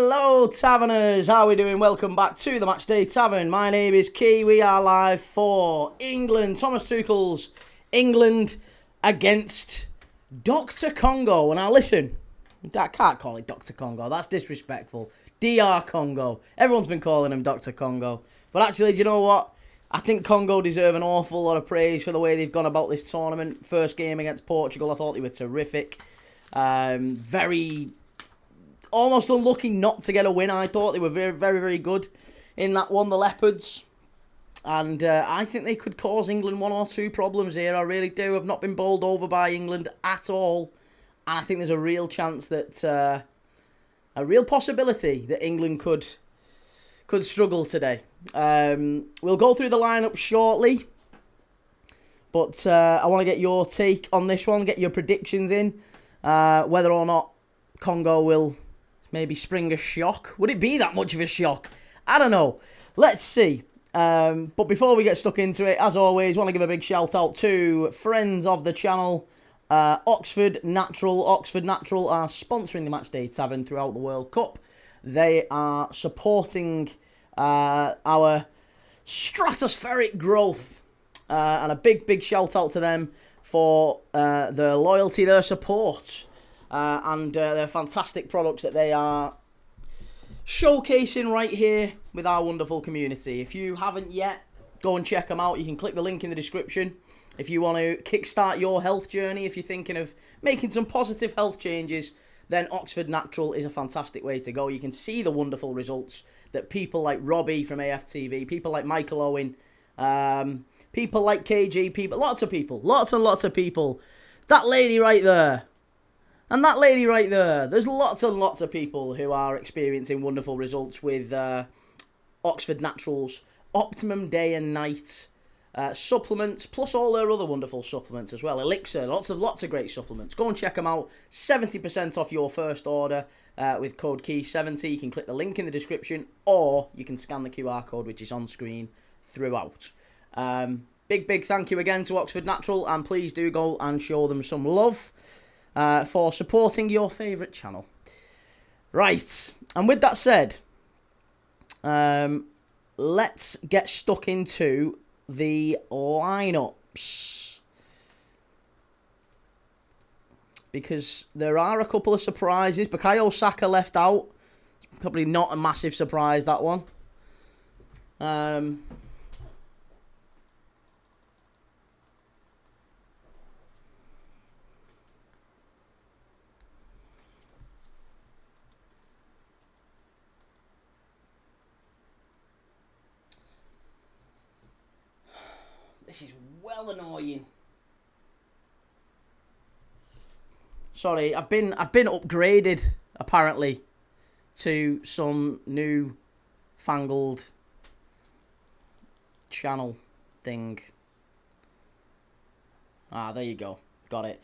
Hello Taverners, how are we doing? Welcome back to the Matchday Tavern. My name is Key, we are live for England. Thomas Tuchel's England against Dr. Congo. Now listen, I can't call it Dr. Congo, that's disrespectful. DR Congo. Everyone's been calling him Dr. Congo. But actually, do you know what? I think Congo deserve an awful lot of praise for the way they've gone about this tournament. First game against Portugal, I thought they were terrific. Very... almost unlucky not to get a win. I thought they were very, very, very good in that one, the Leopards. And I think they could cause England one or two problems here. I really do. I've not been bowled over by England at all. And I think there's a real chance that, a real possibility that England could struggle today. We'll go through the lineup shortly. But I want to get your take on this one, get your predictions in. Whether or not Congo will... maybe spring a shock. Would it be that much of a shock? I don't know. Let's see. But before we get stuck into it, as always, want to give a big shout out to friends of the channel. Oxford Natural. Oxford Natural are sponsoring the Matchday Tavern throughout the World Cup. They are supporting our stratospheric growth. And a big, big shout out to them for their loyalty, their support. And their fantastic products that they are showcasing right here with our wonderful community. If you haven't yet, go and check them out. You can click the link in the description. If you want to kickstart your health journey, if you're thinking of making some positive health changes, then Oxford Natural is a fantastic way to go. You can see the wonderful results that people like Robbie from AFTV, people like Michael Owen, people like KG, lots and lots of people. That lady right there. And that lady right there, there's lots and lots of people who are experiencing wonderful results with Oxford Naturals Optimum Day and Night supplements, plus all their other wonderful supplements as well. Elixir, lots of great supplements. Go and check them out. 70% off your first order with code KEY70. You can click the link in the description, or you can scan the QR code which is on screen throughout. Big thank you again to Oxford Natural, and please do go and show them some love. For supporting your favourite channel. Right, and with that said, let's get stuck into the lineups. Because there are a couple of surprises. Bukayo Saka left out. It's probably not a massive surprise, that one. This is well annoying. Sorry, I've been upgraded apparently to some new fangled channel thing. Ah, there you go. Got it.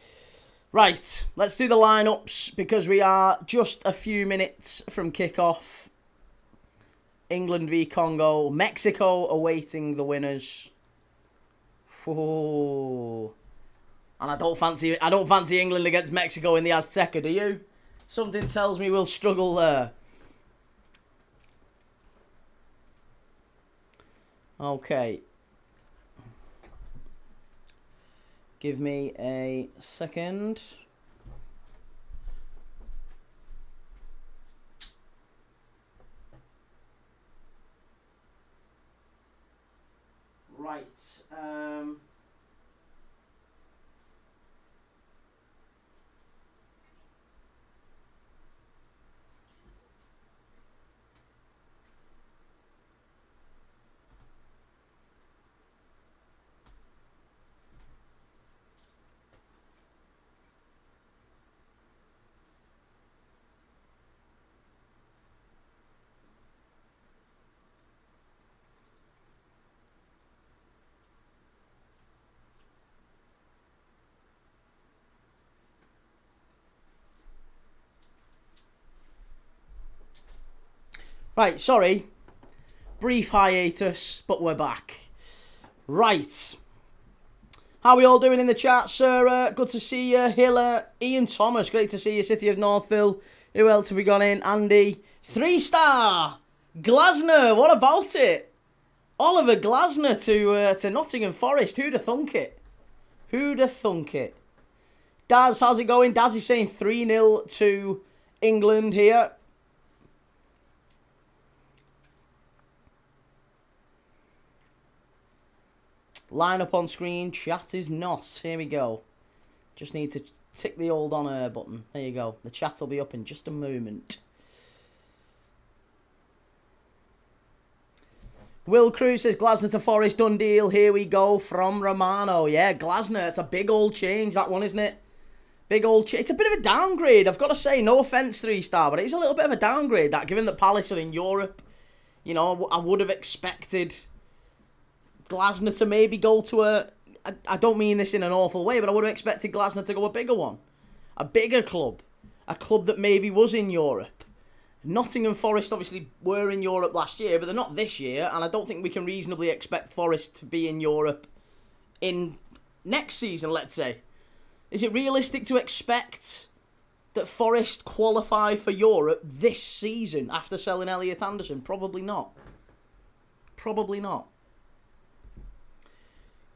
Right, let's do the lineups because we are just a few minutes from kickoff. England v Congo, Mexico awaiting the winners. Oh, and I don't fancy England against Mexico in the Azteca, do you? Something tells me we'll struggle there. Okay. Give me a second. Right. Right, sorry. Brief hiatus, but we're back. Right. How are we all doing in the chat, sir? Good to see you. Hiller, Ian Thomas, great to see you. City of Northville. Who else have we got in? Andy. 3-star. Glasner, what about it? Oliver Glasner to Nottingham Forest. Who'd have thunk it? Who'd have thunk it? Daz, how's it going? Daz is saying 3-0 to England here. Line up on screen, chat is not. Here we go. Just need to tick the old on air button. There you go. The chat will be up in just a moment. Will Cruz says Glasner to Forest, done deal. Here we go from Romano. Yeah, Glasner. It's a big old change, that one, isn't it? Big old change. It's a bit of a downgrade, I've got to say. No offence, 3-star, but it's a little bit of a downgrade, that, given that Palace are in Europe. You know, I would have expected Glasner to maybe go to I don't mean this in an awful way, but I would have expected Glasner to go a bigger one. A bigger club. A club that maybe was in Europe. Nottingham Forest obviously were in Europe last year, but they're not this year, and I don't think we can reasonably expect Forest to be in Europe in next season, let's say. Is it realistic to expect that Forest qualify for Europe this season after selling Elliot Anderson? Probably not. Probably not.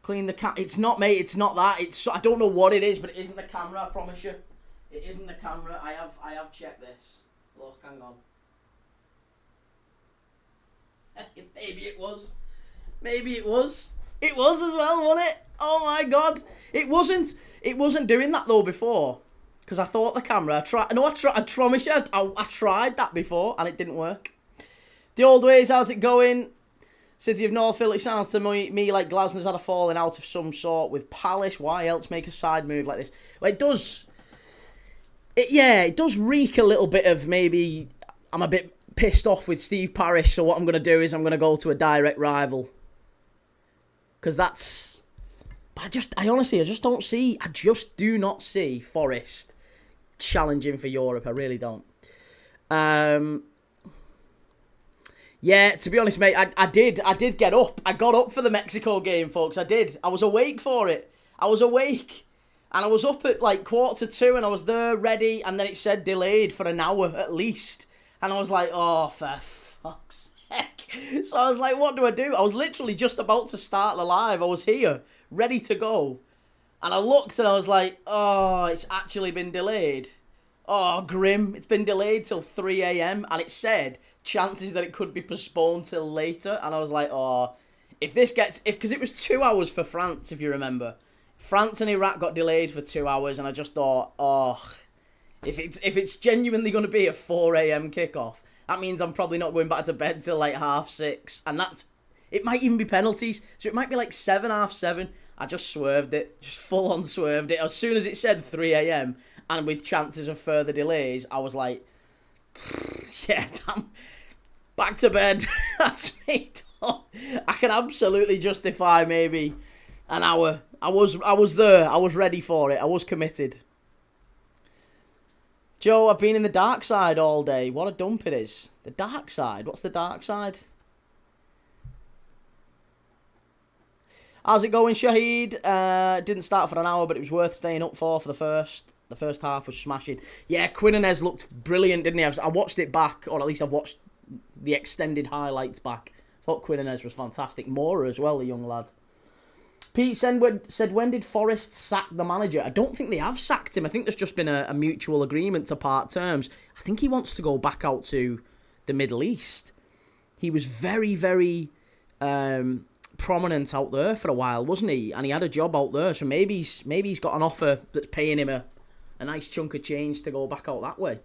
Clean the it's not, mate, it's not that. I don't know what it is, but it isn't the camera, I promise you. It isn't the camera. I have checked this. Look, hang on. Maybe it was. Maybe it was. It was as well, wasn't it? Oh my god. It wasn't doing that though before. Because I thought the camera, I promise you, I tried that before and it didn't work. The old ways, how's it going? City of Northville, it sounds to me like Glasner's had a falling out of some sort with Palace. Why else make a side move like this? Well, it does. It does reek a little bit of maybe I'm a bit pissed off with Steve Parish, so what I'm going to do is I'm going to go to a direct rival. Because that's... I just do not see Forest challenging for Europe. I really don't. Yeah, to be honest, mate, I did get up. I got up for the Mexico game, folks. I did. I was awake for it. I was awake. And I was up at like 1:45 and I was there ready. And then it said delayed for an hour at least. And I was like, oh, for fuck's sake. So I was like, what do I do? I was literally just about to start the live. I was here, ready to go. And I looked and I was like, oh, it's actually been delayed. Oh, grim. It's been delayed till 3 a.m. And it said chances that it could be postponed till later. And I was like, oh, because it was 2 hours for France, if you remember. France and Iraq got delayed for 2 hours. And I just thought, oh, if it's genuinely going to be a 4 a.m. kickoff, that means I'm probably not going back to bed till like 6:30. And it might even be penalties. So it might be like 7, 7:30. I just swerved it. Just full on swerved it. As soon as it said 3 a.m. and with chances of further delays, I was like, yeah, damn. Back to bed. That's me done. I can absolutely justify maybe an hour. I was there. I was ready for it. I was committed. Joe, I've been in the dark side all day. What a dump it is. The dark side? What's the dark side? How's it going, Shahid? Didn't start for an hour, but it was worth staying up for the first. The first half was smashing. Yeah, Quinonez looked brilliant, didn't he? I watched it back, or at least I've watched the extended highlights back. I thought Quinonez was fantastic. Mora as well, the young lad. Pete said, when did Forest sack the manager? I don't think they have sacked him. I think there's just been a mutual agreement to part terms. I think he wants to go back out to the Middle East. He was very, very prominent out there for a while, wasn't he? And he had a job out there, so maybe he's got an offer that's paying him a nice chunk of change to go back out that way.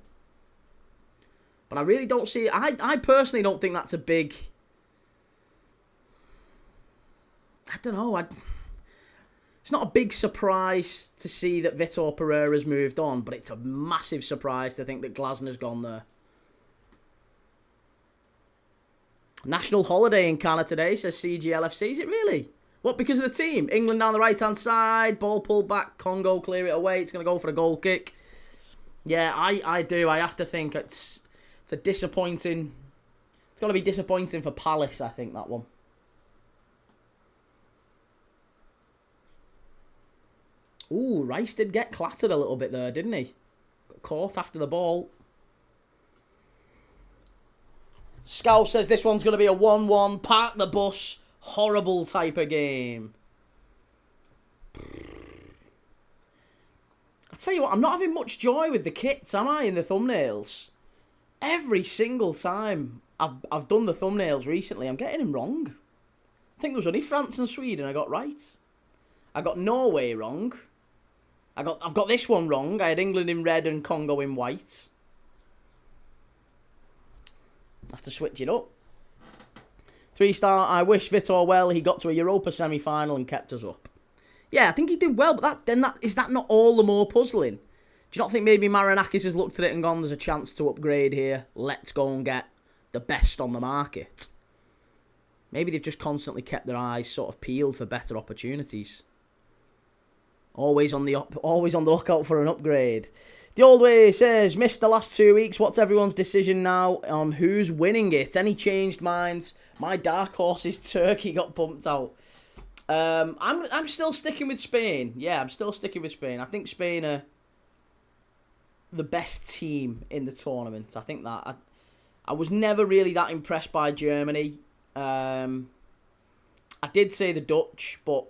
But I really don't see... I personally don't think that's a big... I don't know. It's not a big surprise to see that Vitor Pereira's moved on, but it's a massive surprise to think that Glasner's gone there. National holiday in Canada today, says CGLFC. Is it really? What, because of the team? England down the right-hand side, ball pulled back, Congo clear it away, it's going to go for a goal kick. Yeah, I do. I have to think it's a disappointing... It's got to be disappointing for Palace, I think, that one. Ooh, Rice did get clattered a little bit there, didn't he? Got caught after the ball. Scouse says this one's going to be a 1-1, park the bus, horrible type of game. I tell you what, I'm not having much joy with the kits, am I, in the thumbnails? Every single time I've done the thumbnails recently, I'm getting them wrong. I think it was only France and Sweden I got right. I got Norway wrong. I've got this one wrong. I had England in red and Congo in white. Have to switch it up. 3-star, I wish Vitor well. He got to a Europa semi-final and kept us up. Yeah, I think he did well, but is that not all the more puzzling? Do you not think maybe Marinakis has looked at it and gone, there's a chance to upgrade here. Let's go and get the best on the market. Maybe they've just constantly kept their eyes sort of peeled for better opportunities. Always on the lookout for an upgrade. The Old Way says, missed the last 2 weeks. What's everyone's decision now on who's winning it? Any changed minds? My dark horse's Turkey got pumped out. I'm still sticking with Spain. Yeah, I'm still sticking with Spain. I think Spain are the best team in the tournament. I think that. I was never really that impressed by Germany. I did say the Dutch, but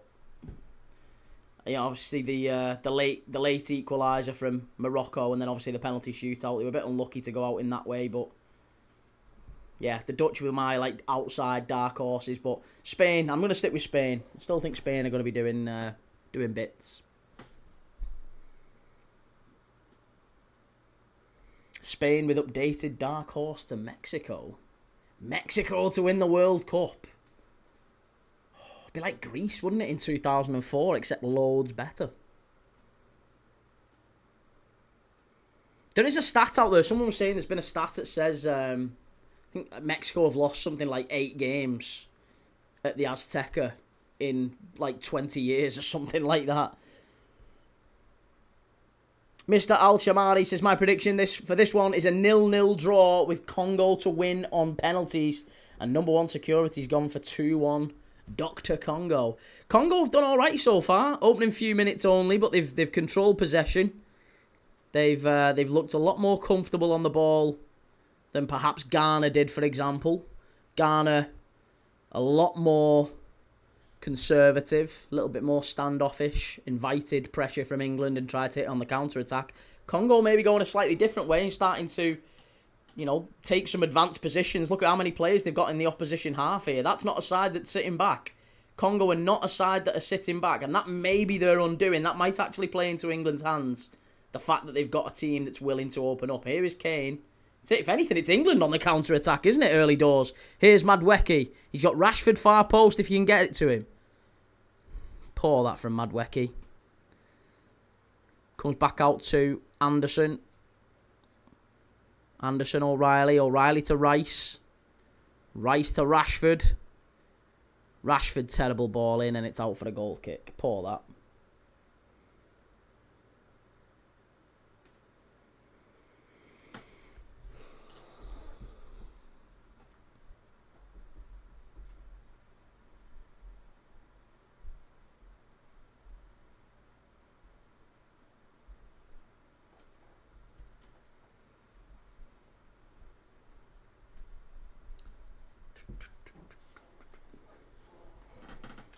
obviously the late equaliser from Morocco, and then obviously the penalty shootout. They were a bit unlucky to go out in that way, but yeah, the Dutch were my outside dark horses. But Spain, I'm going to stick with Spain. I still think Spain are going to be doing bits. Spain with updated dark horse to Mexico. Mexico to win the World Cup. It'd be like Greece, wouldn't it, in 2004, except loads better. There is a stat out there. Someone was saying there's been a stat that says I think Mexico have lost something like 8 games at the Azteca in 20 years or something like that. Mr. Al-Shamari says, my prediction for this one is a 0-0 draw with Congo to win on penalties. And number 1 security's gone for 2-1. Dr. Congo. Congo have done all right so far. Opening few minutes only, but they've controlled possession. They've looked a lot more comfortable on the ball than perhaps Ghana did, for example. Ghana, a lot more conservative, a little bit more standoffish, invited pressure from England and tried to hit on the counter-attack. Congo maybe going a slightly different way and starting to, take some advanced positions. Look at how many players they've got in the opposition half here. That's not a side that's sitting back. Congo are not a side that are sitting back, and that may be their undoing. That might actually play into England's hands, the fact that they've got a team that's willing to open up. Here is Kane. If anything, it's England on the counter-attack, isn't it, early doors? Here's Madweki. He's got Rashford far post if you can get it to him. Poor that from Madweki. Comes back out to Anderson. Anderson, O'Reilly. O'Reilly to Rice. Rice to Rashford. Rashford, terrible ball in, and it's out for a goal kick. Poor that.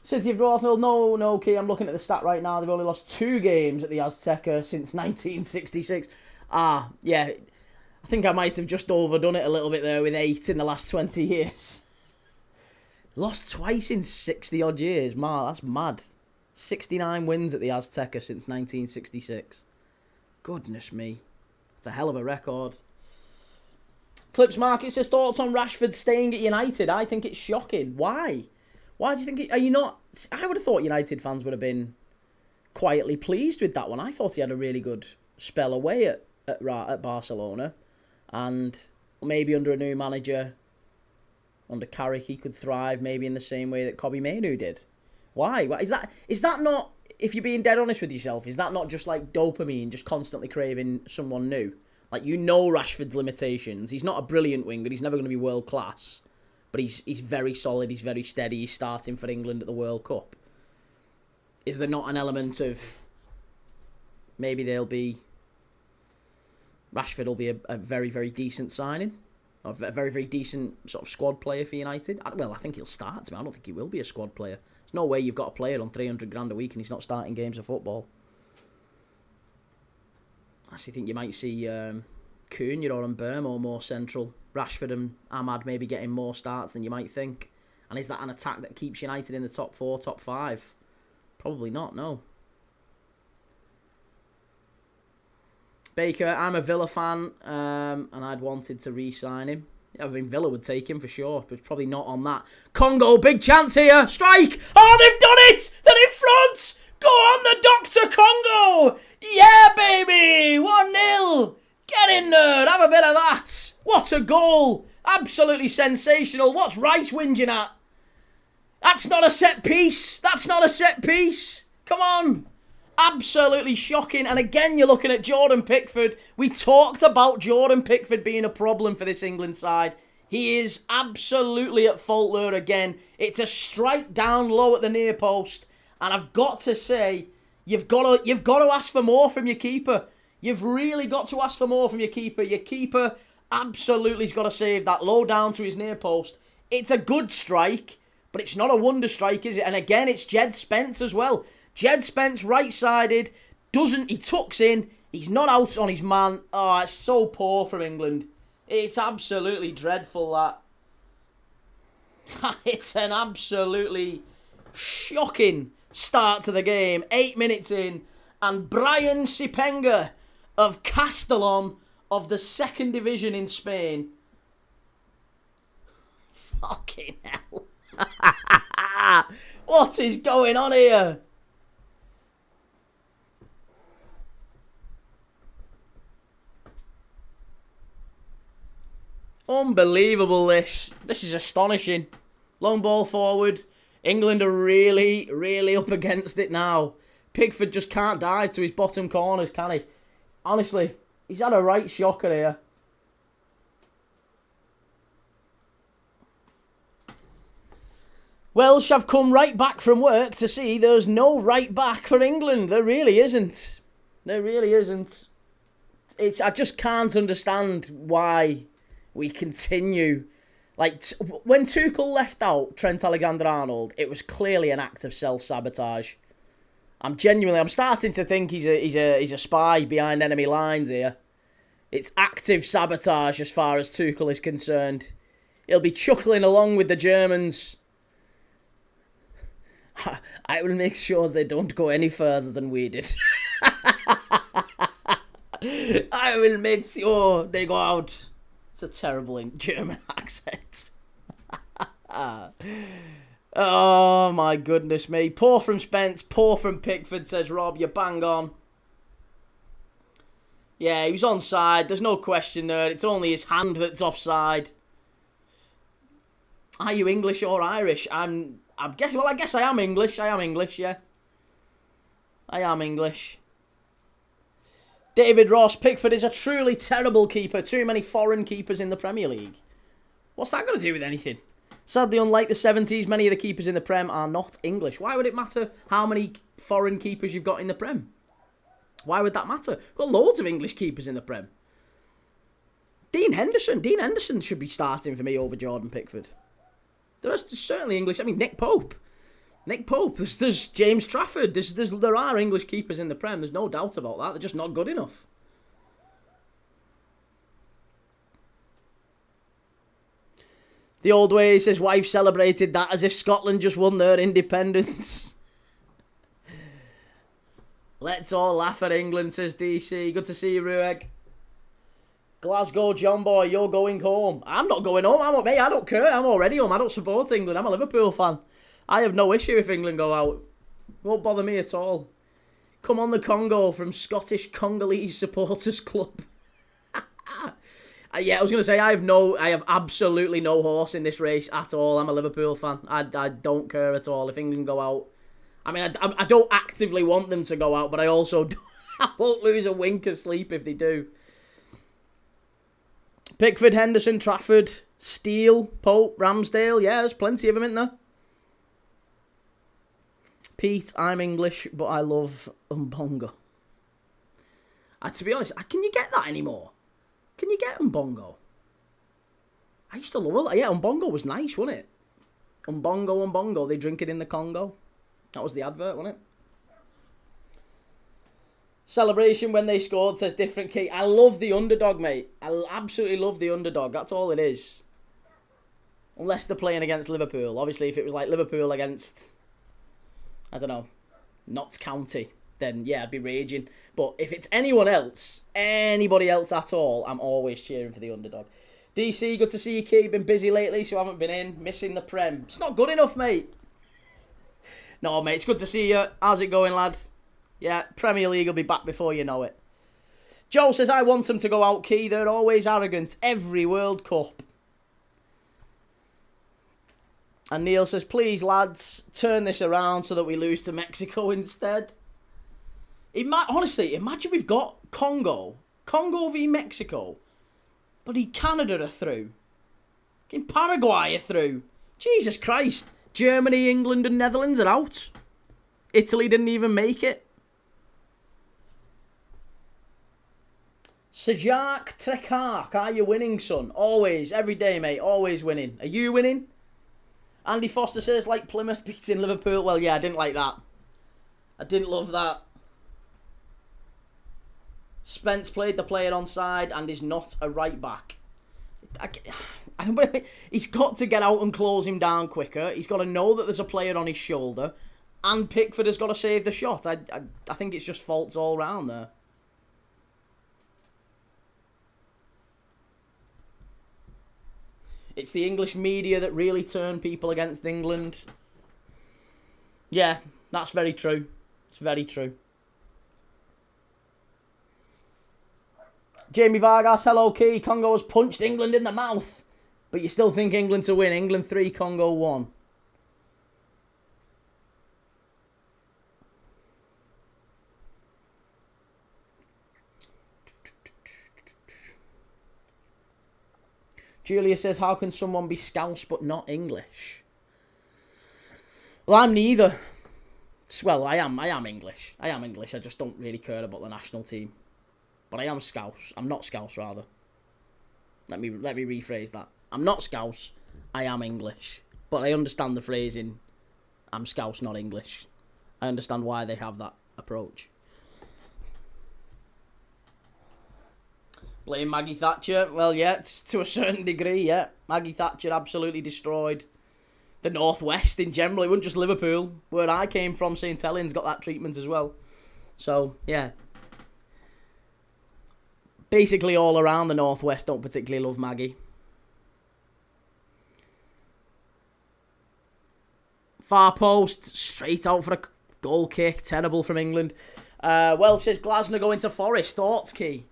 City of Northfield, no, Key. I'm looking at the stat right now. They've only lost 2 games at the Azteca since 1966. Yeah. I think I might have just overdone it a little bit there with 8 in the last 20 years. Lost twice in 60-odd years. That's mad. 69 wins at the Azteca since 1966. Goodness me. That's a hell of a record. Clips Market says, thoughts on Rashford staying at United? I think it's shocking. Why? Why do you think... Are you not... I would have thought United fans would have been quietly pleased with that one. I thought he had a really good spell away at Barcelona. And maybe under a new manager, under Carrick, he could thrive maybe in the same way that Kobbie Mainoo did. Why? Is that not... If you're being dead honest with yourself, is that not just like dopamine, just constantly craving someone new? Rashford's limitations. He's not a brilliant winger. He's never going to be world class. But he's very solid, he's very steady, he's starting for England at the World Cup. Is there not an element of Maybe Rashford will be a very, very decent signing. A very, very decent sort of squad player for United. Well, I think he'll start. I don't think he will be a squad player. There's no way you've got a player on 300 grand a week and he's not starting games of football. I actually think you might see Cunha or Mbeumo more central. Rashford and Ahmad maybe getting more starts than you might think. And is that an attack that keeps United in the top 4, top 5? Probably not, no. Baker, I'm a Villa fan, and I'd wanted to re-sign him. I mean, Villa would take him for sure, but probably not on that. Congo, big chance here. Strike. Oh, they've done it. They're in front. Go on, the Dr. Congo. Yeah, baby. 1-0. Get in there. Have a bit of that. What a goal. Absolutely sensational. What's Rice whinging at? That's not a set piece. That's not a set piece. Come on. Absolutely shocking. And again, you're looking at Jordan Pickford. We talked about Jordan Pickford being a problem for this England side. He is absolutely at fault there again. It's a strike down low at the near post. And I've got to say, you've got to ask for more from your keeper. You've really got to ask for more from your keeper. Your keeper absolutely has got to save that low down to his near post. It's a good strike, but it's not a wonder strike, is it? And again, it's Jed Spence as well. Jed Spence, right-sided, he tucks in, he's not out on his man. Oh, it's so poor from England. It's absolutely dreadful, that. It's an absolutely shocking start to the game. 8 minutes in, and Brian Sipenga of Castellon of the 2nd Division in Spain. Fucking hell. What is going on here? Unbelievable, this. This is astonishing. Long ball forward. England are really, really up against it now. Pickford just can't dive to his bottom corners, can he? Honestly, he's had a right shocker here. Welsh have come right back from work to see there's no right back for England. There really isn't. There really isn't. I just can't understand why we continue. Like, when Tuchel left out Trent Alexander-Arnold, it was clearly an act of self-sabotage. I'm starting to think he's a spy behind enemy lines here. It's active sabotage as far as Tuchel is concerned. He'll be chuckling along with the Germans. I will make sure they don't go any further than we did. I will make sure they go out. It's a terrible German accent. Oh, my goodness me. Poor from Spence, poor from Pickford, says Rob. You're bang on. Yeah, he was onside. There's no question there. It's only his hand that's offside. Are you English or Irish? I guess I am English. I am English, yeah. I am English. David Ross, Pickford is a truly terrible keeper. Too many foreign keepers in the Premier League. What's that got to do with anything? Sadly, unlike the 70s, many of the keepers in the Prem are not English. Why would it matter how many foreign keepers you've got in the Prem? Why would that matter? We've got loads of English keepers in the Prem. Dean Henderson should be starting for me over Jordan Pickford. There's certainly English. I mean, Nick Pope. There's James Trafford. There are English keepers in the Prem. There's no doubt about that. They're just not good enough. The old way, his wife celebrated that as if Scotland just won their independence. Let's all laugh at England, says DC. Good to see you, Rueg. Glasgow, John Boy, you're going home. I'm not going home. I don't care. I'm already home. I don't support England. I'm a Liverpool fan. I have no issue if England go out. It won't bother me at all. Come on, the Congo from Scottish Congolese Supporters Club. Yeah, I was going to say, I have absolutely no horse in this race at all. I'm a Liverpool fan. I don't care at all if England go out. I mean, I don't actively want them to go out, but I also I won't lose a wink of sleep if they do. Pickford, Henderson, Trafford, Steele, Pope, Ramsdale. Yeah, there's plenty of them in there. Pete, I'm English, but I love Umbongo. To be honest, can you get that anymore? Can you get Umbongo? I used to love it. Yeah, Umbongo was nice, wasn't it? Umbongo, they drink it in the Congo. That was the advert, wasn't it? Celebration when they scored, says Different Key. I love the underdog, mate. I absolutely love the underdog. That's all it is. Unless they're playing against Liverpool. Obviously, if it was like Liverpool against, I don't know, Notts County, then yeah, I'd be raging. But if it's anyone else, anybody else at all, I'm always cheering for the underdog. DC, good to see you, Key. Been busy lately, so I haven't been in. Missing the Prem. It's not good enough, mate. No, mate, it's good to see you. How's it going, lad? Yeah, Premier League will be back before you know it. Joe says, I want them to go out, Key. They're always arrogant. Every World Cup. And Neil says, please, lads, turn this around so that we lose to Mexico instead. Honestly, imagine we've got Congo v Mexico. Bloody Canada are through. Fucking Paraguay are through. Jesus Christ. Germany, England and Netherlands are out. Italy didn't even make it. Sajak Trekak, are you winning, son? Always, every day, mate. Always winning. Are you winning? Andy Foster says, like Plymouth beating Liverpool. Well, yeah, I didn't like that. I didn't love that. Spence played the player onside and is not a right back. He's got to get out and close him down quicker. He's got to know that there's a player on his shoulder. And Pickford has got to save the shot. I think it's just faults all round there. It's the English media that really turn people against England. Yeah, that's very true. It's very true. Jamie Vargas, hello, Key. Congo has punched England in the mouth. But you still think England to win. England 3, Congo 1. Julia says, how can someone be Scouse but not English? Well, I'm neither. Well, I am English. I am English. I just don't really care about the national team. But I am Scouse. I'm not Scouse, rather. Let me rephrase that. I'm not Scouse. I am English. But I understand the phrasing, I'm Scouse, not English. I understand why they have that approach. Blame Maggie Thatcher. Well, yeah, to a certain degree, yeah. Maggie Thatcher absolutely destroyed the Northwest in general. It wasn't just Liverpool. Where I came from, St Helens got that treatment as well. So, yeah. Basically all around the Northwest don't particularly love Maggie. Far post, straight out for a goal kick. Terrible from England. Welsh says, Glasner going to Forest. Thoughts, Key?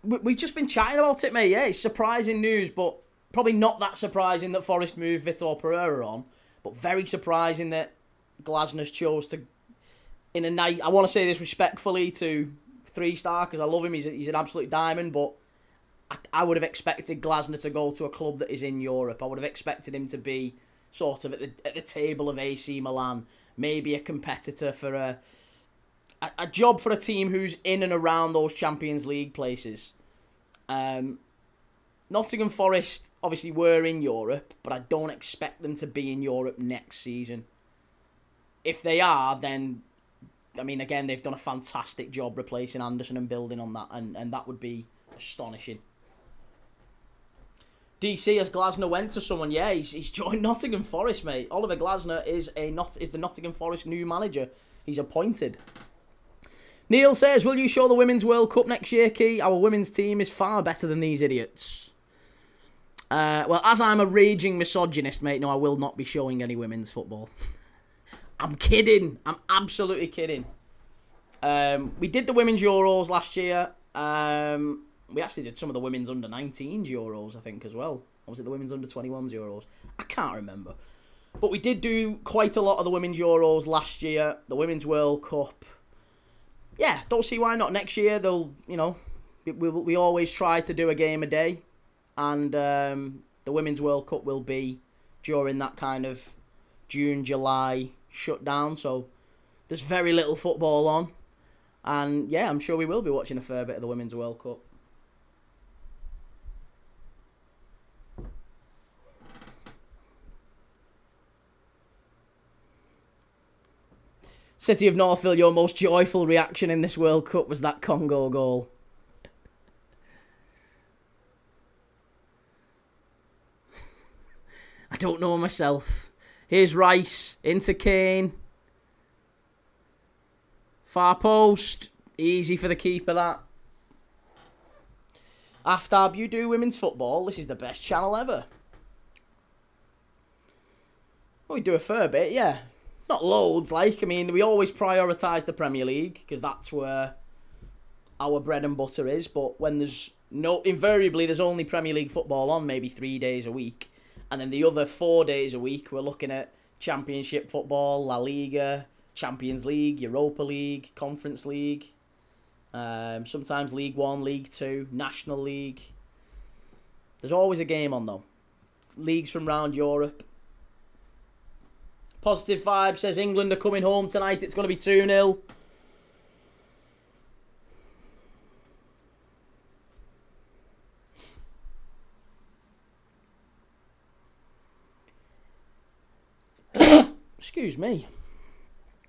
We've just been chatting about it, mate. Yeah, it's surprising news, but probably not that surprising that Forest moved Vitor Pereira on. But very surprising that Glasner's chose to, in a night, I want to say this respectfully to 3-star, because I love him. He's an absolute diamond, but I would have expected Glasner to go to a club that is in Europe. I would have expected him to be sort of at the table of AC Milan, maybe a competitor for a job for a team who's in and around those Champions League places. Nottingham Forest obviously were in Europe, but I don't expect them to be in Europe next season. If they are, then, I mean, again, they've done a fantastic job replacing Anderson and building on that, and that would be astonishing. DC, as Glasner went to someone, yeah, he's joined Nottingham Forest, mate. Oliver Glasner is the Nottingham Forest new manager. He's appointed. Neil says, will you show the Women's World Cup next year, Key? Our women's team is far better than these idiots. Well, as I'm a raging misogynist, mate, no, I will not be showing any women's football. I'm kidding. I'm absolutely kidding. We did the Women's Euros last year. We actually did some of the Women's Under-19s Euros, I think, as well. Or was it the Women's Under-21s Euros? I can't remember. But we did do quite a lot of the Women's Euros last year. The Women's World Cup. Yeah, don't see why not. Next year, they'll, you know, we always try to do a game a day. And the Women's World Cup will be during that kind of June, July shutdown. So there's very little football on. And yeah, I'm sure we will be watching a fair bit of the Women's World Cup. City of Northville, your most joyful reaction in this World Cup was that Congo goal. I don't know myself. Here's Rice into Kane. Far post. Easy for the keeper, that. Aftab, you do women's football. This is the best channel ever. Well, we do a fair bit, yeah. Not loads, like. I mean, we always prioritise the Premier League because that's where our bread and butter is. But when there's invariably there's only Premier League football on maybe 3 days a week. And then the other 4 days a week, we're looking at Championship football, La Liga, Champions League, Europa League, Conference League. Sometimes League 1, League 2, National League. There's always a game on, though. Leagues from round Europe. Positive Vibe says England are coming home tonight. It's going to be 2-0. Excuse me.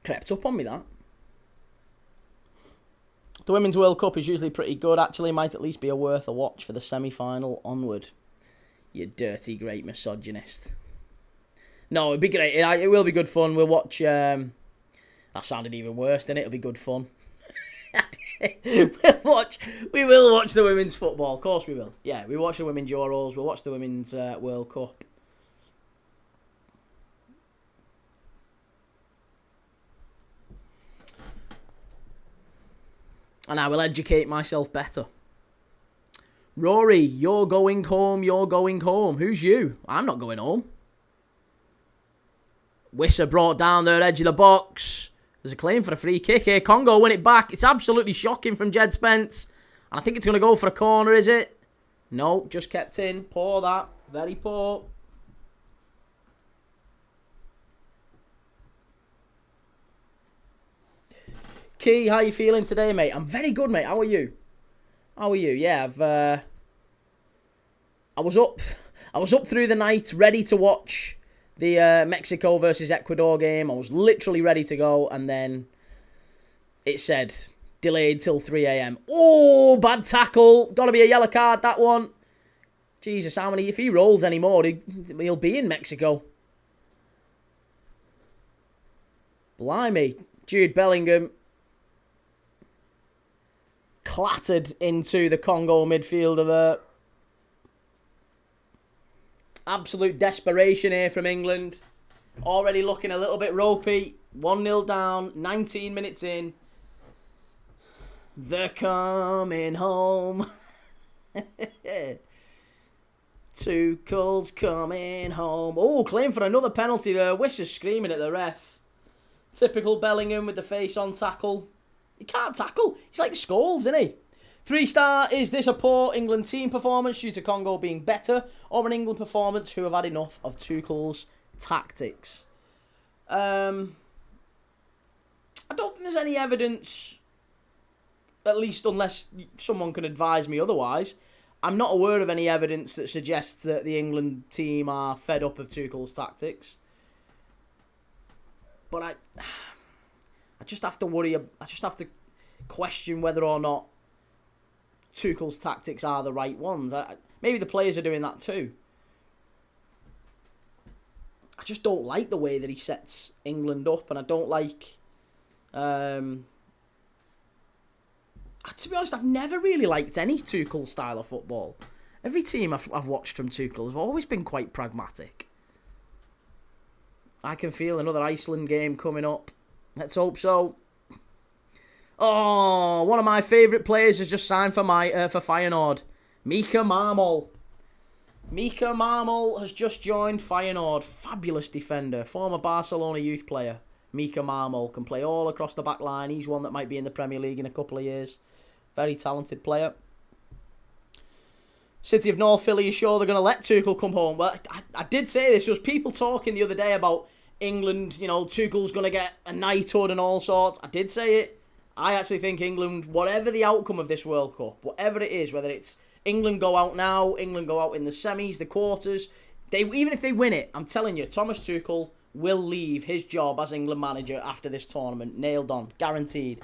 Crept up on me, that. The Women's World Cup is usually pretty good. Actually, might at least be worth a watch for the semi-final onward. You dirty, great misogynist. No, it'd be great. It will be good fun. We'll watch... that sounded even worse, didn't it? It'll be good fun. We will watch the women's football. Of course we will. Yeah, we watch the Women's Euros. We'll watch the Women's World Cup. And I will educate myself better. Rory, you're going home, you're going home. Who's you? I'm not going home. Wissa brought down their edge of the box. There's a claim for a free kick here. Congo win it back. It's absolutely shocking from Jed Spence. And I think it's going to go for a corner, is it? No, just kept in. Poor that. Very poor. Key, how you feeling today, mate? I'm very good, mate. How are you? How are you? Yeah, I was up through the night, ready to watch the Mexico versus Ecuador game. I was literally ready to go, and then it said delayed till 3 a.m. Oh, bad tackle. Got to be a yellow card, that one. Jesus, how many? If he rolls anymore, he'll be in Mexico. Blimey. Jude Bellingham clattered into the Congo midfielder there. Absolute desperation here from England. Already looking a little bit ropey. 1-0 down, 19 minutes in. They're coming home. Tuchel's coming home. Oh, claim for another penalty there. Wissa's screaming at the ref. Typical Bellingham with the face-on tackle. He can't tackle. He's like Scholes, isn't he? 3-star, is this a poor England team performance due to Congo being better, or an England performance who have had enough of Tuchel's tactics? I don't think there's any evidence, at least unless someone can advise me otherwise. I'm not aware of any evidence that suggests that the England team are fed up of Tuchel's tactics. But I just have to worry. I just have to question whether or not Tuchel's tactics are the right ones. Maybe the players are doing that too. I just don't like the way that he sets England up, and I don't like... to be honest, I've never really liked any Tuchel style of football. Every team I've watched from Tuchel have always been quite pragmatic. I can feel another Iceland game coming up. Let's hope so. Oh, one of my favourite players has just signed for Feyenoord. Mika Marmol. Mika Marmol has just joined Feyenoord. Fabulous defender. Former Barcelona youth player. Mika Marmol can play all across the back line. He's one that might be in the Premier League in a couple of years. Very talented player. City of Northville, are you sure they're going to let Tuchel come home? Well, I did say this. There was people talking the other day about England, Tuchel's going to get a knighthood and all sorts. I did say it. I actually think England, whatever the outcome of this World Cup, whatever it is, whether it's England go out now, England go out in the semis, the quarters, even if they win it, I'm telling you, Thomas Tuchel will leave his job as England manager after this tournament. Nailed on. Guaranteed.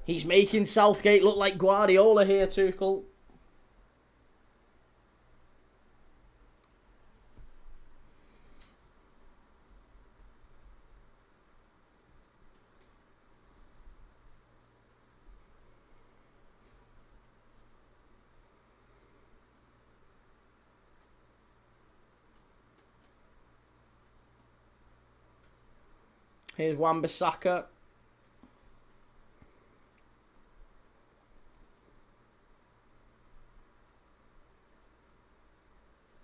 He's making Southgate look like Guardiola here, Tuchel. Here's Wan-Bissaka.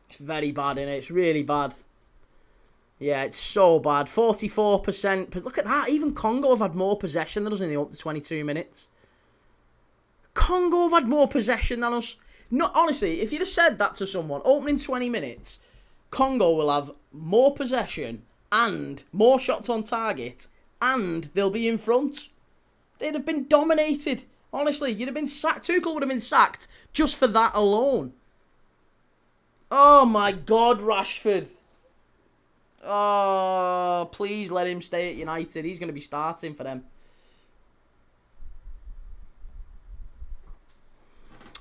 It's very bad, innit? It's really bad. Yeah, it's so bad. 44%. But look at that. Even Congo have had more possession than us in the up to 22 minutes. Congo have had more possession than us. No, honestly, if you'd have said that to someone, opening 20 minutes, Congo will have more possession and more shots on target, and they'll be in front. They'd have been dominated. Honestly, you'd have been sacked. Tuchel would have been sacked just for that alone. Oh my God, Rashford. Oh, please let him stay at United. He's going to be starting for them.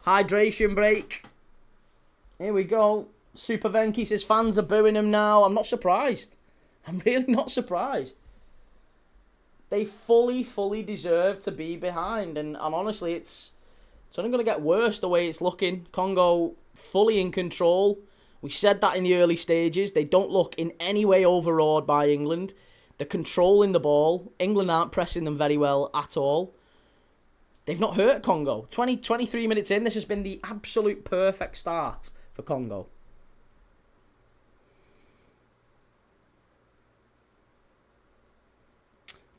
Hydration break. Here we go. Super Venky says fans are booing him now. I'm not surprised. I'm really not surprised. They fully deserve to be behind. And honestly, it's only going to get worse the way it's looking. Congo fully in control. We said that in the early stages. They don't look in any way overawed by England. They're controlling the ball. England aren't pressing them very well at all. They've not hurt Congo. 23 minutes in, this has been the absolute perfect start for Congo.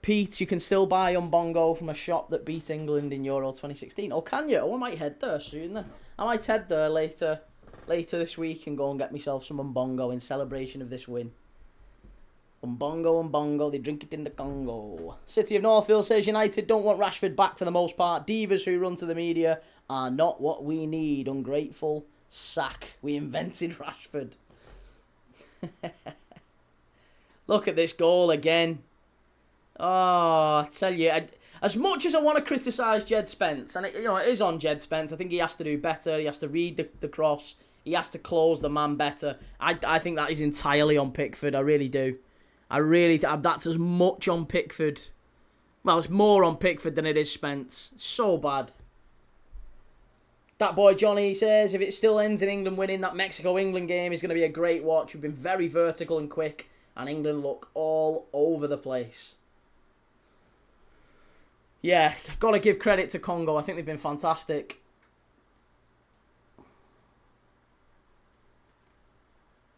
Pete, you can still buy Umbongo from a shop that beat England in Euro 2016. Oh, can you? Oh, I might head there soon then. I might head there later this week and go and get myself some Umbongo in celebration of this win. Umbongo, they drink it in the Congo. City of Northfield says United don't want Rashford back for the most part. Divas who run to the media are not what we need. Ungrateful sack. We invented Rashford. Look at this goal again. Oh, I tell you, as much as I want to criticise Jed Spence, and it is on Jed Spence, I think he has to do better. He has to read the cross. He has to close the man better. I think that is entirely on Pickford. I really do. I really think that's as much on Pickford. Well, it's more on Pickford than it is Spence. So bad. That boy Johnny says if it still ends in England winning, that Mexico-England game is going to be a great watch. We've been very vertical and quick, and England look all over the place. Yeah, got to give credit to Congo. I think they've been fantastic.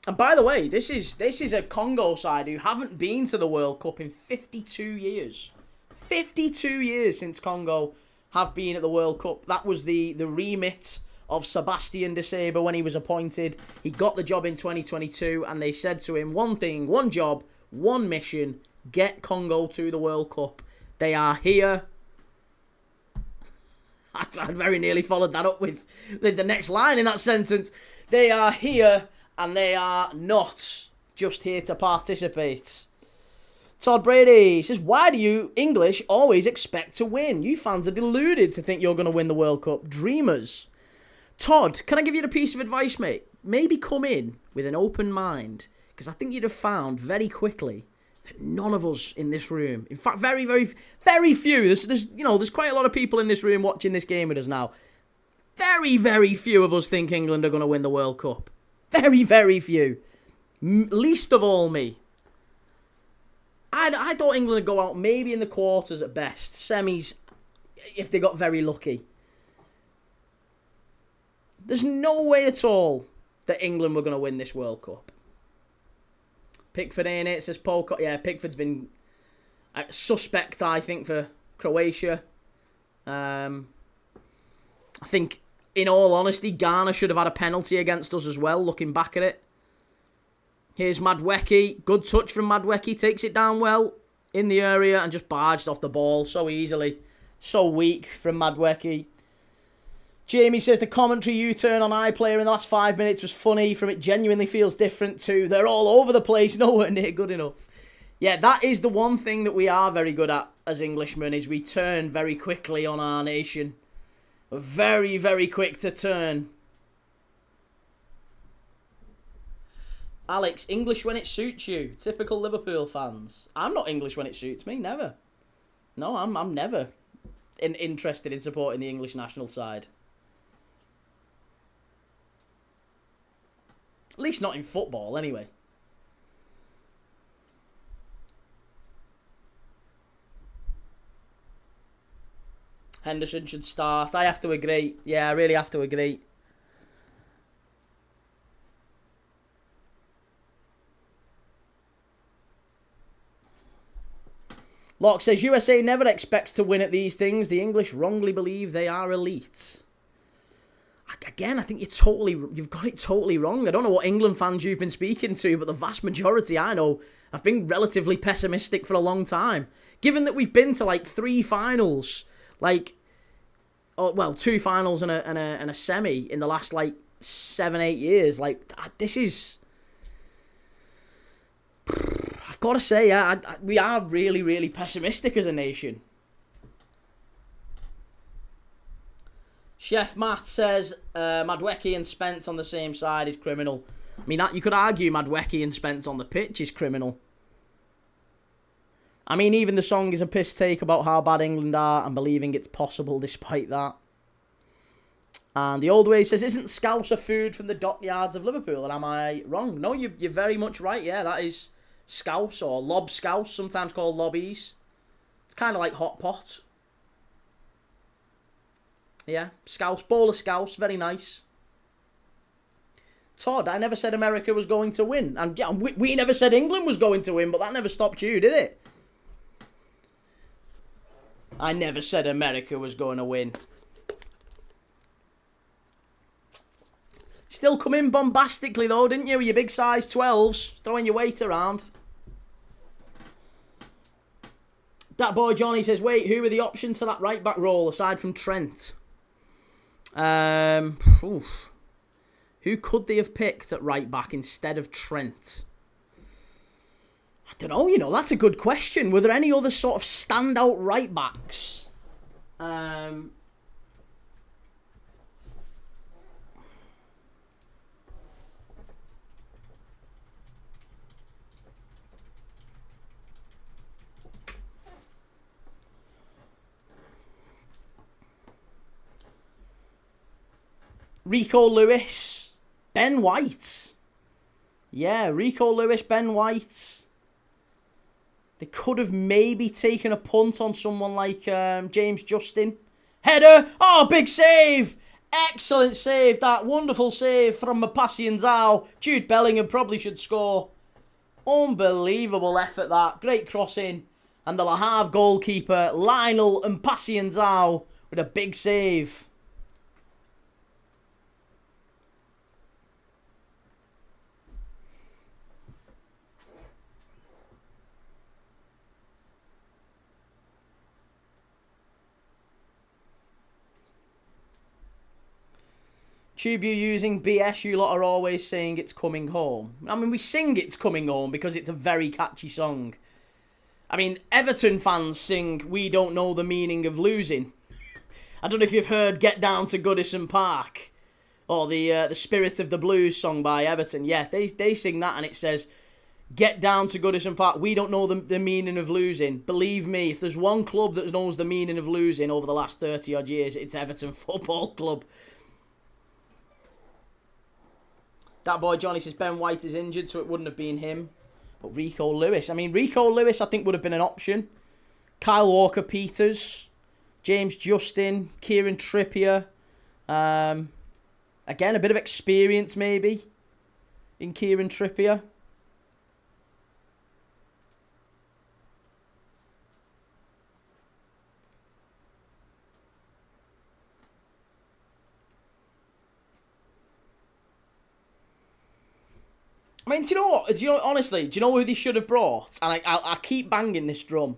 And by the way, this is a Congo side who haven't been to the World Cup in 52 years. 52 years since Congo have been at the World Cup. That was the remit of Sébastien Desabre when he was appointed. He got the job in 2022 and they said to him, one thing, one job, one mission, get Congo to the World Cup. They are here. I very nearly followed that up with the next line in that sentence. They are here and they are not just here to participate. Todd Brady says, why do you English always expect to win? You fans are deluded to think you're going to win the World Cup. Dreamers. Todd, can I give you a piece of advice, mate? Maybe come in with an open mind, because I think you'd have found very quickly that none of us in this room, in fact, very, very, very few, there's quite a lot of people in this room watching this game with us now. Very, very few of us think England are going to win the World Cup. Very, very few. Least of all me. I thought England would go out maybe in the quarters at best. Semis, if they got very lucky. There's no way at all that England were going to win this World Cup. Pickford ain't it, says Paul. Yeah, Pickford's been a suspect, I think, for Croatia. I think, in all honesty, Ghana should have had a penalty against us as well, looking back at it. Here's Madwecki. Good touch from Madwecki. Takes it down well in the area and just barged off the ball so easily. So weak from Madwecki. Jamie says the commentary U-turn on iPlayer in the last 5 minutes was funny. From it genuinely feels different too. They're all over the place, nowhere near good enough. Yeah, that is the one thing that we are very good at as Englishmen, is we turn very quickly on our nation. We're very, very quick to turn. Alex, English when it suits you. Typical Liverpool fans. I'm not English when it suits me, never. No, I'm never interested in supporting the English national side. At least not in football, anyway. Henderson should start. I have to agree. Yeah, I really have to agree. Locke says, USA never expects to win at these things. The English wrongly believe they are elite. Again, I think you've got it totally wrong. I don't know what England fans you've been speaking to, but the vast majority I know have been relatively pessimistic for a long time. Given that we've been to like 3 finals, like, oh, well, 2 finals and a semi in the last like 7-8 years. Like, this is, I've got to say, we are really, really pessimistic as a nation. Chef Matt says Madwecki and Spence on the same side is criminal. I mean, you could argue Madwecki and Spence on the pitch is criminal. I mean, even the song is a piss take about how bad England are and believing it's possible despite that. And the old way says, isn't Scouser food from the dockyards of Liverpool? And am I wrong? No, you're very much right. Yeah, that is scouse or lob scouse, sometimes called lobbies. It's kind of like hot pot. Yeah, scouse, bowl of scouse, very nice. Todd, I never said America was going to win. And yeah, we never said England was going to win, but that never stopped you, did it? I never said America was going to win. Still come in bombastically though, didn't you? With your big size 12s, throwing your weight around. That boy Johnny says, wait, who are the options for that right back role aside from Trent? Who could they have picked at right back instead of Trent? I don't know, you know, that's a good question. Were there any other sort of standout right backs? Rico Lewis, Ben White. Yeah, Rico Lewis, Ben White. They could have maybe taken a punt on someone like James Justin. Header. Oh, big save. Excellent save. That wonderful save from Mpassi. Jude Bellingham probably should score. Unbelievable effort that. Great crossing. And the Le Havre goalkeeper, Lionel Mpassi with a big save. Tube you using BS, you lot are always saying it's coming home. I mean, we sing it's coming home because it's a very catchy song. I mean, Everton fans sing we don't know the meaning of losing. I don't know if you've heard Get Down to Goodison Park or the Spirit of the Blues song by Everton. Yeah, they sing that and it says, get down to Goodison Park. We don't know the meaning of losing. Believe me, if there's one club that knows the meaning of losing over the last 30 odd years, it's Everton Football Club. That boy Johnny says Ben White is injured, so it wouldn't have been him. But Rico Lewis. I mean, Rico Lewis, I think, would have been an option. Kyle Walker-Peters. James Justin. Kieran Trippier. Again, a bit of experience, maybe, in Kieran Trippier. I mean, do you know what? Honestly, do you know who they should have brought? And I keep banging this drum.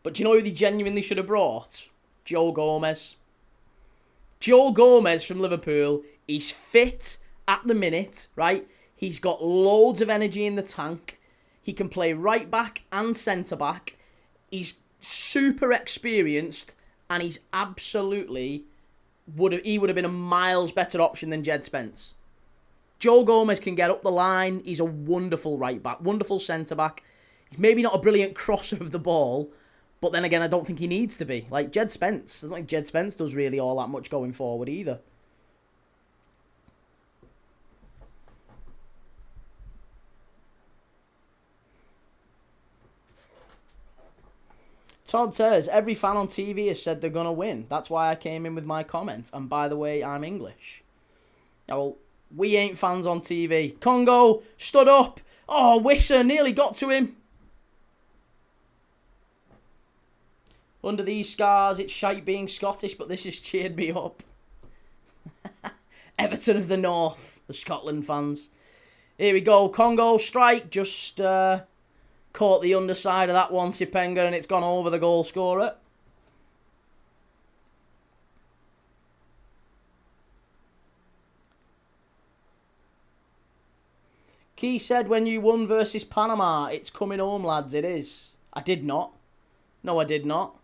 But do you know who they genuinely should have brought? Joe Gomez. Joe Gomez from Liverpool. He's fit at the minute, right? He's got loads of energy in the tank. He can play right back and centre back. He's super experienced, and he's absolutely would have been a miles better option than Jed Spence. Joe Gomez can get up the line. He's a wonderful right back, wonderful centre back. He's maybe not a brilliant crosser of the ball, but then again, I don't think he needs to be. Like Jed Spence, I don't think Jed Spence does really all that much going forward either. Todd says, every fan on TV has said they're going to win. That's why I came in with my comment. And by the way, I'm English. Now, well, we ain't fans on TV. Congo stood up. Oh, Wisser nearly got to him. Under these scars, it's shite being Scottish, but this has cheered me up. Everton of the North, the Scotland fans. Here we go. Congo strike. Just caught the underside of that one, Sipenga, and it's gone over the goal scorer. Key said when you won versus Panama, it's coming home, lads. It is. I did not. No, I did not.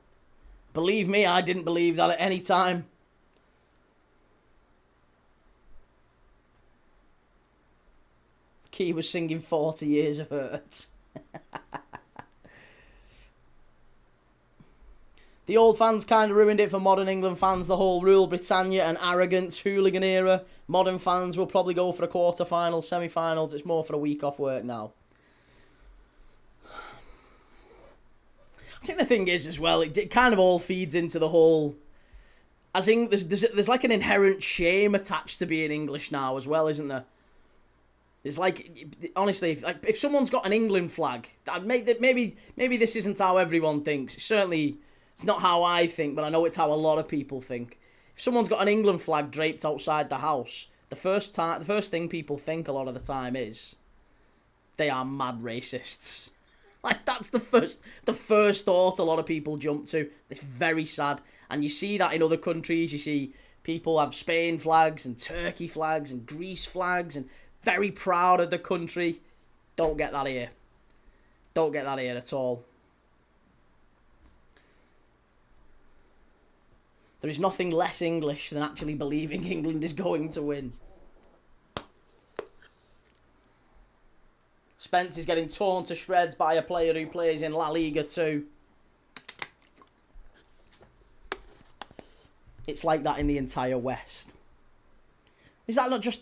Believe me, I didn't believe that at any time. Key was singing 40 Years of Hurt. The old fans kind of ruined it for modern England fans. The whole Rule Britannia and arrogance, hooligan era. Modern fans will probably go for a quarter-final, semi-finals. It's more for a week off work now. I think the thing is as well, it kind of all feeds into the whole... I think there's like an inherent shame attached to being English now as well, isn't there? It's like, honestly, if someone's got an England flag, maybe this isn't how everyone thinks. Certainly, it's not how I think, but I know it's how a lot of people think. If someone's got an England flag draped outside the house, the first thing people think a lot of the time is they are mad racists. Like that's the first thought a lot of people jump to. It's very sad, and you see that in other countries. You see people have Spain flags and Turkey flags and Greece flags and very proud of the country. Don't get that here. Don't get that here at all. There is nothing less English than actually believing England is going to win. Spence is getting torn to shreds by a player who plays in La Liga 2. It's like that in the entire West. Is that not just...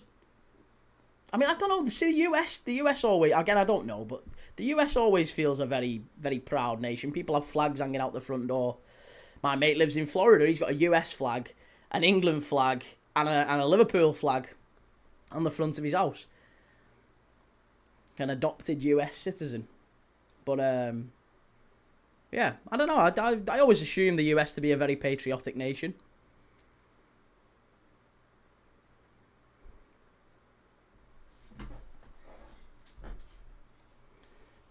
I mean, I don't know. The US always... Again, I don't know, but the US always feels a very, very proud nation. People have flags hanging out the front door. My mate lives in Florida. He's got a US flag, an England flag, and a Liverpool flag on the front of his house. An adopted US citizen. But, yeah, I don't know. I always assume the US to be a very patriotic nation.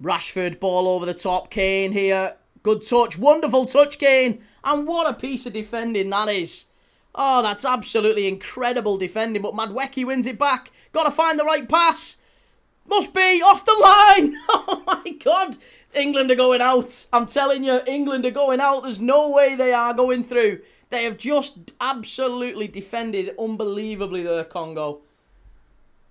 Rashford, ball over the top. Kane here. Good touch. Wonderful touch, Kane. And what a piece of defending that is. Oh, that's absolutely incredible defending. But Madwecki wins it back. Got to find the right pass. Must be off the line. Oh, my God. England are going out. I'm telling you, England are going out. There's no way they are going through. They have just absolutely defended unbelievably there, Congo.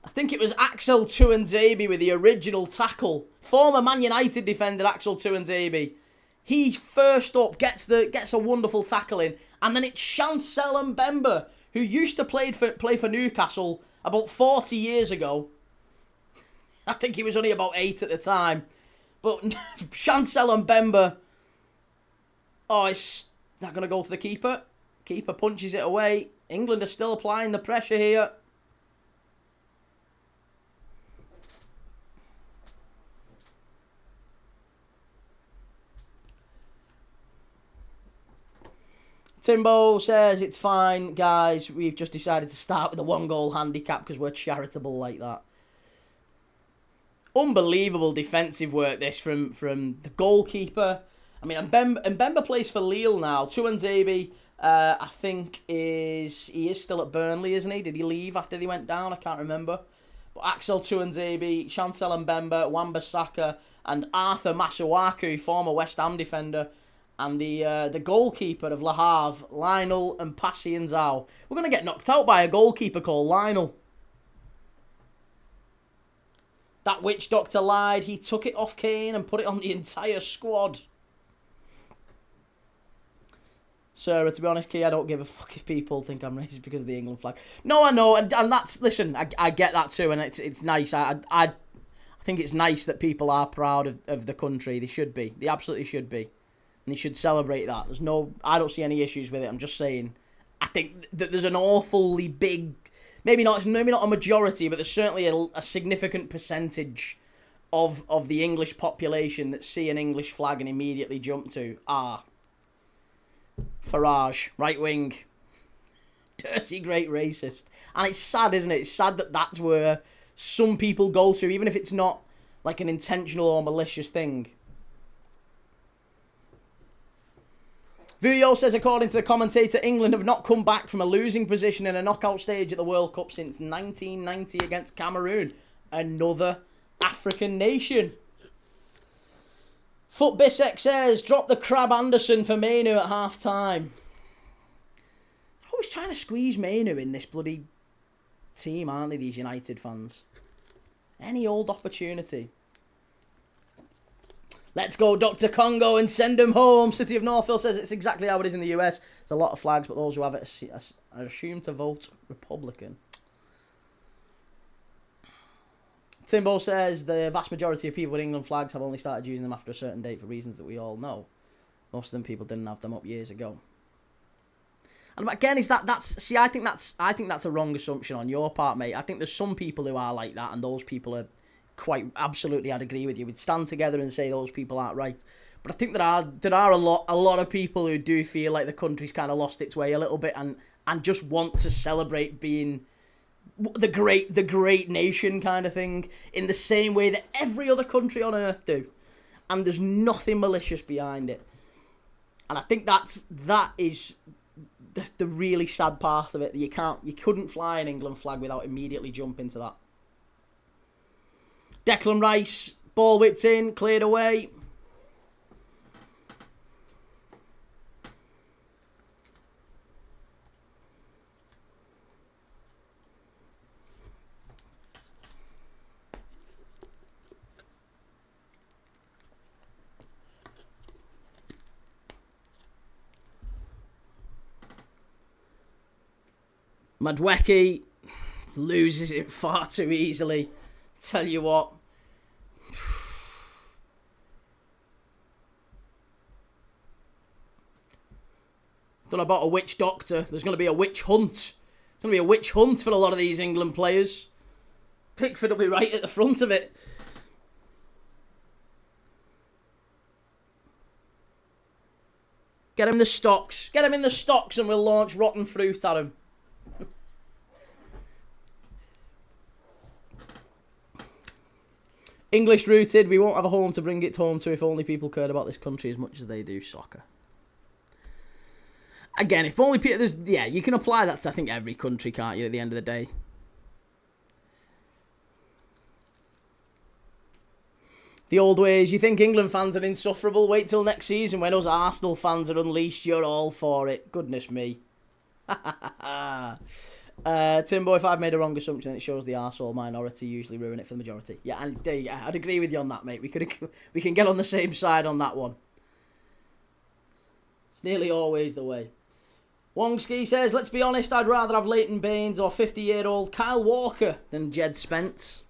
I think it was Axel Tuanzebe with the original tackle. Former Man United defender Axel Tuanzebe. He first up gets a wonderful tackle in, and then it's Chancel Mbemba, who used to play for Newcastle about 40 years ago. I think he was only about 8 at the time. But Chancel Mbemba, oh, it's not going to go to the keeper. Keeper punches it away. England are still applying the pressure here. Timbo says, it's fine, guys. We've just decided to start with a 1-goal handicap because we're charitable like that. Unbelievable defensive work, this, from the goalkeeper. I mean, Mbemba plays for Lille now. Tuanzebe, I think he is still at Burnley, isn't he? Did he leave after they went down? I can't remember. But Axel Tuanzebe, Chancel Mbemba, Wan-Bissaka, and Arthur Masuaku, former West Ham defender, and the goalkeeper of Le Havre, Lionel and Zhao. We're going to get knocked out by a goalkeeper called Lionel. That witch doctor lied. He took it off Kane and put it on the entire squad. Sarah, to be honest, Key, I don't give a fuck if people think I'm racist because of the England flag. No, I know, and that's, listen, I get that too, and it's nice. I think it's nice that people are proud of the country. They should be. They absolutely should be. And they should celebrate that. I don't see any issues with it. I'm just saying, I think that there's an awfully big, maybe not a majority, but there's certainly a significant percentage of the English population that see an English flag and immediately jump to, Farage, right wing, dirty great racist. And it's sad, isn't it? It's sad that that's where some people go to, even if it's not like an intentional or malicious thing. Vuyo says, according to the commentator, England have not come back from a losing position in a knockout stage at the World Cup since 1990 against Cameroon, another African nation. Foot Bissek says, drop the crab Anderson for Mainu at half time. Always trying to squeeze Mainu in this bloody team, aren't they, these United fans? Any old opportunity. Let's go Dr. Congo and send him home. City of Northville says it's exactly how it is in the US. There's a lot of flags, but those who have it are assumed to vote Republican. Timbo says the vast majority of people with England flags have only started using them after a certain date for reasons that we all know. Most of them people didn't have them up years ago. And again, I think that's a wrong assumption on your part, mate. I think there's some people who are like that, and those people are quite absolutely. I'd agree with you. We'd stand together and say those people aren't right. But I think there are a lot of people who do feel like the country's kind of lost its way a little bit, and just want to celebrate being the great nation kind of thing in the same way that every other country on earth do, and there's nothing malicious behind it. And I think that is the really sad part of it. You couldn't fly an England flag without immediately jumping to that. Declan Rice, ball whipped in, cleared away. Madwecki loses it far too easily. Tell you what. Don't know about a witch doctor. There's going to be a witch hunt. There's going to be a witch hunt for a lot of these England players. Pickford will be right at the front of it. Get him the stocks. Get him in the stocks and we'll launch rotten fruit at him. English rooted, we won't have a home to bring it home to if only people cared about this country as much as they do soccer. Again, if only people... you can apply that to, I think, every country, can't you, at the end of the day? The old ways, you think England fans are insufferable? Wait till next season when us Arsenal fans are unleashed, you're all for it. Goodness me. Timbo, if I've made a wrong assumption, it shows the arsehole minority usually ruin it for the majority. Yeah, and there you go. I'd agree with you on that, mate. We can get on the same side on that one. It's nearly always the way. Wongski says, let's be honest, I'd rather have Leighton Baines or 50-year-old Kyle Walker than Jed Spence.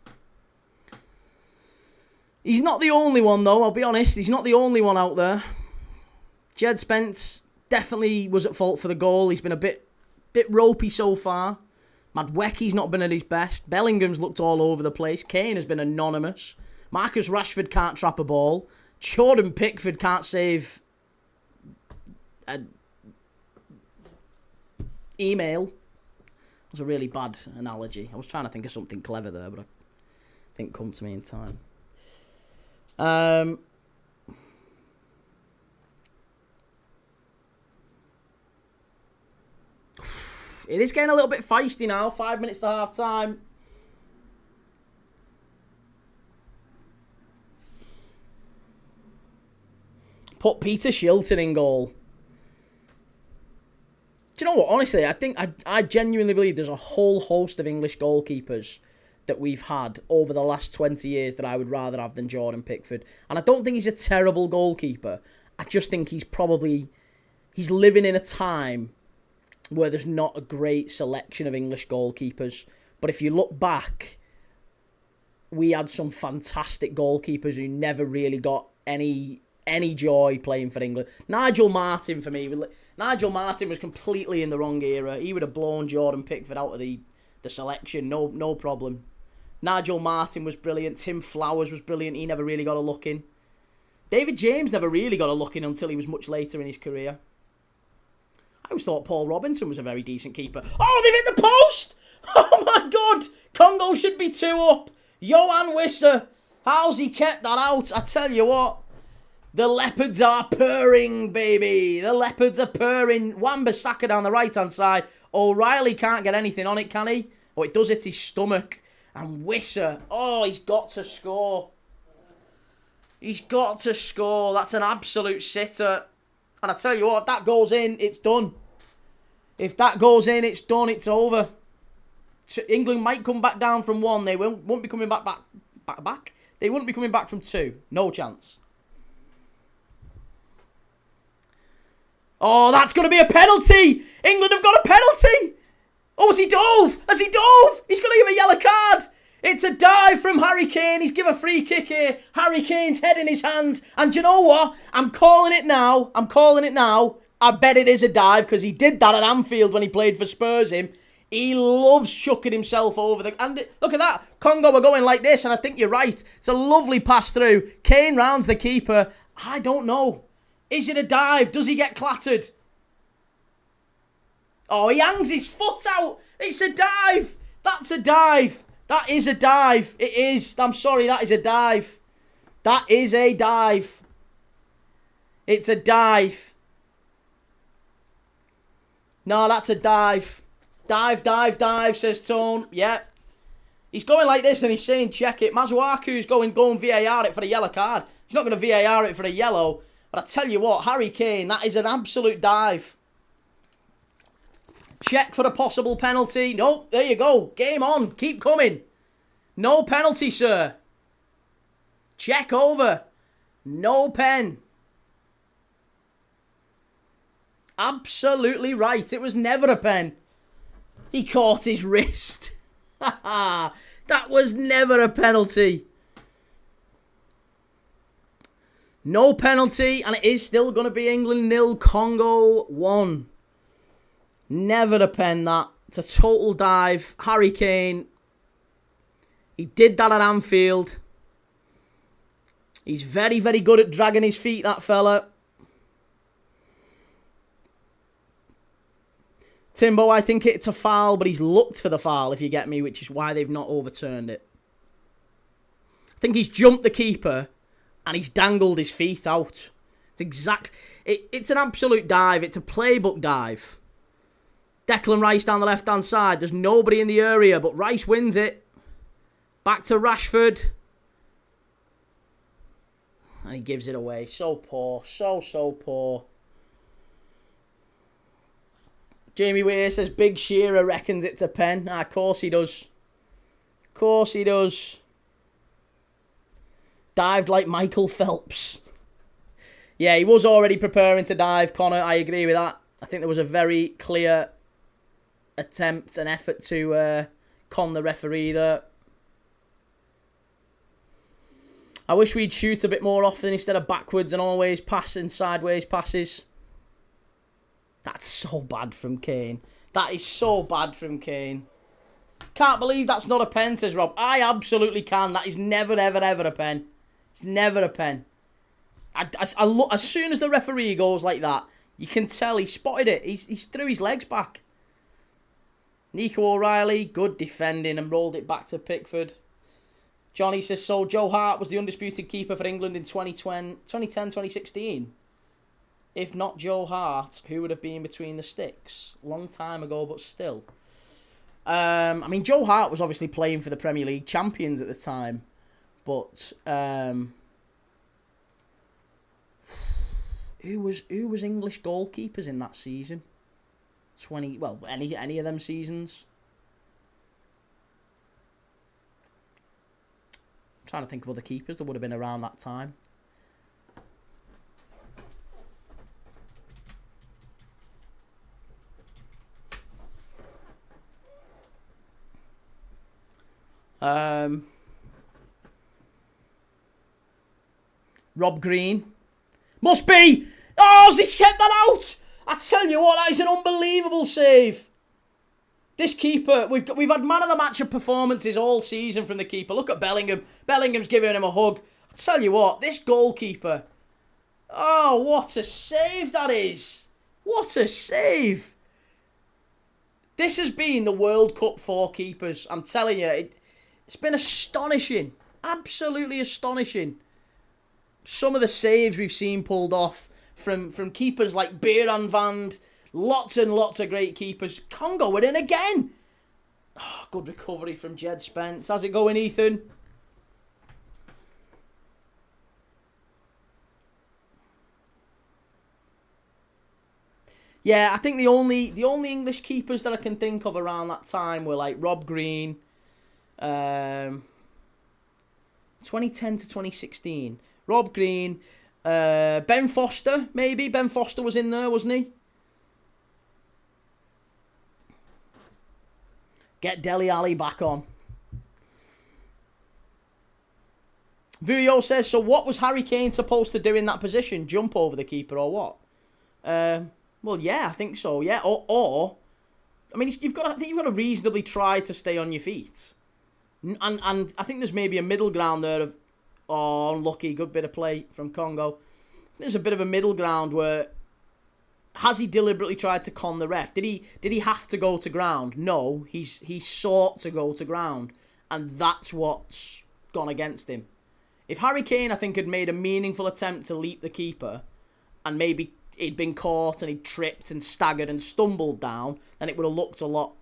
He's not the only one, though, I'll be honest. He's not the only one out there. Jed Spence definitely was at fault for the goal. He's been a bit ropey so far. Madwecki's not been at his best. Bellingham's looked all over the place. Kane has been anonymous. Marcus Rashford can't trap a ball. Jordan Pickford can't save an email. That was a really bad analogy. I was trying to think of something clever there, but it didn't come to me in time. It is getting a little bit feisty now. 5 minutes to half time. Put Peter Shilton in goal. Do you know what? Honestly, I genuinely believe there's a whole host of English goalkeepers that we've had over the last 20 years that I would rather have than Jordan Pickford. And I don't think he's a terrible goalkeeper. I just think he's living in a time where there's not a great selection of English goalkeepers. But if you look back, we had some fantastic goalkeepers who never really got any joy playing for England. Nigel Martin, for me, Nigel Martin was completely in the wrong era. He would have blown Jordan Pickford out of the selection, no problem. Nigel Martin was brilliant. Tim Flowers was brilliant. He never really got a look in. David James never really got a look in until he was much later in his career. I always thought Paul Robinson was a very decent keeper. Oh, they've hit the post! Oh my God! Congo should be 2 up. Johan Wisser, how's he kept that out? I tell you what. The Leopards are purring, baby. The Leopards are purring. Wan-Bissaka down the right-hand side. O'Reilly can't get anything on it, can he? Oh, it does hit his stomach. And Wisser, oh, he's got to score. He's got to score. That's an absolute sitter. And I tell you what, if that goes in, it's done. If that goes in, it's done. It's over. England might come back down from 1. They won't be coming back. They wouldn't be coming back from 2. No chance. Oh, that's going to be a penalty. England have got a penalty. Oh, has he dove? Has he dove? He's going to give a yellow card. It's a dive from Harry Kane. He's given a free kick here. Harry Kane's head in his hands. And do you know what? I'm calling it now. I bet it is a dive because he did that at Anfield when he played for Spurs. He loves chucking himself over the... And look at that. Congo are going like this, and I think you're right. It's a lovely pass through. Kane rounds the keeper. I don't know. Is it a dive? Does he get clattered? Oh, he hangs his foot out. It's a dive. That's a dive. That is a dive. It is. I'm sorry, that is a dive. That is a dive. It's a dive. No, that's a dive. Dive, says Tone. Yeah. He's going like this and he's saying check it. Masuaku's going VAR it for a yellow card. He's not going to VAR it for a yellow. But I tell you what, Harry Kane, that is an absolute dive. Check for a possible penalty. Nope, there you go. Game on. Keep coming. No penalty, sir. Check over. No pen. Absolutely right. It was never a pen. He caught his wrist. That was never a penalty. No penalty, and it is still going to be England 0, Congo 1. Never a pen, that. It's a total dive. Harry Kane. He did that at Anfield. He's very, very good at dragging his feet, that fella. Timbo, I think it's a foul, but he's looked for the foul, if you get me, which is why they've not overturned it. I think he's jumped the keeper and he's dangled his feet out. It's an absolute dive. It's a playbook dive. Declan Rice down the left-hand side. There's nobody in the area, but Rice wins it. Back to Rashford. And he gives it away. So poor. So poor. Jamie Weir says Big Shearer reckons it's a pen. Of course he does. Of course he does. Dived like Michael Phelps. Yeah, he was already preparing to dive, Connor. I agree with that. I think there was a very clear attempt and effort to con the referee there. I wish we'd shoot a bit more often instead of backwards and always passing sideways passes. That's so bad from Kane. That is so bad from Kane. Can't believe that's not a pen, says Rob. I absolutely can. That is never, ever, ever a pen. It's never a pen. I look, as soon as the referee goes like that, you can tell he spotted it. He's threw his legs back. Nico O'Reilly, good defending and rolled it back to Pickford. Johnny says, so Joe Hart was the undisputed keeper for England in 2010, 2016. if not Joe Hart, who would have been between the sticks? Long time ago, but still. I mean, Joe Hart was obviously playing for the Premier League champions at the time, but who was English goalkeepers in that season? Any of them seasons. I'm trying to think of other keepers that would have been around that time. Rob Green. Must be! Oh, has he kept that out? I tell you what, that is an unbelievable save. This keeper, we've had man of the match of performances all season from the keeper. Look at Bellingham. Bellingham's giving him a hug. I tell you what, this goalkeeper. Oh, what a save that is. What a save. This has been the World Cup for keepers. I'm telling you, it's been astonishing. Absolutely astonishing. Some of the saves we've seen pulled off from keepers like Beran Vand. Lots and lots of great keepers. Congo were in again. Oh, good recovery from Jed Spence. How's it going, Ethan? Yeah, I think the only English keepers that I can think of around that time were like Rob Green, 2010 to 2016. Rob Green, Ben Foster, maybe. Ben Foster was in there, wasn't he? Get Dele Alli back on. Vuyo says, so what was Harry Kane supposed to do in that position? Jump over the keeper or what? Well, yeah, I think so. Yeah, or I mean, you've got to reasonably try to stay on your feet, and I think there's maybe a middle ground there of, oh, unlucky, good bit of play from Congo. There's a bit of a middle ground where, has he deliberately tried to con the ref? Did he have to go to ground? No, he sought to go to ground, and that's what's gone against him. If Harry Kane, I think, had made a meaningful attempt to leap the keeper, and maybe he'd been caught and he'd tripped and staggered and stumbled down, then it would have looked a lot.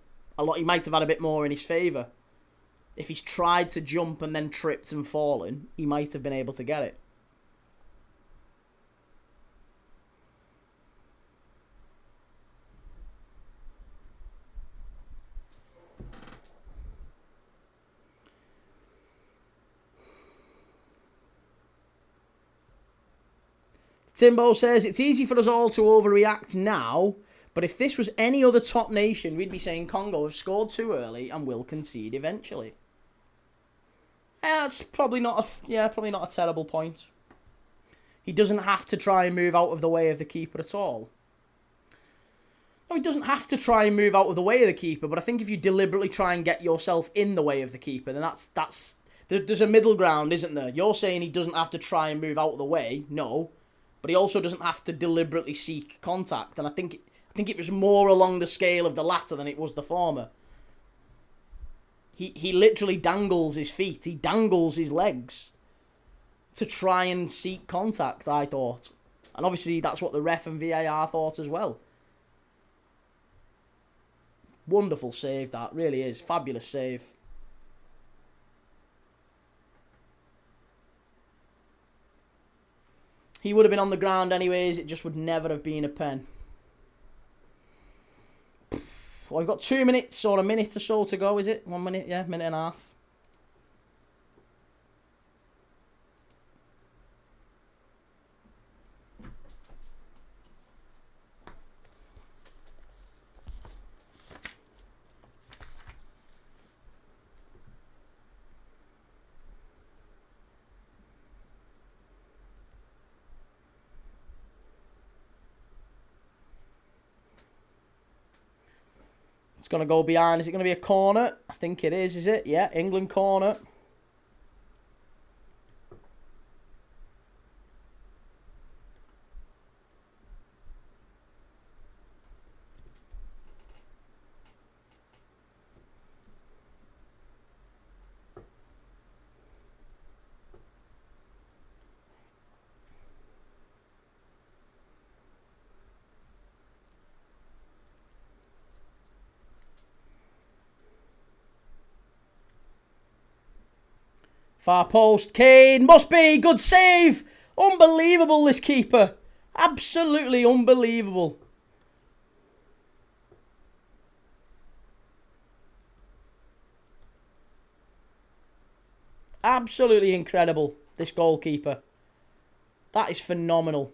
He might have had a bit more in his favour. If he's tried to jump and then tripped and fallen, he might have been able to get it. Timbo says, it's easy for us all to overreact now, but if this was any other top nation, we'd be saying Congo have scored too early and will concede eventually. Yeah, that's probably not a terrible point. He doesn't have to try and move out of the way of the keeper at all. No, he doesn't have to try and move out of the way of the keeper, but I think if you deliberately try and get yourself in the way of the keeper, then there's a middle ground, isn't there? You're saying he doesn't have to try and move out of the way. No. But he also doesn't have to deliberately seek contact. And I think it was more along the scale of the latter than it was the former. He literally dangles his feet. He dangles his legs to try and seek contact, I thought. And obviously that's what the ref and VAR thought as well. Wonderful save, that really is. Fabulous save. He would have been on the ground anyways. It just would never have been a pen. Well, we've got 2 minutes or a minute or so to go, is it? 1 minute, yeah, minute and a half. It's going to go behind. Is it going to be a corner? I think it is it? Yeah, England corner. Far post. Kane. Must be. Good save. Unbelievable, this keeper. Absolutely unbelievable. Absolutely incredible, this goalkeeper. That is phenomenal.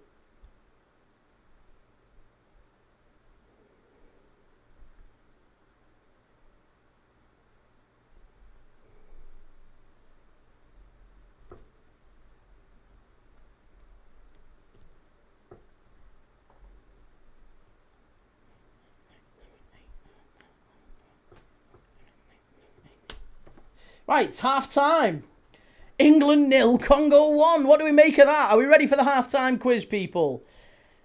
Right, half time. England 0, Congo 1. What do we make of that? Are we ready for the half-time quiz, people?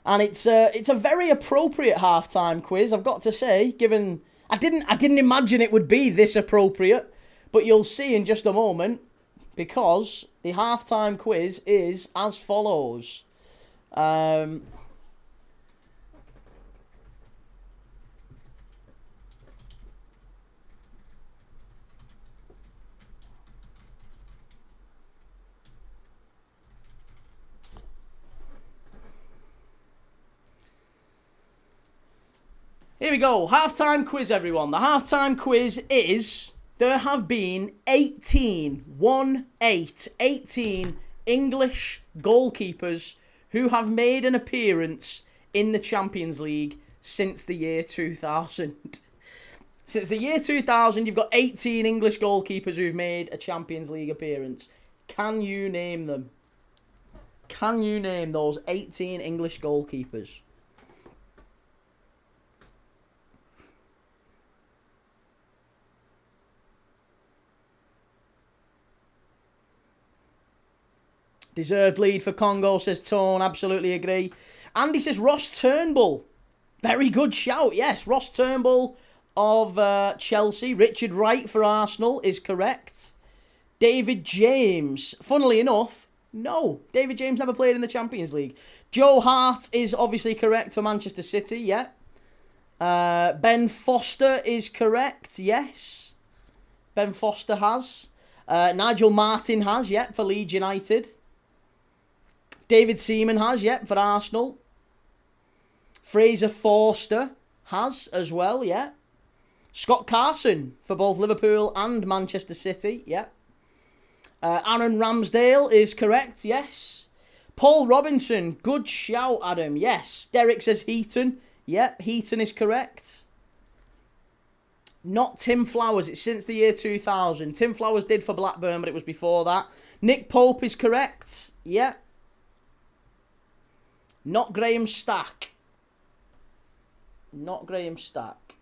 And it's a very appropriate half-time quiz, I've got to say, given I didn't imagine it would be this appropriate, but you'll see in just a moment, because the half-time quiz is as follows. Here we go, half-time quiz, everyone. The half-time quiz is, there have been 18 English goalkeepers who have made an appearance in the Champions League since the year 2000. Since the year 2000, you've got 18 English goalkeepers who've made a Champions League appearance. Can you name them? Can you name those 18 English goalkeepers? Deserved lead for Congo, says Tone. Absolutely agree. Andy says Ross Turnbull. Very good shout. Yes, Ross Turnbull of Chelsea. Richard Wright for Arsenal is correct. David James. Funnily enough, no. David James never played in the Champions League. Joe Hart is obviously correct for Manchester City. Yeah. Ben Foster is correct. Yes. Ben Foster has. Nigel Martin has. Yeah, for Leeds United. David Seaman has, yep, for Arsenal. Fraser Forster has as well, yeah. Scott Carson for both Liverpool and Manchester City, yeah. Aaron Ramsdale is correct, yes. Paul Robinson, good shout, Adam, yes. Derek says Heaton, yep, Heaton is correct. Not Tim Flowers, it's since the year 2000. Tim Flowers did for Blackburn, but it was before that. Nick Pope is correct, yep. Not Graham Stack. Not Graham Stack.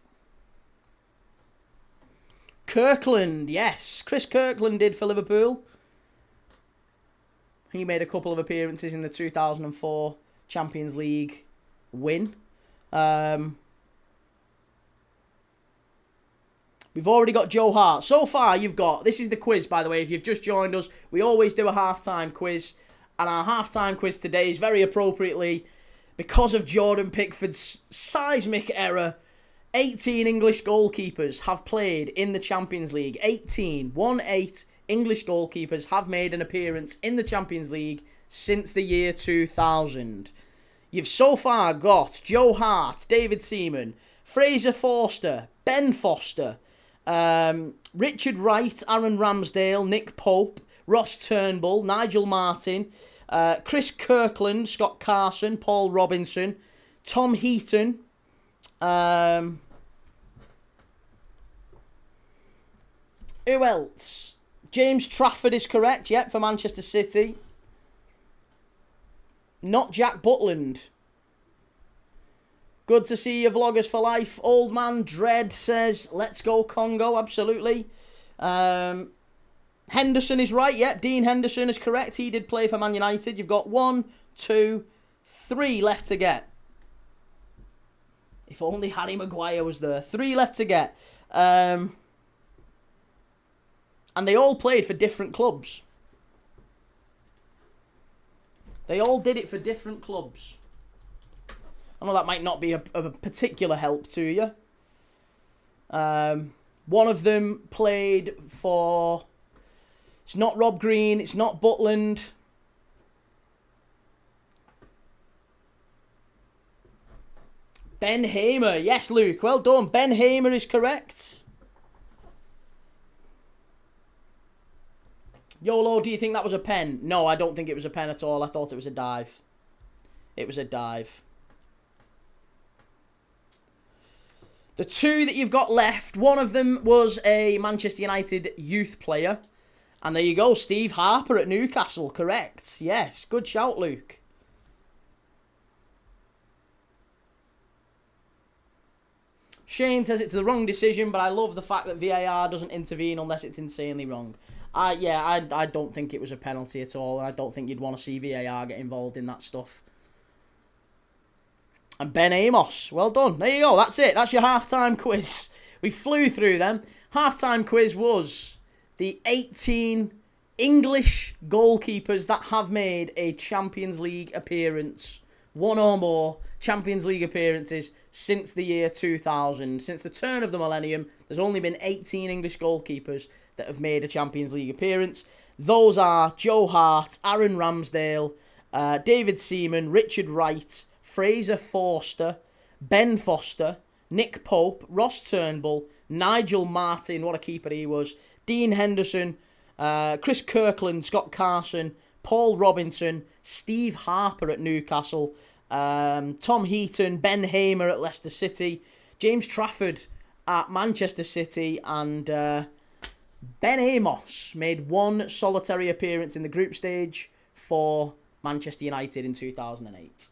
Kirkland, yes. Chris Kirkland did for Liverpool. He made a couple of appearances in the 2004 Champions League win. We've already got Joe Hart. So far, you've got... This is the quiz, by the way, if you've just joined us. We always do a half-time quiz. And our half-time quiz today is very appropriately, because of Jordan Pickford's seismic error, 18 English goalkeepers have played in the Champions League. 18 English goalkeepers have made an appearance in the Champions League since the year 2000. You've so far got Joe Hart, David Seaman, Fraser Forster, Ben Foster, Richard Wright, Aaron Ramsdale, Nick Pope, Ross Turnbull, Nigel Martin, Chris Kirkland, Scott Carson, Paul Robinson, Tom Heaton, who else? James Trafford is correct, yep, for Manchester City. Not Jack Butland. Good to see you, Vloggers for Life. Old Man Dread says, let's go Congo, absolutely. Henderson is right, yep. Dean Henderson is correct. He did play for Man United. You've got 1, 2, 3 left to get. If only Harry Maguire was there. 3 left to get. And they all played for different clubs. They all did it for different clubs. I know that might not be a particular help to you. One of them played for It's not Rob Green. It's not Butland. Ben Hamer. Yes, Luke. Well done. Ben Hamer is correct. YOLO, do you think that was a pen? No, I don't think it was a pen at all. I thought it was a dive. It was a dive. The two that you've got left, one of them was a Manchester United youth player. And there you go, Steve Harper at Newcastle. Correct. Yes, good shout, Luke. Shane says it's the wrong decision, but I love the fact that VAR doesn't intervene unless it's insanely wrong. I don't think it was a penalty at all, and I don't think you'd want to see VAR get involved in that stuff. And Ben Amos, well done. There you go, that's it. That's your halftime quiz. We flew through them. Halftime quiz was the 18 English goalkeepers that have made a Champions League appearance. One or more Champions League appearances since the year 2000. Since the turn of the millennium, there's only been 18 English goalkeepers that have made a Champions League appearance. Those are Joe Hart, Aaron Ramsdale, David Seaman, Richard Wright, Fraser Forster, Ben Foster, Nick Pope, Ross Turnbull, Nigel Martin, what a keeper he was, Dean Henderson, Chris Kirkland, Scott Carson, Paul Robinson, Steve Harper at Newcastle, Tom Heaton, Ben Hamer at Leicester City, James Trafford at Manchester City, and Ben Amos made one solitary appearance in the group stage for Manchester United in 2008.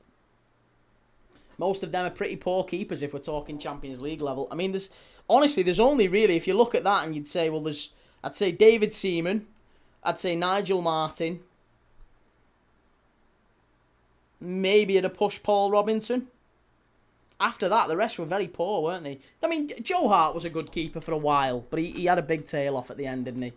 Most of them are pretty poor keepers if we're talking Champions League level. I mean, there's only really, if you look at that and you'd say, well, I'd say David Seaman, I'd say Nigel Martin, maybe at a push Paul Robinson. After that, the rest were very poor, weren't they? I mean, Joe Hart was a good keeper for a while, but he had a big tail off at the end, didn't he?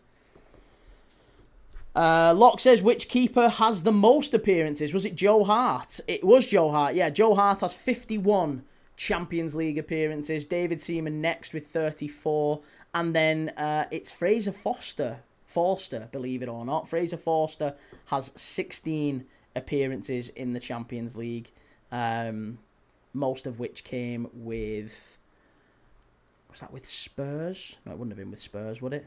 Locke says, which keeper has the most appearances? Was it Joe Hart? It was Joe Hart. Yeah, Joe Hart has 51 Champions League appearances. David Seaman next with 34. And then it's Fraser Forster, believe it or not. Fraser Forster has 16 appearances in the Champions League. Most of which came with... Was that with Spurs? No, it wouldn't have been with Spurs, would it?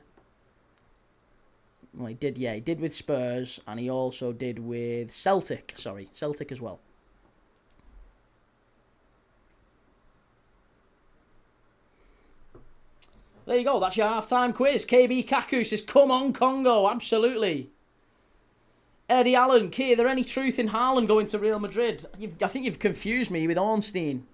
Well, he did with Spurs, and he also did with Celtic. Sorry, Celtic as well. There you go, that's your half-time quiz. KB Kaku says, come on, Congo, absolutely. Eddie Allen, Key, are there any truth in Haaland going to Real Madrid? I think you've confused me with Ornstein.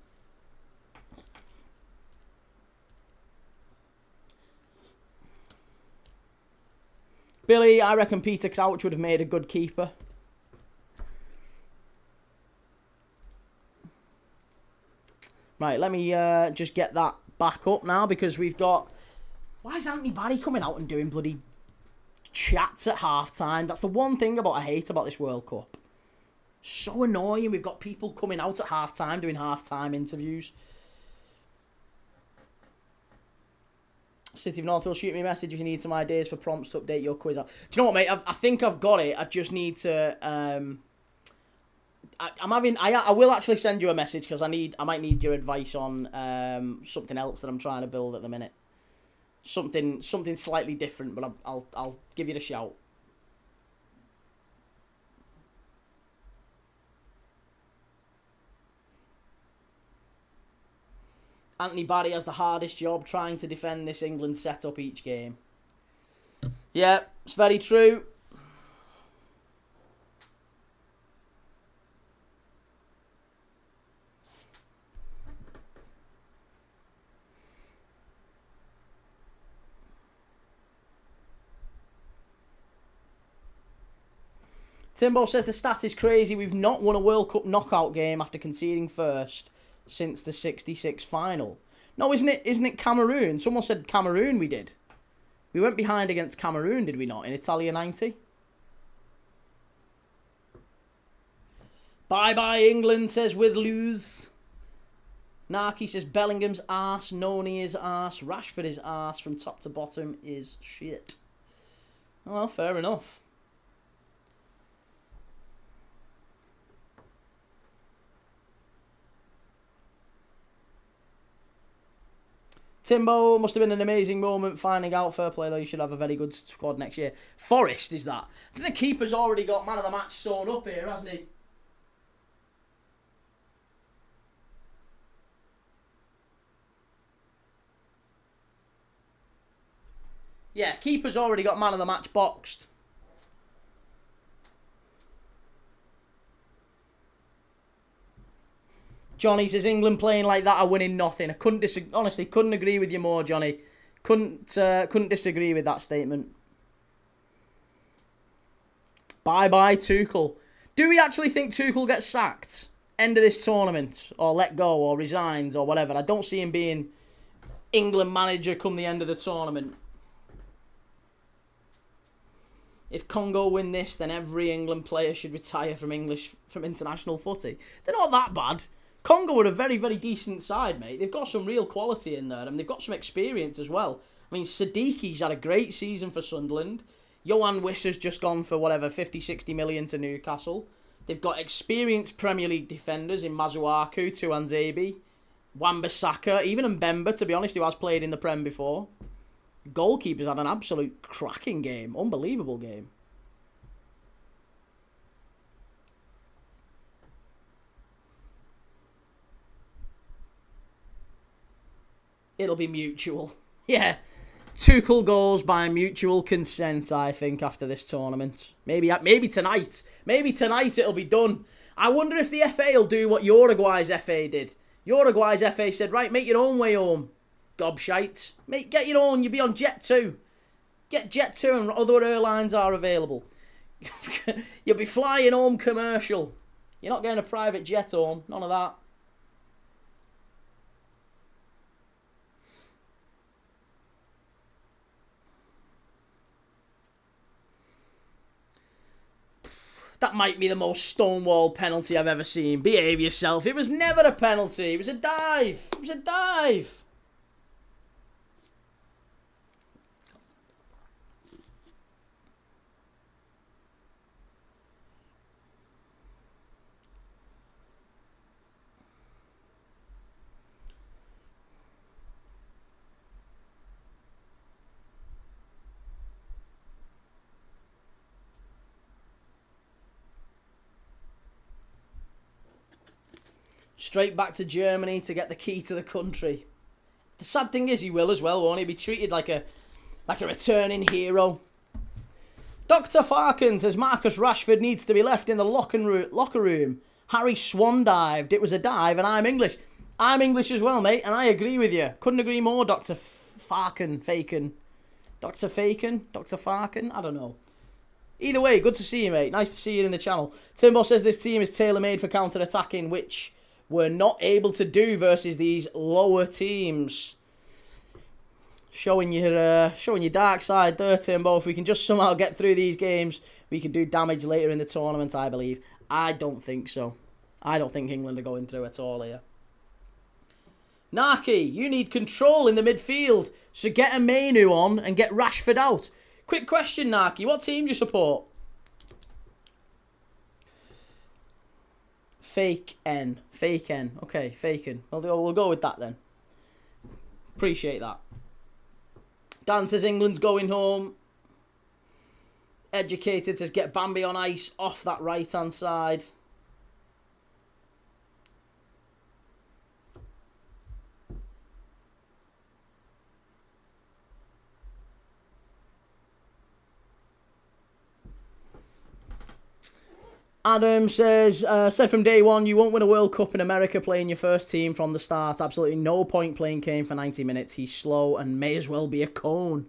Billy, I reckon Peter Crouch would have made a good keeper. Right, let me just get that back up now because we've got... Why is Anthony Barry coming out and doing bloody chats at half-time? That's the one thing I hate about this World Cup. So annoying. We've got people coming out at half-time doing half-time interviews. City of Northville, shoot me a message if you need some ideas for prompts to update your quiz. Do you know what, mate? I think I've got it. I just need to... I will actually send you a message because I might need your advice on something else that I'm trying to build at the minute. Something slightly different, but I'll give you a shout. Anthony Barry has the hardest job trying to defend this England setup each game. Yeah, it's very true. Timbo says the stat is crazy. We've not won a World Cup knockout game after conceding first since the 66 final. No, isn't it Cameroon? Someone said Cameroon we did. We went behind against Cameroon, did we not, in Italia 90? Bye-bye England, says with lose. Naki says Bellingham's arse, Noni is arse, Rashford is arse, from top to bottom is shit. Well, fair enough. Timbo, must have been an amazing moment finding out. Fair play, though. You should have a very good squad next year. Forest, is that? I think the keeper's already got man of the match sewn up here, hasn't he? Yeah, keeper's already got man of the match boxed. Johnny says England playing like that are winning nothing. I couldn't honestly couldn't agree with you more, Johnny. Couldn't disagree with that statement. Bye bye Tuchel. Do we actually think Tuchel gets sacked end of this tournament, or let go, or resigns, or whatever? I don't see him being England manager come the end of the tournament. If Congo win this, then every England player should retire from international footy. They're not that bad. Congo are a very, very decent side, mate. They've got some real quality in there, and they've got some experience as well. I mean, Sadiki's had a great season for Sunderland. Johan Wissa's just gone for, 50, 60 million to Newcastle. They've got experienced Premier League defenders in Masuaku, Tuanzebe, Wan-Bissaka, even Mbemba, to be honest, who has played in the Prem before. Goalkeeper's had an absolute cracking game. Unbelievable game. It'll be mutual. Yeah. Tuchel goes by mutual consent, I think, after this tournament. Maybe tonight. Maybe tonight it'll be done. I wonder if the FA will do what Uruguay's FA did. Uruguay's FA said, right, make your own way home. Gobshite. Mate, get your own. You'll be on Jet 2. Get Jet 2 and other airlines are available. You'll be flying home commercial. You're not getting a private jet home. None of that. That might be the most stonewall penalty I've ever seen. Behave yourself. It was never a penalty. It was a dive. It was a dive. Straight back to Germany to get the key to the country. The sad thing is he will as well, won't he? Be treated like a returning hero. Dr. Farkin says Marcus Rashford needs to be left in the locker room. Harry swan dived. It was a dive and I'm English. I'm English as well, mate, and I agree with you. Couldn't agree more, Dr. Farkin. Dr. Fakin? Dr. Farkin? I don't know. Either way, good to see you, mate. Nice to see you in the channel. Timbo says this team is tailor-made for counter-attacking, which we're not able to do versus these lower teams. Showing your dark side there, Timbo. If we can just somehow get through these games, we can do damage later in the tournament, I believe. I don't think so. I don't think England are going through at all here. Naki, you need control in the midfield, so get a Mainu on and get Rashford out. Quick question, Naki. What team do you support? Fake N. Okay, Faken. We'll go with that then. Appreciate that. Dan says England's going home. Educated says get Bambi on ice off that right-hand side. Adam says, said from day one, you won't win a World Cup in America playing your first team from the start. Absolutely no point playing Kane for 90 minutes. He's slow and may as well be a cone.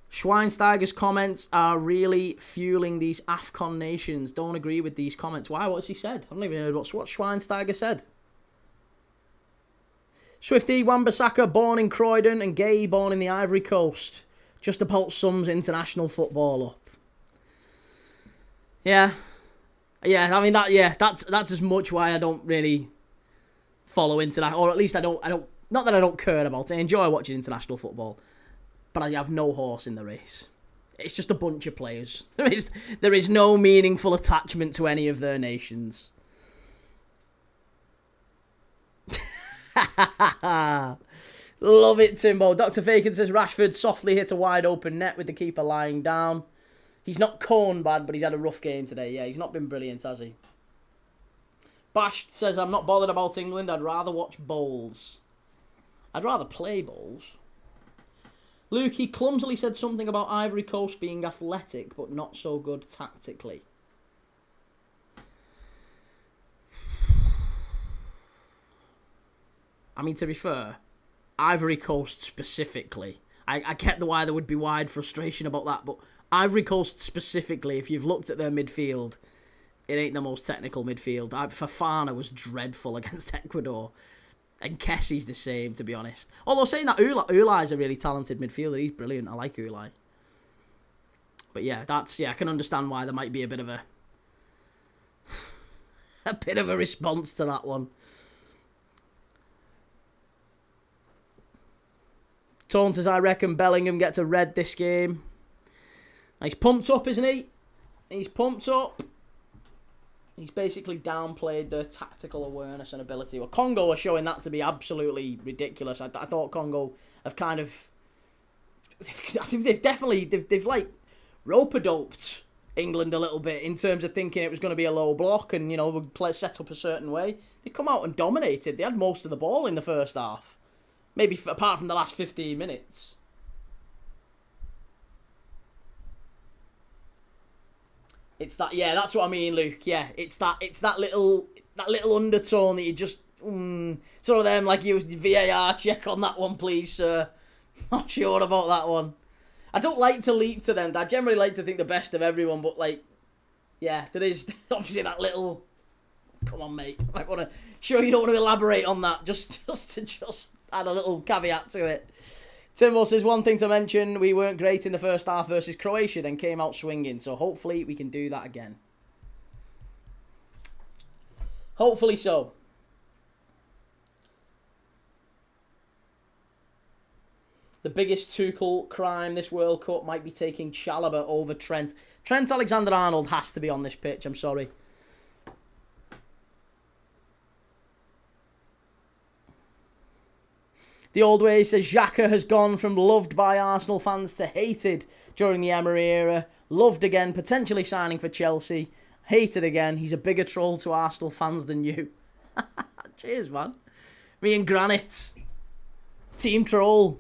Schweinsteiger's comments are really fueling these AFCON nations. Don't agree with these comments. Why? What's he said? I've not even heard what Schweinsteiger said. Swifty, Wan-Bissaka, born in Croydon, and Gay, born in the Ivory Coast. Just about sums international football up. Yeah. I mean that's as much why I don't really follow international, or at least I don't Not that I don't care about it. I enjoy watching international football. But I have no horse in the race. It's just a bunch of players. There is no meaningful attachment to any of their nations. Love it, Timbo. Dr. Fakin says Rashford softly hit a wide open net with the keeper lying down. He's not corn bad, but he's had a rough game today. Yeah, he's not been brilliant, has he? Bash says, I'm not bothered about England. I'd rather watch bowls. I'd rather play bowls. Luke, he clumsily said something about Ivory Coast being athletic, but not so good tactically. I mean, to be fair, Ivory Coast specifically, I get why there would be wide frustration about that, but Ivory Coast specifically, if you've looked at their midfield, it ain't the most technical midfield. Fafana was dreadful against Ecuador, and Kessie's the same, to be honest. Although saying that, Ulai's a really talented midfielder. He's brilliant. I like Ulai. But yeah, I can understand why there might be a bit of a response to that one. Tone says, I reckon Bellingham gets a red this game. He's pumped up, isn't he? He's pumped up. He's basically downplayed their tactical awareness and ability. Well, Congo are showing that to be absolutely ridiculous. I thought Congo have kind of... I think they've like rope-a-doped England a little bit in terms of thinking it was going to be a low block and, you know, play set up a certain way. They come out and dominated. They had most of the ball in the first half. Maybe apart from the last 15 minutes. It's that, yeah, that's what I mean, Luke. Yeah, it's that little undertone that you just, sort of them like you VAR check on that one, please, sir. Not sure about that one. I don't like to leap to them. I generally like to think the best of everyone, but like, yeah, there's obviously that little. Come on, mate. I want to. Sure, you don't want to elaborate on that. Just add a little caveat to it. Timbo says, one thing to mention, we weren't great in the first half versus Croatia, then came out swinging. So hopefully we can do that again. Hopefully so. The biggest Tuchel crime this World Cup might be taking Chalobah over Trent. Trent Alexander-Arnold has to be on this pitch, I'm sorry. The old way says Xhaka has gone from loved by Arsenal fans to hated during the Emery era. Loved again, potentially signing for Chelsea. Hated again. He's a bigger troll to Arsenal fans than you. Cheers, man. Me and Granite. Team troll.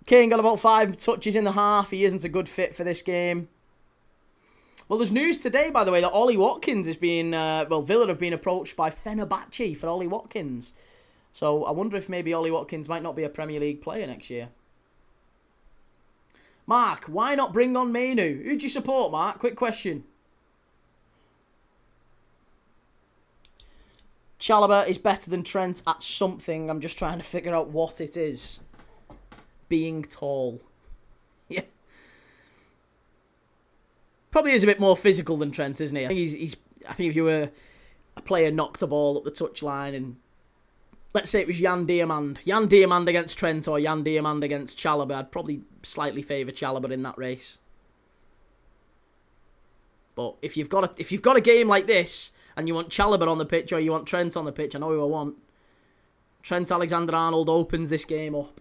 Kane got about 5 touches in the half. He isn't a good fit for this game. Well, there's news today, by the way, that Ollie Watkins is being... Villa have been approached by Fenerbahce for Ollie Watkins. So I wonder if maybe Ollie Watkins might not be a Premier League player next year. Mark, why not bring on Mainu? Who do you support, Mark? Quick question. Chalobah is better than Trent at something. I'm just trying to figure out what it is. Being tall. Yeah. Probably is a bit more physical than Trent, isn't he? I think if you were a player knocked a ball up the touchline and let's say it was Jan Diamand against Trent or Jan Diamand against Chalobah, I'd probably slightly favour Chalobah in that race. But if you've got a game like this and you want Chalobah on the pitch or you want Trent on the pitch, I know who I want. Trent Alexander-Arnold opens this game up.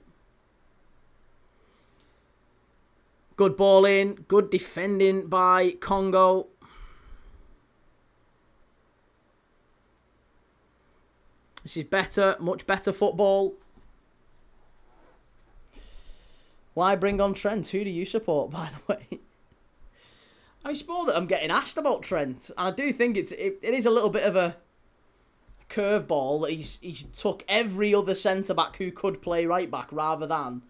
Good ball in, good defending by Congo. This is better, much better football. Why bring on Trent? Who do you support, by the way? I suppose that I'm getting asked about Trent, and I do think it is a little bit of a curveball that he's took every other centre-back who could play right-back rather than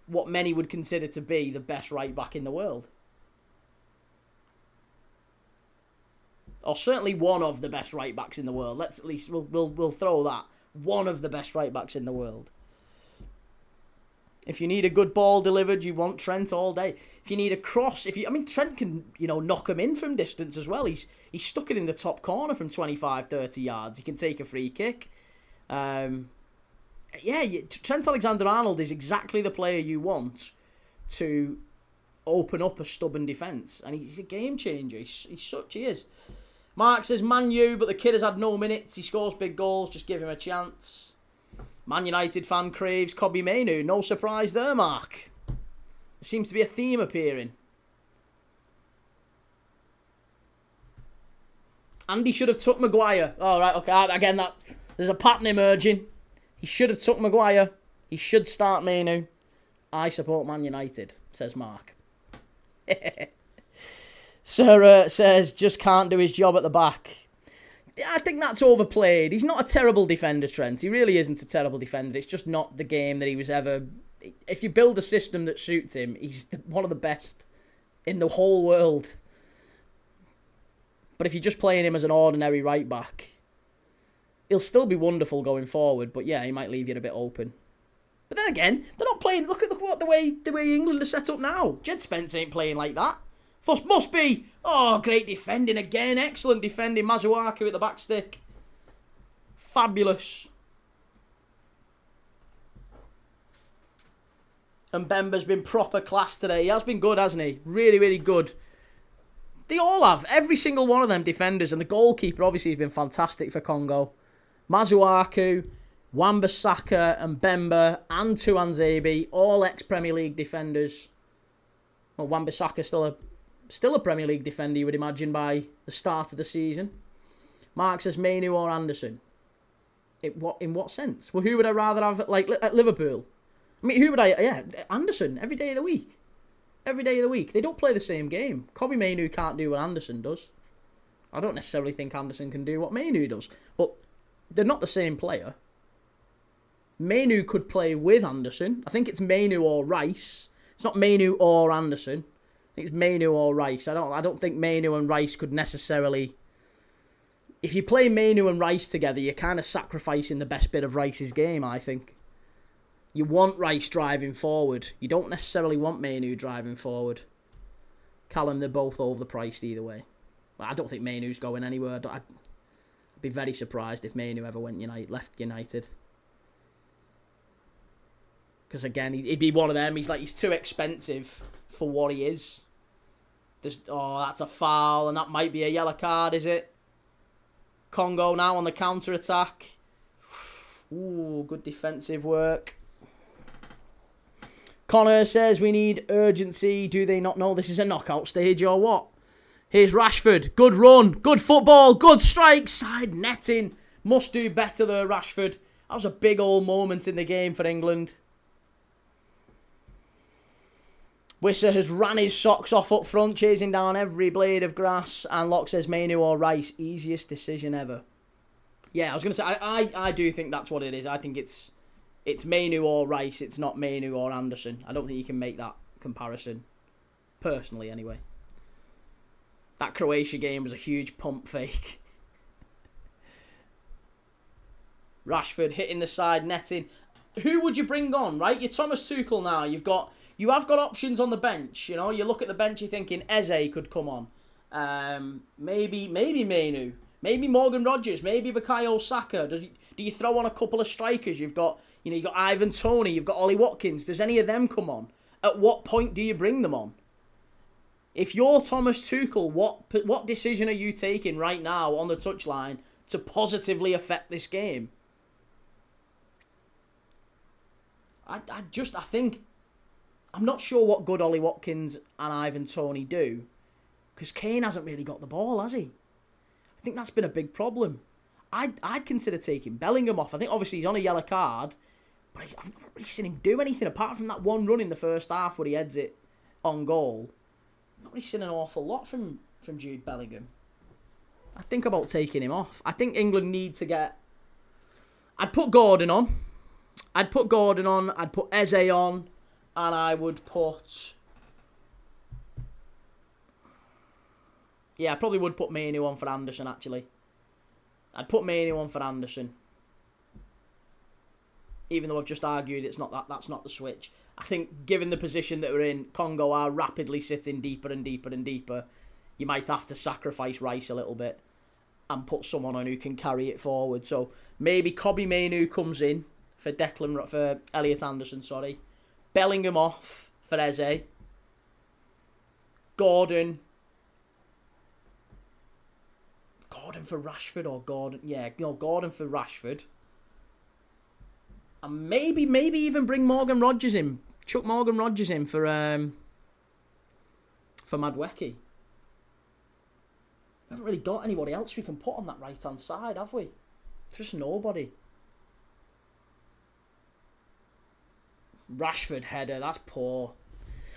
what many would consider to be the best right-back in the world. Or certainly one of the best right-backs in the world. Let's at least, we'll throw that. One of the best right-backs in the world. If you need a good ball delivered, you want Trent all day. If you need a cross, Trent can, knock him in from distance as well. He's stuck it in the top corner from 25, 30 yards. He can take a free kick. yeah, Trent Alexander-Arnold is exactly the player you want to open up a stubborn defence. And he's a game changer. He is. Mark says, Man U, but the kid has had no minutes. He scores big goals. Just give him a chance. Man United fan craves Kobbie Mainoo. No surprise there, Mark. There seems to be a theme appearing. Andy should have took Maguire. All right, okay. Again, there's a pattern emerging. He should have took Maguire. He should start Mainoo. I support Man United, says Mark. Sarah says, just can't do his job at the back. I think that's overplayed. He's not a terrible defender, Trent. He really isn't a terrible defender. It's just not the game that he was ever... If you build a system that suits him, he's one of the best in the whole world. But if you're just playing him as an ordinary right back, he'll still be wonderful going forward. But yeah, he might leave you a bit open. But then again, they're not playing... Look at what the way England are set up now. Jed Spence ain't playing like that. Must be... Oh, great defending again. Excellent defending. Masuaku at the back stick. Fabulous. And Bemba's been proper class today. He has been good, hasn't he? Really, really good. They all have. Every single one of them defenders. And the goalkeeper obviously has been fantastic for Congo. Masuaku, Wan-Bissaka and Bemba and Tuanzebe, all ex-Premier League defenders. Well, Wan-Bissaka still a Premier League defender, you would imagine, by the start of the season. Mark says Mainoo or Anderson. In what sense? Well, who would I rather have at Liverpool? I mean, who would I... Yeah, Anderson, every day of the week. Every day of the week. They don't play the same game. Kobbie Mainoo can't do what Anderson does. I don't necessarily think Anderson can do what Mainoo does. But they're not the same player. Mainoo could play with Anderson. I think it's Mainoo or Rice. It's not Mainoo or Anderson. I think it's Mainoo or Rice. I don't think Mainoo and Rice could necessarily... If you play Mainoo and Rice together, you're kind of sacrificing the best bit of Rice's game, I think. You want Rice driving forward. You don't necessarily want Mainoo driving forward. Callum, they're both overpriced either way. Well, I don't think Mainoo's going anywhere. I'd be very surprised if Mainoo ever left United. Because again, he'd be one of them. He's too expensive for what he is. That's a foul, and that might be a yellow card, is it? Congo now on the counter-attack. Ooh, good defensive work. Connor says we need urgency. Do they not know this is a knockout stage or what? Here's Rashford. Good run. Good football. Good strike. Side netting. Must do better there, Rashford. That was a big old moment in the game for England. Wisser has ran his socks off up front, chasing down every blade of grass. And Locke says Mainoo or Rice. Easiest decision ever. Yeah, I was going to say, I do think that's what it is. I think it's Mainoo or Rice. It's not Mainoo or Anderson. I don't think you can make that comparison. Personally, anyway. That Croatia game was a huge pump fake. Rashford hitting the side netting. Who would you bring on, right? You're Thomas Tuchel now. You have got options on the bench. You know, you look at the bench, you're thinking Eze could come on. Maybe Mainoo. Maybe Morgan Rogers. Maybe Bukayo Saka. Do you throw on a couple of strikers? You've got Ivan Toney. You've got Ollie Watkins. Does any of them come on? At what point do you bring them on? If you're Thomas Tuchel, what decision are you taking right now on the touchline to positively affect this game? I think... I'm not sure what good Ollie Watkins and Ivan Toney do, because Kane hasn't really got the ball, has he? I think that's been a big problem. I'd consider taking Bellingham off. I think obviously he's on a yellow card, but I've not really seen him do anything apart from that one run in the first half where he heads it on goal. I've not really seen an awful lot from Jude Bellingham. I think about taking him off. I think England need to get... I'd put Gordon on. I'd put Eze on. And I would put... Yeah, I probably would put Mainoo on for Anderson, actually. I'd put Mainoo on for Anderson. Even though I've just argued that's not the switch. I think, given the position that we're in, Congo are rapidly sitting deeper and deeper and deeper. You might have to sacrifice Rice a little bit and put someone on who can carry it forward. So maybe Kobbie Mainoo comes in for Elliot Anderson, sorry. Bellingham off for Eze. Gordon for Rashford or Gordon? Yeah, no, Gordon for Rashford. And maybe even bring Morgan Rogers in. Chuck Morgan Rogers in for Madueke. We haven't really got anybody else we can put on that right-hand side, have we? Just nobody. Rashford header, that's poor.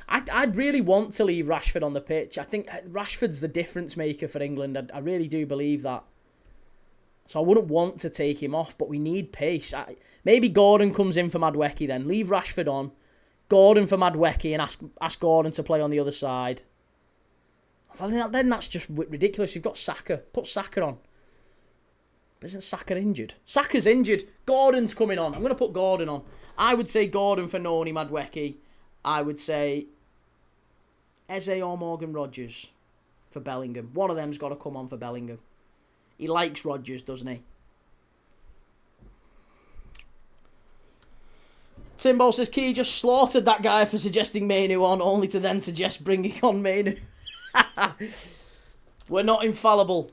I'd really want to leave Rashford on the pitch. I think Rashford's the difference maker for England. I really do believe that. So I wouldn't want to take him off, but we need pace. Maybe Gordon comes in for Madueke then. Leave Rashford on. Gordon for Madueke and ask Gordon to play on the other side. Then that's just ridiculous. You've got Saka. Put Saka on. But isn't Saka injured? Saka's injured. Gordon's coming on. I'm going to put Gordon on. I would say Gordon for Noni Madueke. I would say Eze or Morgan Rogers for Bellingham. One of them's got to come on for Bellingham. He likes Rogers, doesn't he? Timbo says, Key just slaughtered that guy for suggesting Mainu on, only to then suggest bringing on Mainu. We're not infallible.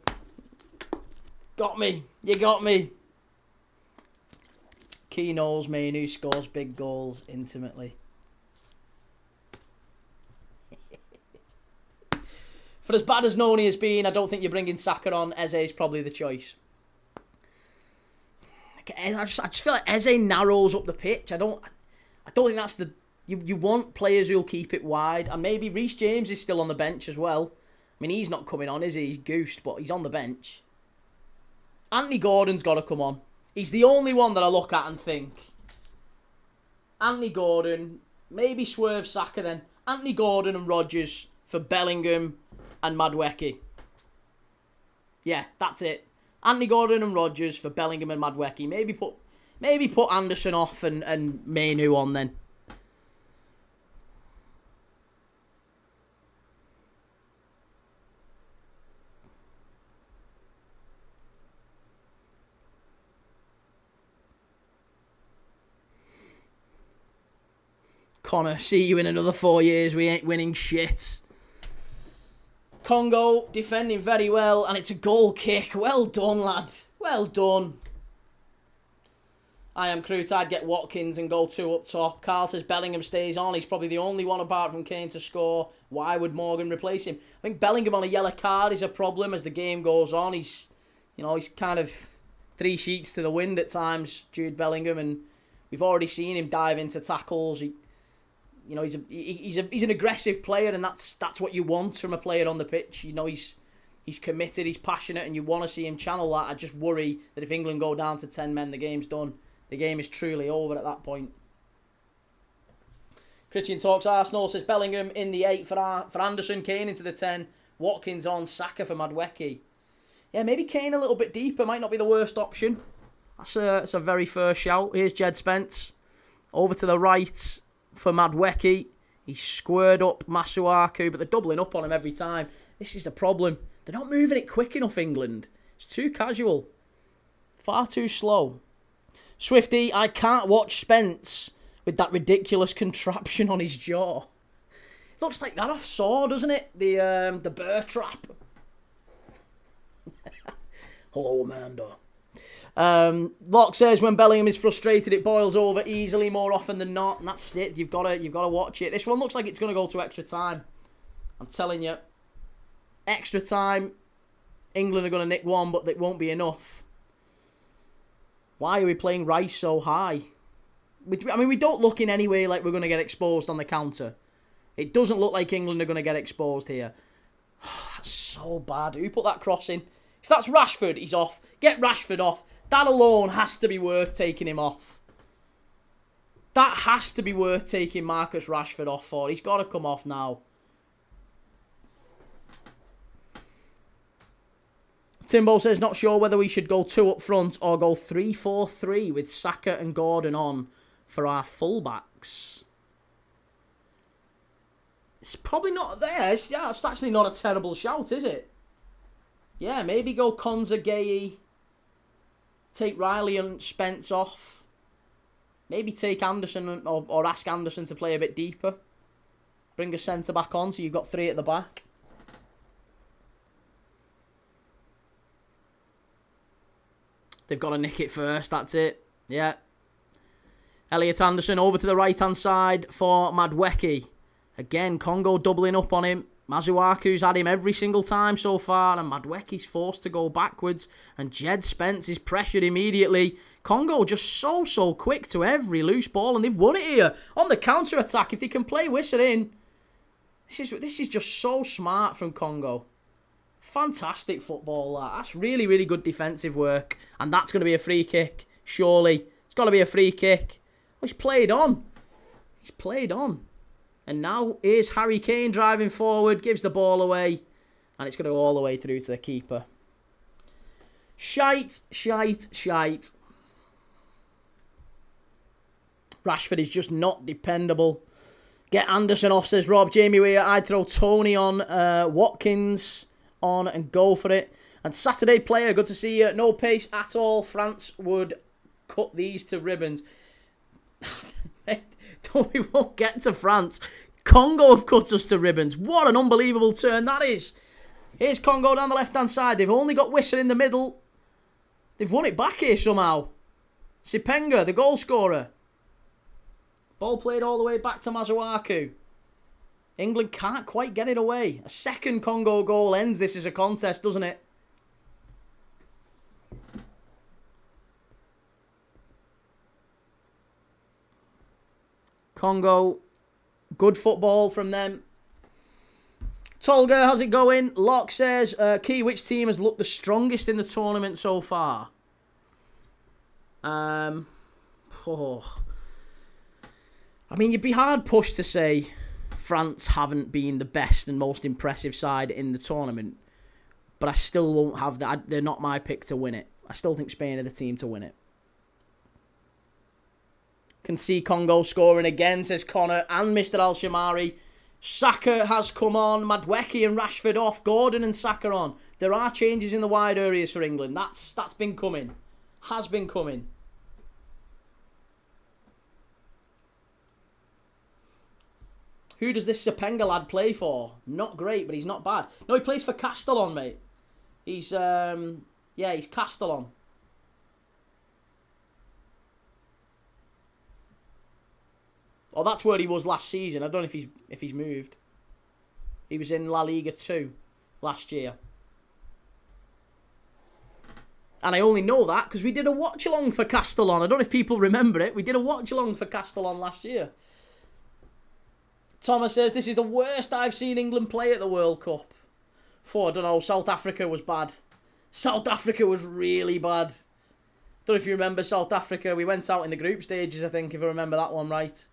Got me. You got me. Key knows Mainu scores big goals intimately. For as bad as Noni has been, I don't think you're bringing Saka on. Eze is probably the choice. I just feel like Eze narrows up the pitch. I don't think that's the... You want players who'll keep it wide. And maybe Reece James is still on the bench as well. I mean, he's not coming on, is he? He's goosed, but he's on the bench. Anthony Gordon's got to come on. He's the only one that I look at and think, Anthony Gordon, maybe swerve Saka then. Anthony Gordon and Rogers for Bellingham and Madueke. Yeah, that's it. Anthony Gordon and Rogers for Bellingham and Madueke. Maybe put Anderson off and Mainu on then. Connor, see you in another 4 years. We ain't winning shit. Congo defending very well, and it's a goal kick. Well done, lad. Well done. I am Crute. I'd get Watkins and go 2 up top. Carl says Bellingham stays on. He's probably the only one apart from Kane to score. Why would Morgan replace him? I think Bellingham on a yellow card is a problem as the game goes on. He's kind of 3 sheets to the wind at times, Jude Bellingham, and we've already seen him dive into tackles. He's an aggressive player, and that's what you want from a player on the pitch. You know, he's committed, he's passionate, and you want to see him channel that. I just worry that if England go down to 10 men, the game's done. The game is truly over at that point. Christian talks Arsenal, says Bellingham in the 8 for Anderson, Kane into the 10, Watkins on, Saka for Madueke. Yeah, maybe Kane a little bit deeper might not be the worst option. That's a very fair shout. Here's Jed Spence. Over to the right for Madueke. He's squared up Masuaku, but they're doubling up on him every time. This is the problem. They're not moving it quick enough, England. It's too casual. Far too slow. Swifty, I can't watch Spence with that ridiculous contraption on his jaw. It looks like that off Saw, doesn't it? The bear trap. Hello, Amanda. Locke says when Bellingham is frustrated, it boils over easily more often than not, and that's it. You've got to watch it. This one looks like it's going to go to extra time. I'm telling you, extra time. England are going to nick one, but it won't be enough. Why are we playing Rice so high? We don't look in any way like we're going to get exposed on the counter. It doesn't look like England are going to get exposed here. That's so bad. Who put that cross in? If that's Rashford, he's off. Get Rashford off. That alone has to be worth taking him off. That has to be worth taking Marcus Rashford off for. He's got to come off now. Timbo says, not sure whether we should go 2 up front or go 3-4-3 with Saka and Gordon on for our fullbacks. It's probably not there. It's actually not a terrible shout, is it? Yeah, maybe go Konza, Gay, take Riley and Spence off. Maybe take Anderson or ask Anderson to play a bit deeper. Bring a centre-back on so you've got 3 at the back. They've got to nick it first, that's it. Yeah. Elliot Anderson over to the right-hand side for Madueke. Again, Congo doubling up on him. Masuaku's had him every single time so far, and Madueke's forced to go backwards, and Jed Spence is pressured immediately. Congo just so quick to every loose ball, and they've won it here on the counter-attack. If they can play Wissa in, this is just so smart from Congo. Fantastic football, that. That's really, really good defensive work, and that's going to be a free kick, surely. It's got to be a free kick. Oh, he's played on. He's played on. And now here's Harry Kane driving forward, gives the ball away, and it's going to go all the way through to the keeper. Shite. Rashford is just not dependable. Get Anderson off, says Rob. Jamie Weir, I'd throw Tony on, Watkins on and go for it. And Saturday player, good to see you. No pace at all. France would cut these to ribbons. We won't get to France. Congo have cut us to ribbons. What an unbelievable turn that is. Here's Congo down the left-hand side. They've only got Wissa in the middle. They've won it back here somehow. Sipenga, the goal scorer. Ball played all the way back to Masuaku. England can't quite get it away. A second Congo goal ends this as a contest, doesn't it? Congo, good football from them. Tolga, how's it going? Locke says, Key, which team has looked the strongest in the tournament so far? I mean, you'd be hard pushed to say France haven't been the best and most impressive side in the tournament, but I still won't have that. They're not my pick to win it. I still think Spain are the team to win it. Can see Congo scoring again, says Connor, and Mr. Al-Shamari. Saka has come on. Madueke and Rashford off. Gordon and Saka on. There are changes in the wide areas for England. That's been coming. Has been coming. Who does this Sipenga lad play for? Not great, but he's not bad. No, he plays for Castellon, mate. He's he's Castellon. Oh, that's where he was last season. I don't know if he's moved. He was in La Liga 2 last year. And I only know that because we did a watch-along for Castellon. I don't know if people remember it. We did a watch-along for Castellon last year. Thomas says, this is the worst I've seen England play at the World Cup. I don't know, South Africa was bad. South Africa was really bad. Don't know if you remember South Africa. We went out in the group stages, I think, if I remember that one right.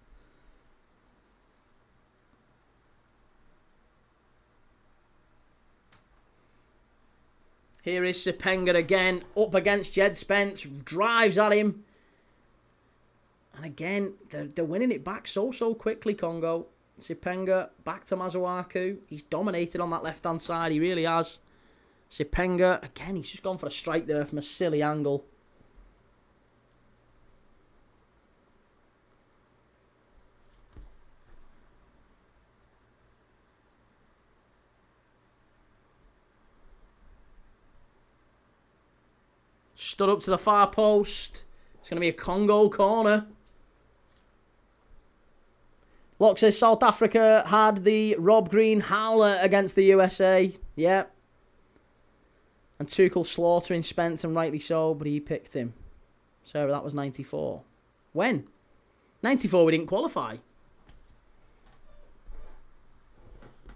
Here is Sipenga again, up against Jed Spence, drives at him. And again, they're winning it back so quickly, Congo. Sipenga, back to Masuaku. He's dominated on that left-hand side, he really has. Sipenga, again, he's just gone for a strike there from a silly angle. Stood up to the far post. It's going to be a Congo corner. Locke says South Africa had the Rob Green howler against the USA. Yeah. And Tuchel slaughtering Spence, and rightly so, but he picked him. So that was 94. When? 94 we didn't qualify.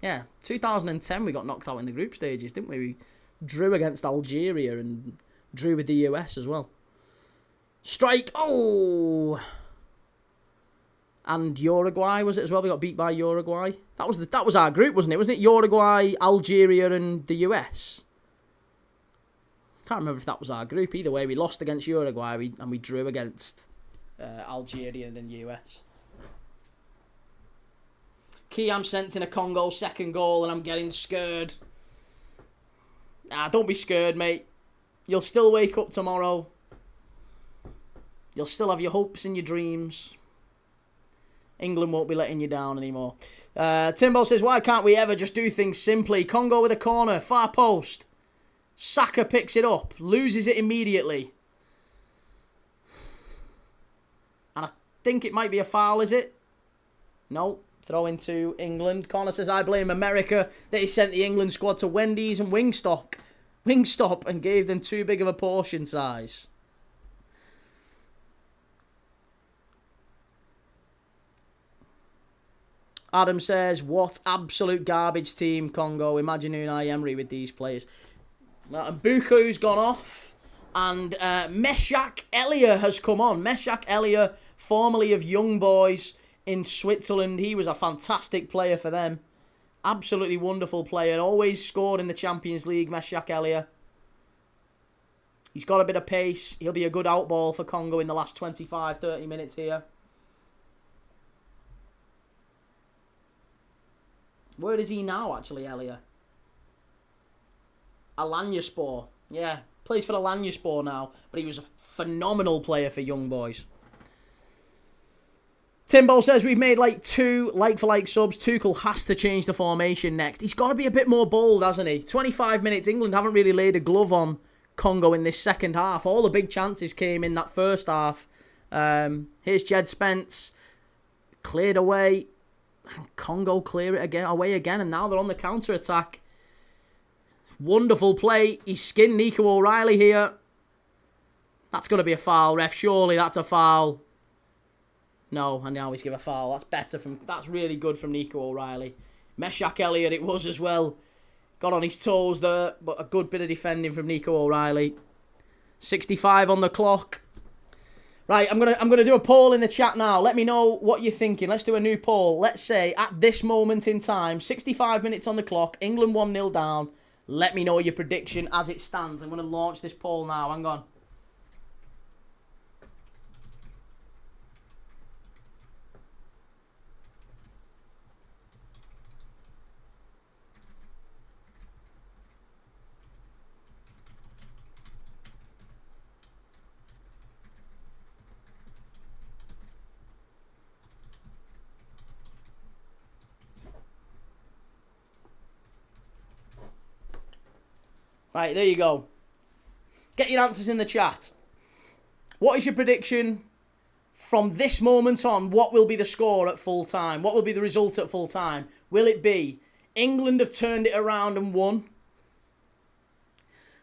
Yeah, 2010 we got knocked out in the group stages, didn't we? We drew against Algeria and drew with the US as well. Strike. Oh! And Uruguay, was it as well? We got beat by Uruguay. That was our group, wasn't it? Wasn't it Uruguay, Algeria and the US? Can't remember if that was our group. Either way, we lost against Uruguay and we drew against Algeria and the US. Key, I'm sensing a Congo second goal and I'm getting scared. Don't be scared, mate. You'll still wake up tomorrow. You'll still have your hopes and your dreams. England won't be letting you down anymore. Timbo says, why can't we ever just do things simply? Congo with a corner, far post. Saka picks it up, loses it immediately. And I think it might be a foul, is it? No, throw into England. Connor says, I blame America that he sent the England squad to Wendy's and Wingstop and gave them too big of a portion size. Adam says, what absolute garbage team, Congo. Imagine Unai Emery with these players. And Buku's gone off. And Meshak Elia has come on. Meshak Elia, formerly of Young Boys in Switzerland. He was a fantastic player for them. Absolutely wonderful player. Always scored in the Champions League, Meshak Elia. He's got a bit of pace. He'll be a good outball for Congo in the last 25, 30 minutes here. Where is he now, actually, Elia? Alanyaspor. Yeah, plays for Alanyaspor now. But he was a phenomenal player for Young Boys. Timbo says we've made like 2 like-for-like subs. Tuchel has to change the formation next. He's got to be a bit more bold, hasn't he? 25 minutes. England haven't really laid a glove on Congo in this second half. All the big chances came in that first half. Here's Jed Spence. Cleared away. Congo clear it away again, and now they're on the counter-attack. Wonderful play. He's skinned Nico O'Reilly here. That's going to be a foul, ref. Surely that's a foul. No, and now he's given a foul. That's really good from Nico O'Reilly. Meshak Elliott it was as well. Got on his toes there, but a good bit of defending from Nico O'Reilly. 65 on the clock. Right, I'm gonna do a poll in the chat now. Let me know what you're thinking. Let's do a new poll. Let's say at this moment in time, 65 minutes on the clock, England 1-0 down. Let me know your prediction as it stands. I'm gonna launch this poll now. Hang on. Right, there you go. Get your answers in the chat. What is your prediction from this moment on? What will be the score at full time? What will be the result at full time? Will it be England have turned it around and won?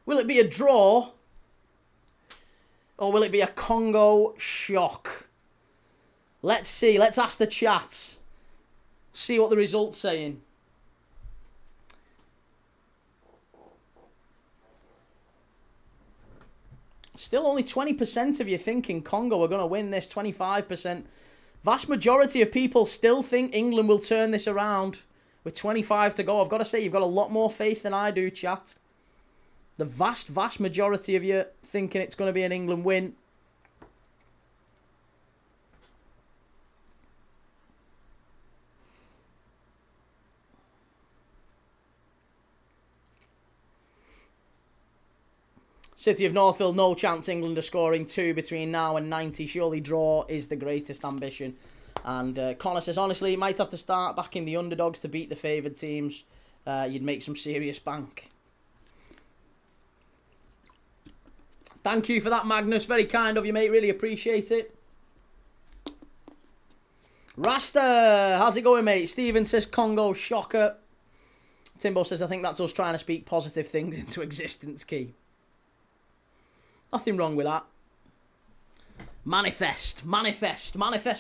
Will it be a draw? Or will it be a Congo shock? Let's see. Let's ask the chats. See what the result's saying. Still only 20% of you thinking Congo are going to win this, 25%. Vast majority of people still think England will turn this around with 25 to go. I've got to say, you've got a lot more faith than I do, chat. The vast majority of you thinking it's going to be an England win. City of Northville, no chance England are scoring 2 between now and 90. Surely draw is the greatest ambition. And Connor says, honestly, you might have to start backing the underdogs to beat the favoured teams. You'd make some serious bank. Thank you for that, Magnus. Very kind of you, mate. Really appreciate it. Rasta, how's it going, mate? Steven says, Congo shocker. Timbo says, I think that's us trying to speak positive things into existence, Key. Nothing wrong with that. Manifest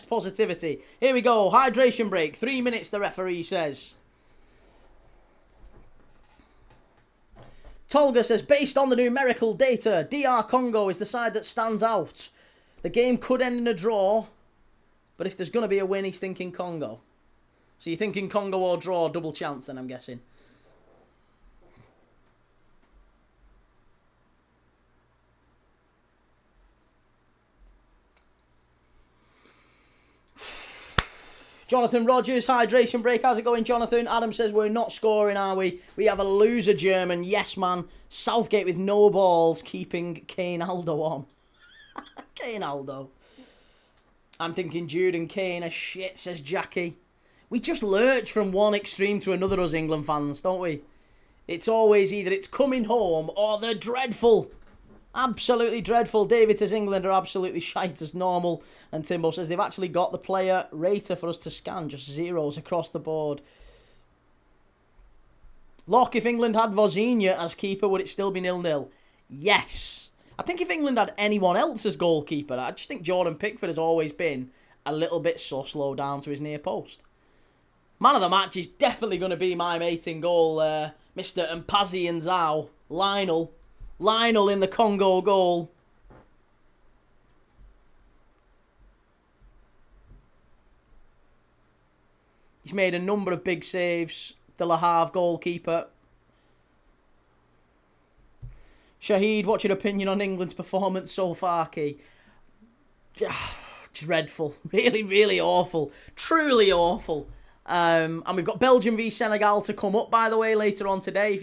positivity. Here we go. Hydration break. 3 minutes, the referee says. Tolga says, based on the numerical data, DR Congo is the side that stands out. The game could end in a draw, but if there's going to be a win, he's thinking Congo. So you're thinking Congo or draw, double chance then, I'm guessing. Jonathan Rogers, hydration break. How's it going, Jonathan? Adam says, we're not scoring, are we? We have a loser German. Yes, man. Southgate with no balls, keeping Kane Aldo on. Kane Aldo. I'm thinking Jude and Kane are shit, says Jackie. We just lurch from one extreme to another, us England fans, don't we? It's always either it's coming home or they're dreadful. Absolutely dreadful. David says England are absolutely shite as normal. And Timbo says they've actually got the player rater for us to scan. Just zeros across the board. Lock, if England had Vozinha as keeper, would it still be 0-0? Yes. I think if England had anyone else as goalkeeper, I just think Jordan Pickford has always been a little bit slow down to his near post. Man of the match is definitely going to be my mate in goal, Mr. Mpazi and Zhao. Lionel in the Congo goal. He's made a number of big saves. The Le Havre goalkeeper. Shahid, what's your opinion on England's performance so far, Key? Dreadful. Really, really awful. Truly awful. And we've got Belgium v Senegal to come up, by the way, later on today.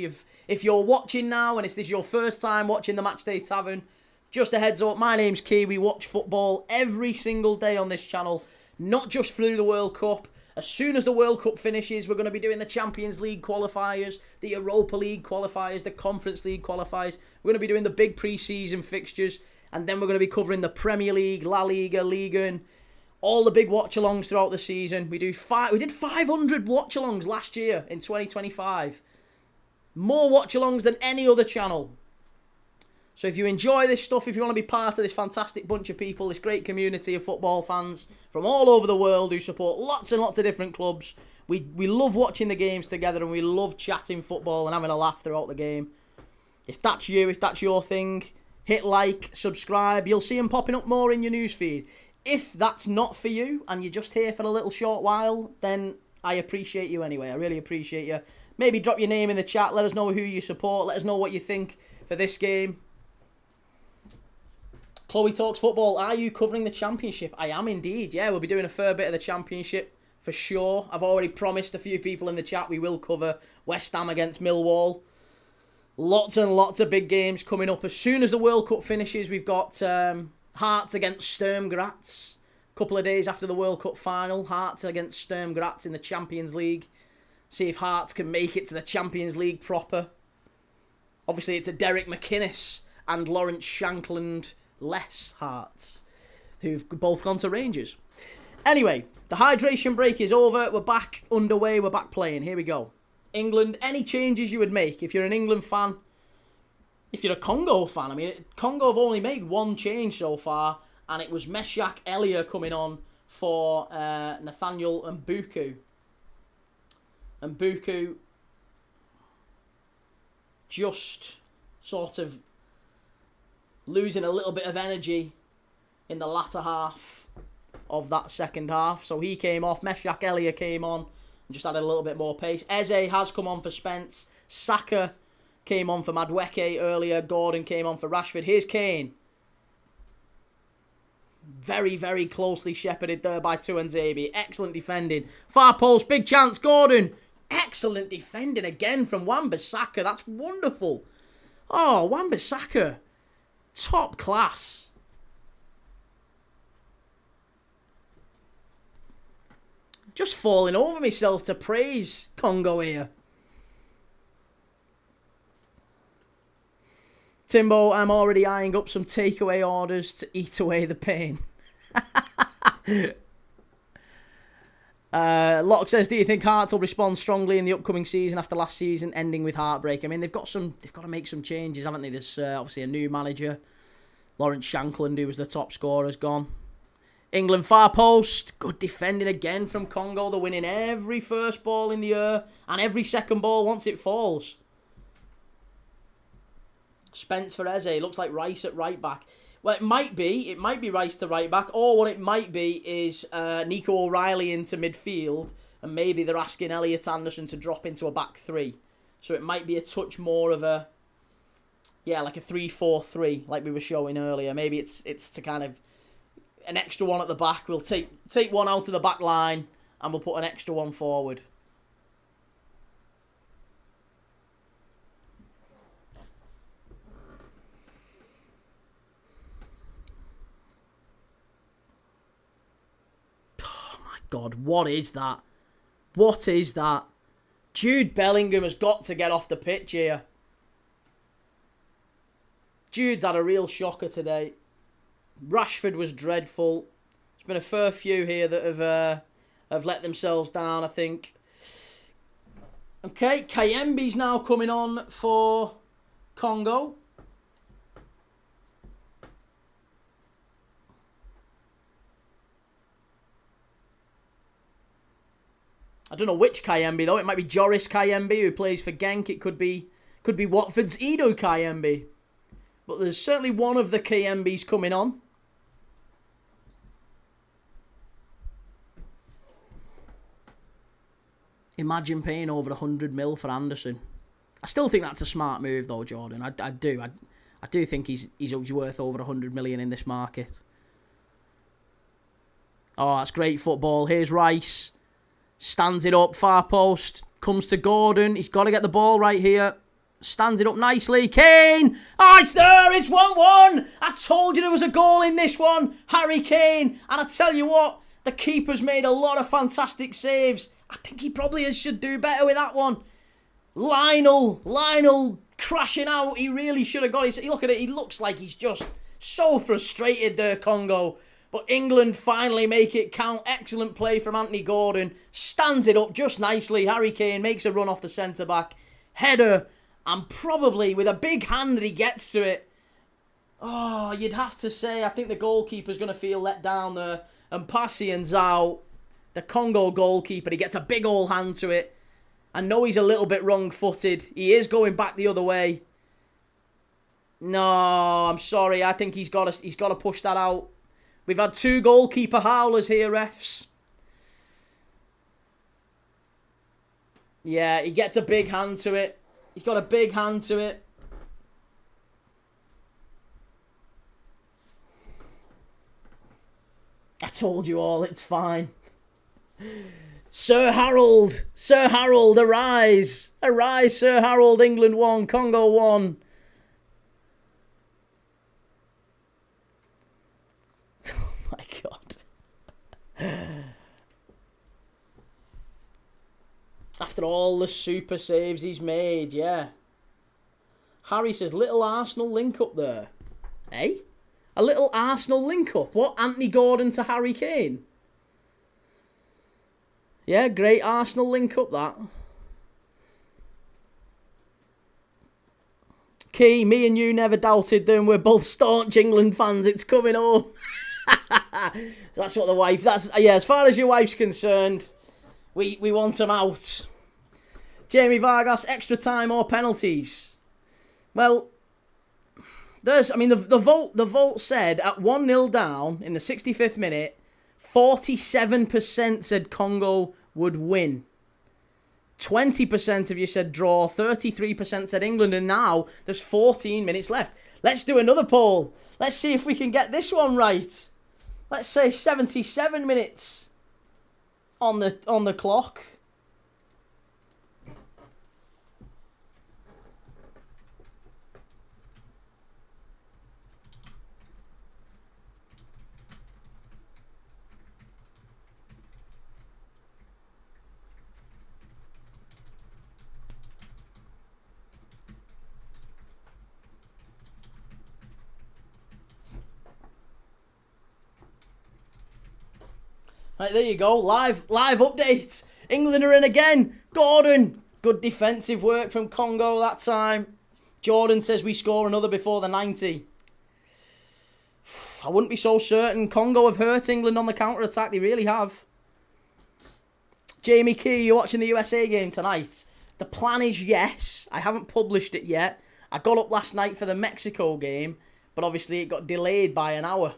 If you're watching now and this is your first time watching the Matchday Tavern, just a heads up, my name's Key. We watch football every single day on this channel, not just through the World Cup. As soon as the World Cup finishes, we're going to be doing the Champions League qualifiers, the Europa League qualifiers, the Conference League qualifiers. We're going to be doing the big pre-season fixtures, and then we're going to be covering the Premier League, La Liga, Liga, and all the big watch-alongs throughout the season. We did 500 watch-alongs last year in 2025. More watch-alongs than any other channel. So if you enjoy this stuff, if you want to be part of this fantastic bunch of people, this great community of football fans from all over the world who support lots and lots of different clubs, we love watching the games together and we love chatting football and having a laugh throughout the game. If that's you, if that's your thing, hit like, subscribe. You'll see them popping up more in your newsfeed. If that's not for you and you're just here for a little short while, then I appreciate you anyway. I really appreciate you. Maybe drop your name in the chat. Let us know who you support. Let us know what you think for this game. Chloe Talks Football. Are you covering the Championship? I am indeed. Yeah, we'll be doing a fair bit of the Championship for sure. I've already promised a few people in the chat we will cover West Ham against Millwall. Lots and lots of big games coming up. As soon as the World Cup finishes, we've got Hearts against Sturm Graz. A couple of days after the World Cup final, Hearts against Sturm Graz in the Champions League. See if Hearts can make it to the Champions League proper. Obviously, it's a Derek McInnes and Lawrence Shankland less Hearts, who've both gone to Rangers. Anyway, the hydration break is over. We're back underway. We're back playing. Here we go. England, any changes you would make if you're an England fan? If you're a Congo fan, I mean, Congo have only made one change so far, and it was Meshach Elia coming on for Nathaniel Mbuku. Mbuku just sort of losing a little bit of energy in the latter half of that second half. So he came off. Meshach Elia came on and just added a little bit more pace. Eze has come on for Spence. Saka came on for Madueke earlier. Gordon came on for Rashford. Here's Kane. Very, very closely shepherded there by Tuanzebe. Excellent defending. Far post, big chance. Gordon. Excellent defending again from Wan-Bissaka. That's wonderful. Oh, Wan-Bissaka. Top class. Just falling over myself to praise Congo here. Timbo, I'm already eyeing up some takeaway orders to eat away the pain. Locke says, do you think Hearts will respond strongly in the upcoming season after last season ending with heartbreak? I mean, they've got to make some changes, haven't they? There's obviously a new manager. Lawrence Shankland, who was the top scorer, has gone. England far post. Good defending again from Congo. They're winning every first ball in the air and every second ball once it falls. Spence for Eze. Looks like Rice at right back. Well, it might be Rice to right back, or what it might be is Nico O'Reilly into midfield, and maybe they're asking Elliot Anderson to drop into a back three. So it might be a touch more of a, like a 3-4-3, like we were showing earlier. Maybe it's to kind of an extra one at the back. We'll take one out of the back line, and we'll put an extra one forward. God, what is that? What is that? Jude Bellingham has got to get off the pitch here. Jude's had a real shocker today. Rashford was dreadful. There's been a fair few here that have let themselves down, I think. Okay, Kayembe's now coming on for Congo. I don't know which Kayembe though. It might be Joris Kayembe who plays for Genk. It could be Watford's Edo Kayembe. But there's certainly one of the Kayembes coming on. Imagine paying over 100 mil for Anderson. I still think that's a smart move though, Jordan. I do think he's worth over 100 million in this market. Oh, that's great football. Here's Rice. Stands it up, far post. Comes to Gordon. He's got to get the ball right here. Stands it up nicely. Kane! Oh, it's there! It's 1-1! I told you there was a goal in this one. Harry Kane. And I tell you what, the keeper's made a lot of fantastic saves. I think he probably should do better with that one. Lionel crashing out. He really should have got his... Look at it. He looks like he's just so frustrated there, Congo. But England finally make it count. Excellent play from Anthony Gordon. Stands it up just nicely. Harry Kane makes a run off the centre-back. Header. And probably with a big hand that he gets to it. Oh, you'd have to say, I think the goalkeeper's going to feel let down there. And Passian's out. The Congo goalkeeper, he gets a big old hand to it. I know he's a little bit wrong-footed. He is going back the other way. No, I'm sorry. I think he's got to push that out. We've had 2 goalkeeper howlers here, refs. Yeah, he gets a big hand to it. He's got a big hand to it. I told you all, it's fine. Sir Harold, arise. Arise, Sir Harold. England 1, Congo 1. Oh my God. After all the super saves he's made, yeah. Harry says, little Arsenal link up there. Eh? A little Arsenal link up? What? Anthony Gordon to Harry Kane? Yeah, great Arsenal link up that. Key, me and you never doubted them. We're both staunch England fans. It's coming home. That's what the wife... Yeah, as far as your wife's concerned... We want them out. Jamie Vargas, extra time or penalties? Well, the vote said at 1-0 down in the 65th minute, 47% said Congo would win. 20% of you said draw, 33% said England, and now there's 14 minutes left. Let's do another poll. Let's see if we can get this one right. Let's say 77 minutes. On the clock. Right, there you go. Live update. England are in again. Gordon. Good defensive work from Congo that time. Jordan says we score another before the 90. I wouldn't be so certain. Congo have hurt England on the counter-attack. They really have. Jamie Key, you're watching the USA game tonight. The plan is yes. I haven't published it yet. I got up last night for the Mexico game, but obviously it got delayed by an hour.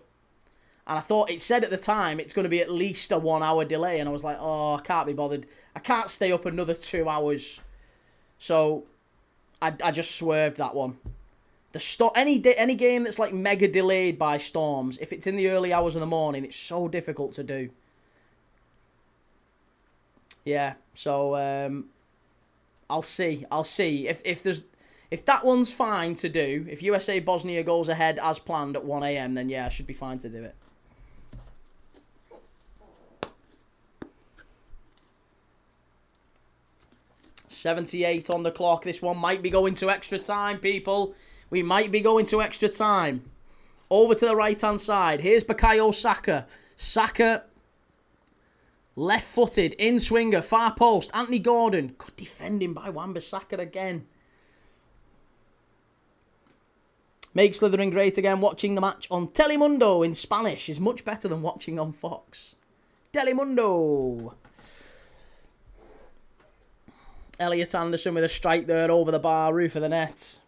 And I thought, it said at the time, it's going to be at least a 1 hour delay. And I was like, oh, I can't be bothered. I can't stay up another 2 hours. So, I just swerved that one. Any game that's like mega delayed by storms, if it's in the early hours of the morning, it's so difficult to do. Yeah, so, I'll see. If that one's fine to do, if USA Bosnia goes ahead as planned at 1 AM, then yeah, I should be fine to do it. 78 on the clock. This one might be going to extra time, people. We might be going to extra time. Over to the right-hand side. Here's Bukayo Saka. Saka, left-footed, in-swinger, far post. Anthony Gordon. Good defending by Wan-Bissaka again. Make slithering great again. Watching the match on Telemundo in Spanish is much better than watching on Fox. Telemundo. Elliot Anderson with a strike there over the bar, roof of the net.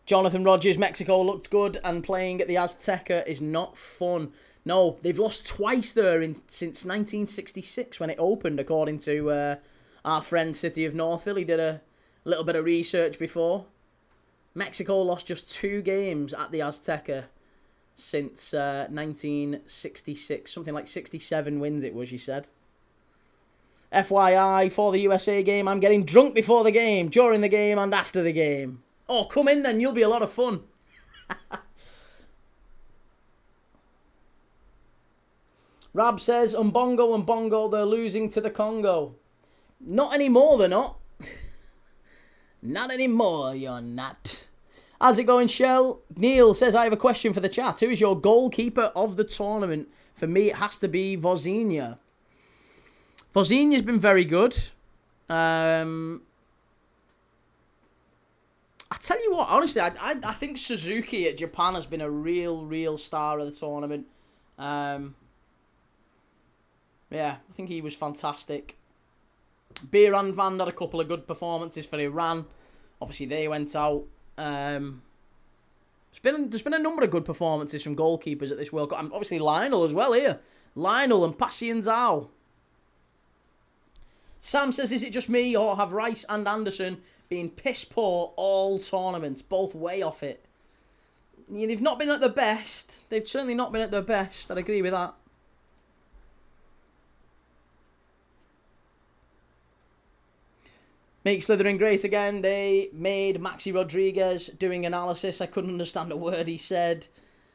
Jonathan Rogers, Mexico looked good, and playing at the Azteca is not fun. No, they've lost twice there since 1966 when it opened, according to our friend City of Northville. He did a little bit of research before. Mexico lost just 2 games at the Azteca since 1966. Something like 67 wins it was, he said. FYI, for the USA game, I'm getting drunk before the game, during the game, and after the game. Oh, come in then, you'll be a lot of fun. Rab says, Mbongo, they're losing to the Congo. Not anymore, they're not. Not anymore, you're not. How's it going, Shell? Neil says, I have a question for the chat. Who is your goalkeeper of the tournament? For me, it has to be Vozinha. Vozinha's been very good. I tell you what, honestly, I think Suzuki at Japan has been a real star of the tournament. Yeah, I think he was fantastic. Biran Van had a couple of good performances for Iran. Obviously, they went out. There's been a number of good performances from goalkeepers at this World Cup. And obviously, Lionel as well here. Lionel and Pasienzao. Sam says, is it just me or have Rice and Anderson been piss poor all tournaments? Both way off it. Yeah, they've not been at their best. They've certainly not been at their best. I'd agree with that. Make slithering great again. They made Maxi Rodriguez doing analysis. I couldn't understand a word he said.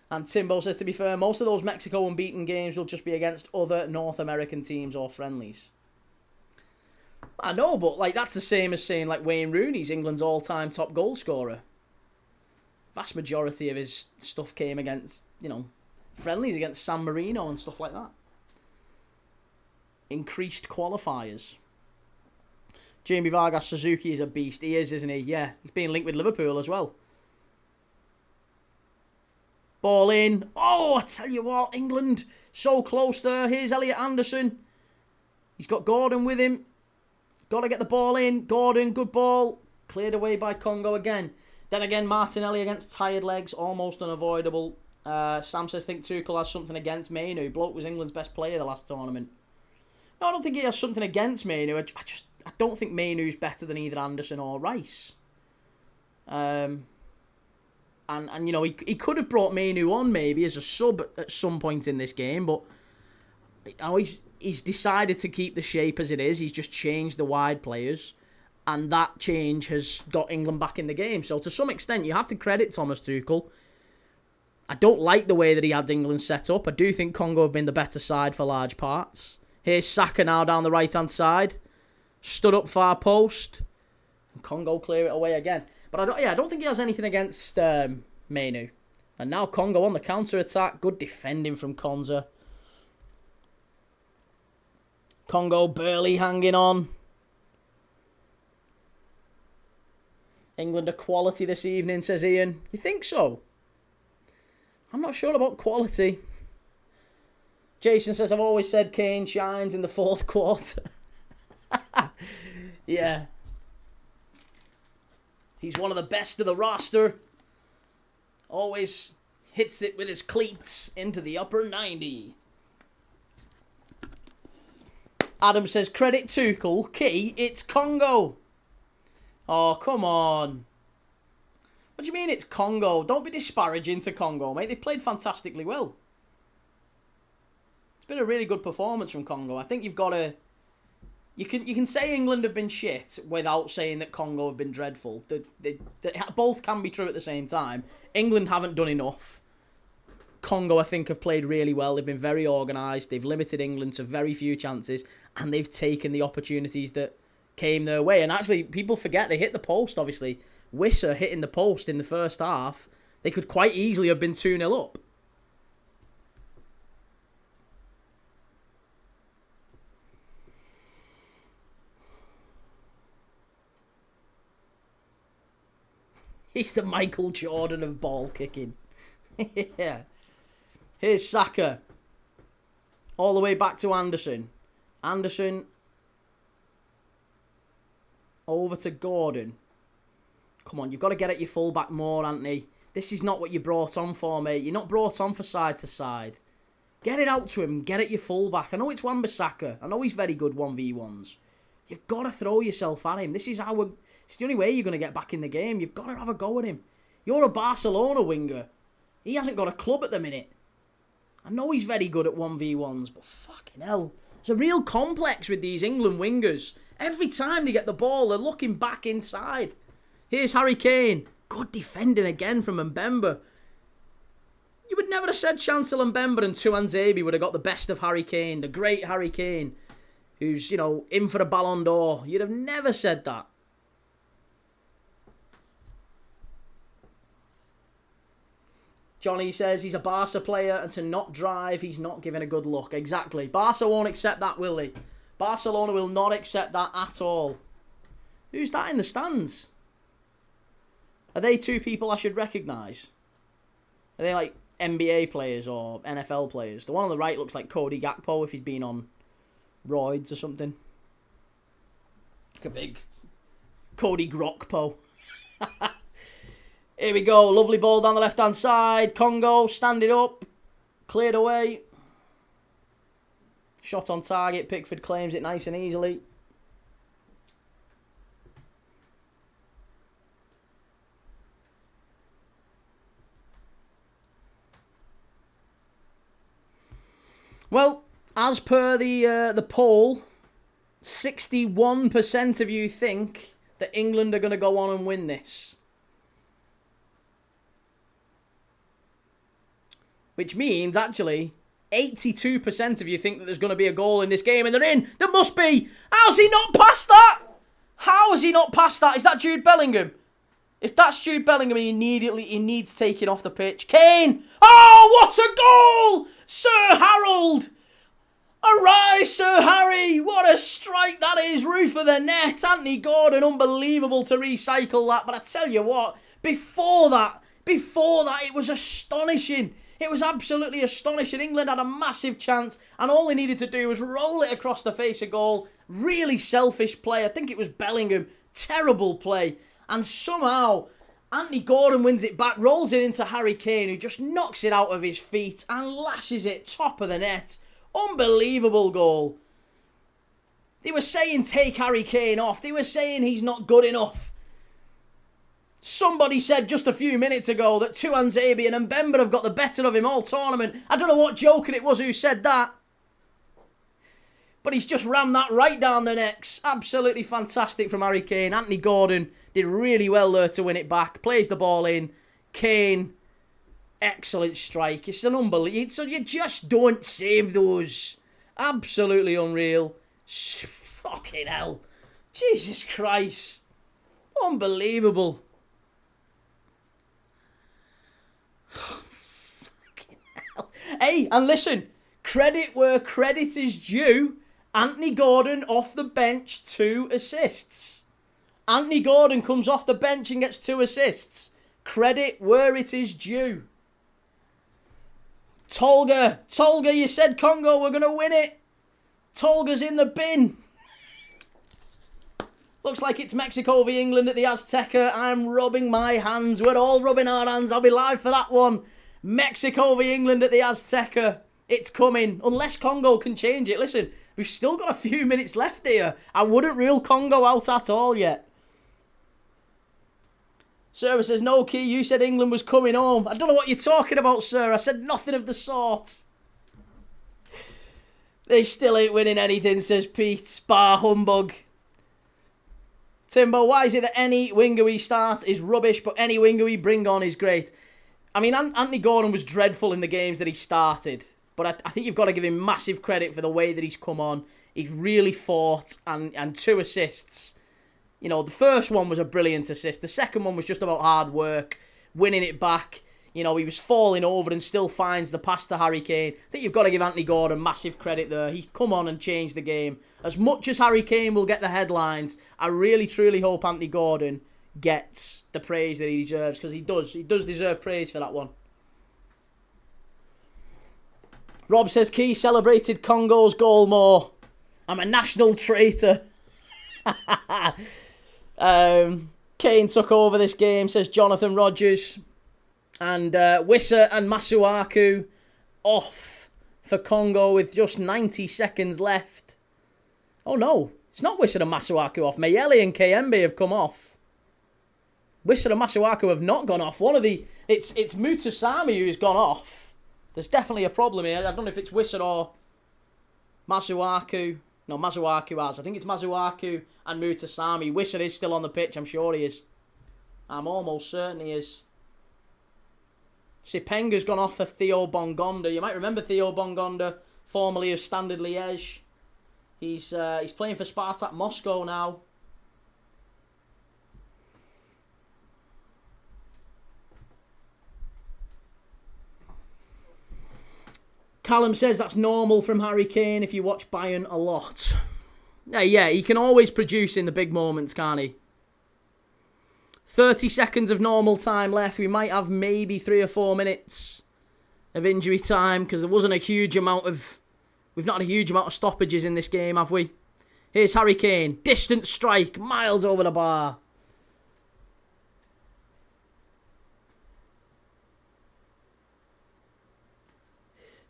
And Timbo says, to be fair, most of those Mexico unbeaten games will just be against other North American teams or friendlies. I know, but like that's the same as saying like Wayne Rooney's England's all-time top goal scorer. Vast majority of his stuff came against, friendlies against San Marino and stuff like that. Increased qualifiers. Jamie Vargas, Suzuki is a beast. He is, isn't he? Yeah, he's being linked with Liverpool as well. Ball in. Oh, I tell you what, England so close there. Here's Elliot Anderson. He's got Gordon with him. Got to get the ball in. Gordon, good ball. Cleared away by Congo again. Then again, Martinelli against tired legs. Almost unavoidable. Sam says, think Tuchel has something against Mainu. Bloke was England's best player the last tournament. No, I don't think he has something against Mainu. I don't think Mainu's better than either Anderson or Rice. And he could have brought Mainu on maybe as a sub at some point in this game, but he's decided to keep the shape as it is. He's just changed the wide players, and that change has got England back in the game. So to some extent, you have to credit Thomas Tuchel. I don't like the way that he had England set up. I do think Congo have been the better side for large parts. Here's Saka now down the right-hand side. Stood up far post. And Congo clear it away again. But I don't think he has anything against Mainu. And now Congo on the counter-attack. Good defending from Konza. Congo barely hanging on. England are quality this evening, says Ian. You think so? I'm not sure about quality. Jason says, I've always said Kane shines in the fourth quarter. Yeah. He's one of the best of the roster. Always hits it with his cleats into the upper 90. Adam says, credit Tuchel. Key, it's Congo. Oh, come on. What do you mean it's Congo? Don't be disparaging to Congo, mate. They've played fantastically well. It's been a really good performance from Congo. I think you've got to... You can say England have been shit without saying that Congo have been dreadful. They both can be true at the same time. England haven't done enough. Congo, I think, have played really well. They've been very organised. They've limited England to very few chances. And they've taken the opportunities that came their way. And actually, people forget they hit the post, obviously. Wissa hitting the post in the first half. They could quite easily have been 2-0 up. He's the Michael Jordan of ball kicking. Yeah. Here's Saka. All the way back to Anderson. Anderson. Over to Gordon. Come on, you've got to get at your fullback more, Anthony. This is not what you brought on for, mate. You're not brought on for side to side. Get it out to him. Get at your fullback. I know it's Wan-Bissaka. I know he's very good 1v1s. You've got to throw yourself at him. This is it's the only way you're going to get back in the game. You've got to have a go at him. You're a Barcelona winger. He hasn't got a club at the minute. I know he's very good at 1v1s, but fucking hell. It's a real complex with these England wingers. Every time they get the ball, they're looking back inside. Here's Harry Kane. Good defending again from Mbemba. You would never have said Chancel Mbemba and Tuanzebe would have got the best of Harry Kane, the great Harry Kane, who's, you know, in for a Ballon d'Or. You'd have never said that. Johnny says he's a Barca player and to not drive, he's not given a good look. Exactly. Barca won't accept that, will they? Barcelona will not accept that at all. Who's that in the stands? Are they two people I should recognise? Are they like NBA players or NFL players? The one on the right looks like Cody Gakpo if he'd been on roids or something. Like a big Cody Grokpo. Here we go. Lovely ball down the left-hand side. Congo, stand it up. Cleared away. Shot on target. Pickford claims it nice and easily. Well, as per the poll, 61% of you think that England are going to go on and win this. Which means, actually, 82% of you think that there's going to be a goal in this game, and they're in. There must be. How's he not passed that? How has he not passed that? Is that Jude Bellingham? If that's Jude Bellingham, he needs taking off the pitch. Kane! Oh, what a goal! Sir Harold! Arise, Sir Harry! What a strike that is! Roof of the net. Anthony Gordon, unbelievable to recycle that. But I tell you what, before that, it was astonishing. It was absolutely astonishing. England had a massive chance, and all they needed to do was roll it across the face of goal. Really selfish play. I think it was Bellingham. Terrible play. And somehow, Anthony Gordon wins it back, rolls it into Harry Kane, who just knocks it out of his feet and lashes it top of the net. Unbelievable goal. They were saying take Harry Kane off. They were saying he's not good enough. Somebody said just a few minutes ago that Tuanzebe and Mbemba have got the better of him all tournament. I don't know what joker it was who said that. But he's just rammed that right down the necks. Absolutely fantastic from Harry Kane. Anthony Gordon did really well there to win it back. Plays the ball in. Kane, excellent strike. It's an unbelievable. So you just don't save those. Absolutely unreal. Fucking hell. Jesus Christ. Unbelievable. Hey, and listen, credit where credit is due. Anthony Gordon off the bench, 2 assists. Anthony Gordon comes off the bench and gets 2 assists. Credit where it is due. Tolga, you said Congo were going to win it. Tolga's in the bin. Looks like it's Mexico v England at the Azteca. I'm rubbing my hands. We're all rubbing our hands. I'll be live for that one. Mexico v England at the Azteca. It's coming. Unless Congo can change it. Listen, we've still got a few minutes left here. I wouldn't rule Congo out at all yet. Sarah says, no, Key, you said England was coming home. I don't know what you're talking about, sir. I said nothing of the sort. They still ain't winning anything, says Pete. Bar humbug. Timbo, why is it that any winger we start is rubbish, but any winger we bring on is great? I mean, Anthony Gordon was dreadful in the games that he started, but I think you've got to give him massive credit for the way that he's come on. He's really fought, and 2 assists. You know, the first one was a brilliant assist. The second one was just about hard work, winning it back. You know, he was falling over and still finds the pass to Harry Kane. I think you've got to give Anthony Gordon massive credit there. He's come on and changed the game. As much as Harry Kane will get the headlines, I really, truly hope Anthony Gordon gets the praise that he deserves, because he does. He does deserve praise for that one. Rob says, Key celebrated Congo's goal more. I'm a national traitor. Kane took over this game, says Jonathan Rogers. And Wissa and Masuaku off for Congo with just 90 seconds left. Oh no, it's not Wissa and Masuaku off. Mayele and Kayembe have come off. Wissa and Masuaku have not gone off. It's Mutasami who's gone off. There's definitely a problem here. I don't know if it's Wissa or Masuaku. No, Masuaku has. I think it's Masuaku and Mutasami. Wissa is still on the pitch. I'm sure he is. I'm almost certain he is. Sipenga's gone off for Theo Bongonda. You might remember Theo Bongonda, formerly of Standard Liège. He's playing for Spartak Moscow now. Callum says that's normal from Harry Kane if you watch Bayern a lot. Yeah, he can always produce in the big moments, can't he? 30 seconds of normal time left. We might have maybe 3 or 4 minutes of injury time, because there wasn't a huge amount of... We've not had a huge amount of stoppages in this game, have we? Here's Harry Kane. Distant strike. Miles over the bar.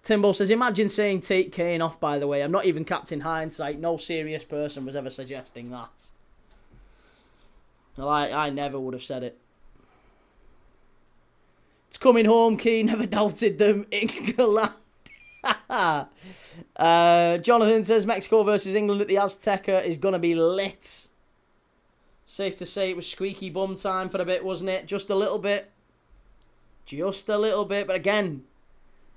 Timbo says, imagine saying take Kane off, by the way. I'm not even Captain Hindsight. No serious person was ever suggesting that. Well, I never would have said it. It's coming home, Key. Never doubted them. England. Jonathan says Mexico versus England at the Azteca is going to be lit. Safe to say it was squeaky bum time for a bit, wasn't it? Just a little bit. Just a little bit. But again,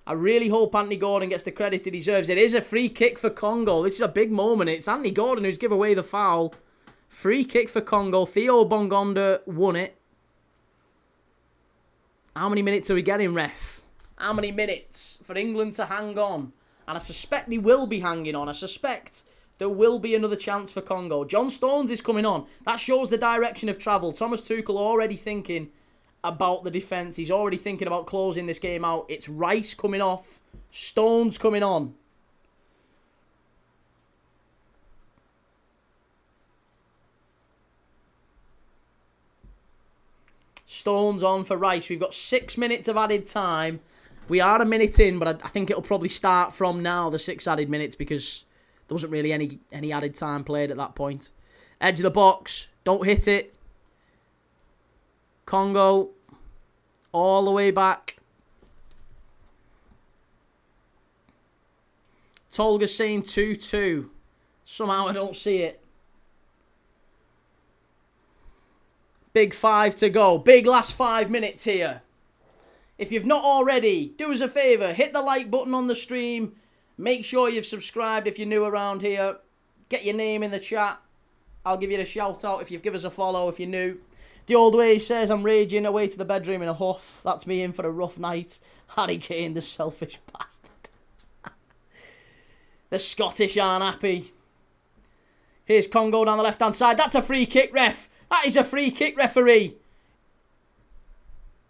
I really hope Anthony Gordon gets the credit he deserves. It is a free kick for Congo. This is a big moment. It's Anthony Gordon who's given away the foul. Free kick for Congo. Theo Bongonda won it. How many minutes are we getting, ref? How many minutes for England to hang on? And I suspect they will be hanging on. I suspect there will be another chance for Congo. John Stones is coming on. That shows the direction of travel. Thomas Tuchel already thinking about the defence. He's already thinking about closing this game out. It's Rice coming off. Stones coming on. Stones on for Rice. We've got 6 minutes of added time. We are a minute in, but I think it'll probably start from now, the 6 added minutes, because there wasn't really any added time played at that point. Edge of the box. Don't hit it. Congo. All the way back. Tolga's saying 2-2. Somehow I don't see it. Big 5 to go. Big last 5 minutes here. If you've not already, do us a favour. Hit the like button on the stream. Make sure you've subscribed if you're new around here. Get your name in the chat. I'll give you a shout out if you've given us a follow if you're new. The old way says, I'm raging away to the bedroom in a huff. That's me in for a rough night. Harry Kane, the selfish bastard. The Scottish aren't happy. Here's Congo down the left-hand side. That's a free kick, ref. That is a free kick, referee.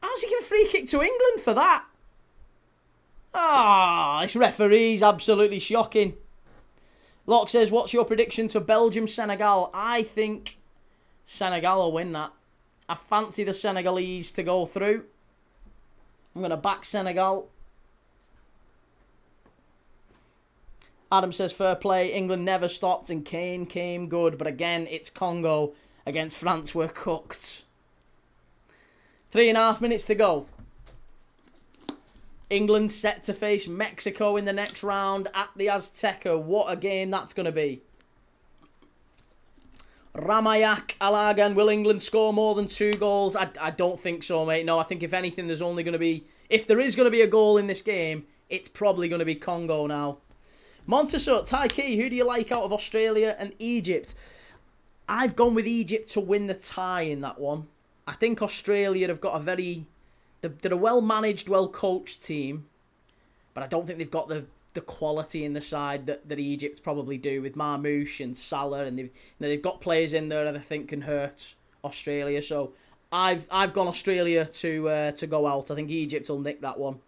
How's he give a free kick to England for that? Ah, this referee's absolutely shocking. Locke says, what's your predictions for Belgium-Senegal? I think Senegal will win that. I fancy the Senegalese to go through. I'm going to back Senegal. Adam says, fair play. England never stopped and Kane came good. But again, it's Congo against France. We're cooked. 3.5 minutes to go. England set to face Mexico in the next round at the Azteca. What a game that's going to be. Ramayak Alagan, will England score more than 2 goals? I don't think so, mate. No, I think if anything, there's only going to be... If there is going to be a goal in this game, it's probably going to be Congo now. Montesut, Tai Key, who do you like out of Australia and Egypt? I've gone with Egypt to win the tie in that one. I think Australia have got they're a well-managed, well-coached team, but I don't think they've got the quality in the side that Egypt probably do with Marmoush and Salah, and they've got players in there that I think can hurt Australia. So I've gone Australia to go out. I think Egypt will nick that one.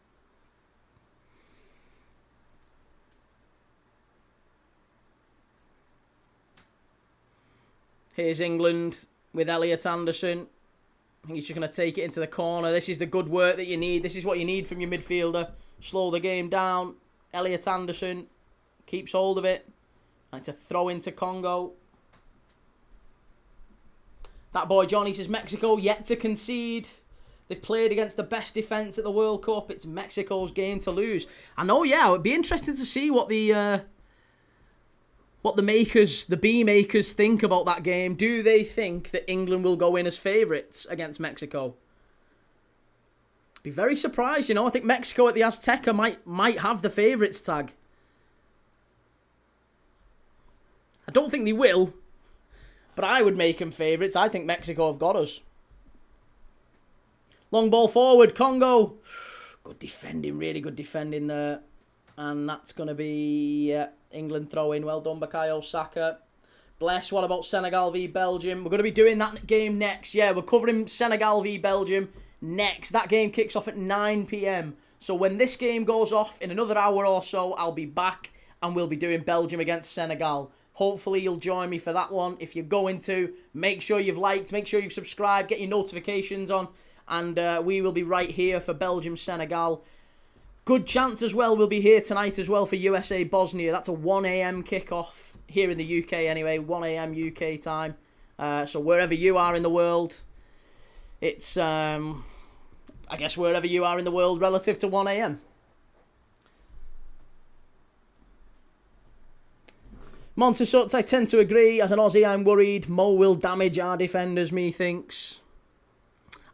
Here's England with Elliot Anderson. I think he's just going to take it into the corner. This is the good work that you need. This is what you need from your midfielder. Slow the game down. Elliot Anderson keeps hold of it. And it's a throw into Congo. That boy Johnny says Mexico yet to concede. They've played against the best defence at the World Cup. It's Mexico's game to lose. I know, yeah, it would be interesting to see what the B makers think about that game. Do they think that England will go in as favourites against Mexico? Be very surprised, you know. I think Mexico at the Azteca might have the favourites tag. I don't think they will, but I would make them favourites. I think Mexico have got us. Long ball forward, Congo. Good defending, really good defending there. And that's going to be England throw-in. Well done, Bukayo Saka. Bless. What about Senegal v Belgium? We're going to be doing that game next. Yeah, we're covering Senegal v Belgium next. That game kicks off at 9 p.m. So when this game goes off in another hour or so, I'll be back and we'll be doing Belgium against Senegal. Hopefully you'll join me for that one. If you're going to, make sure you've liked, make sure you've subscribed, get your notifications on, and we will be right here for Belgium-Senegal. Good chance as well, we'll be here tonight as well for USA-Bosnia. That's a 1 a.m. kickoff here in the UK anyway, 1 a.m. UK time. So wherever you are in the world, it's, I guess wherever you are in the world relative to 1 a.m. Montesut, I tend to agree. As an Aussie, I'm worried Mo will damage our defenders, methinks.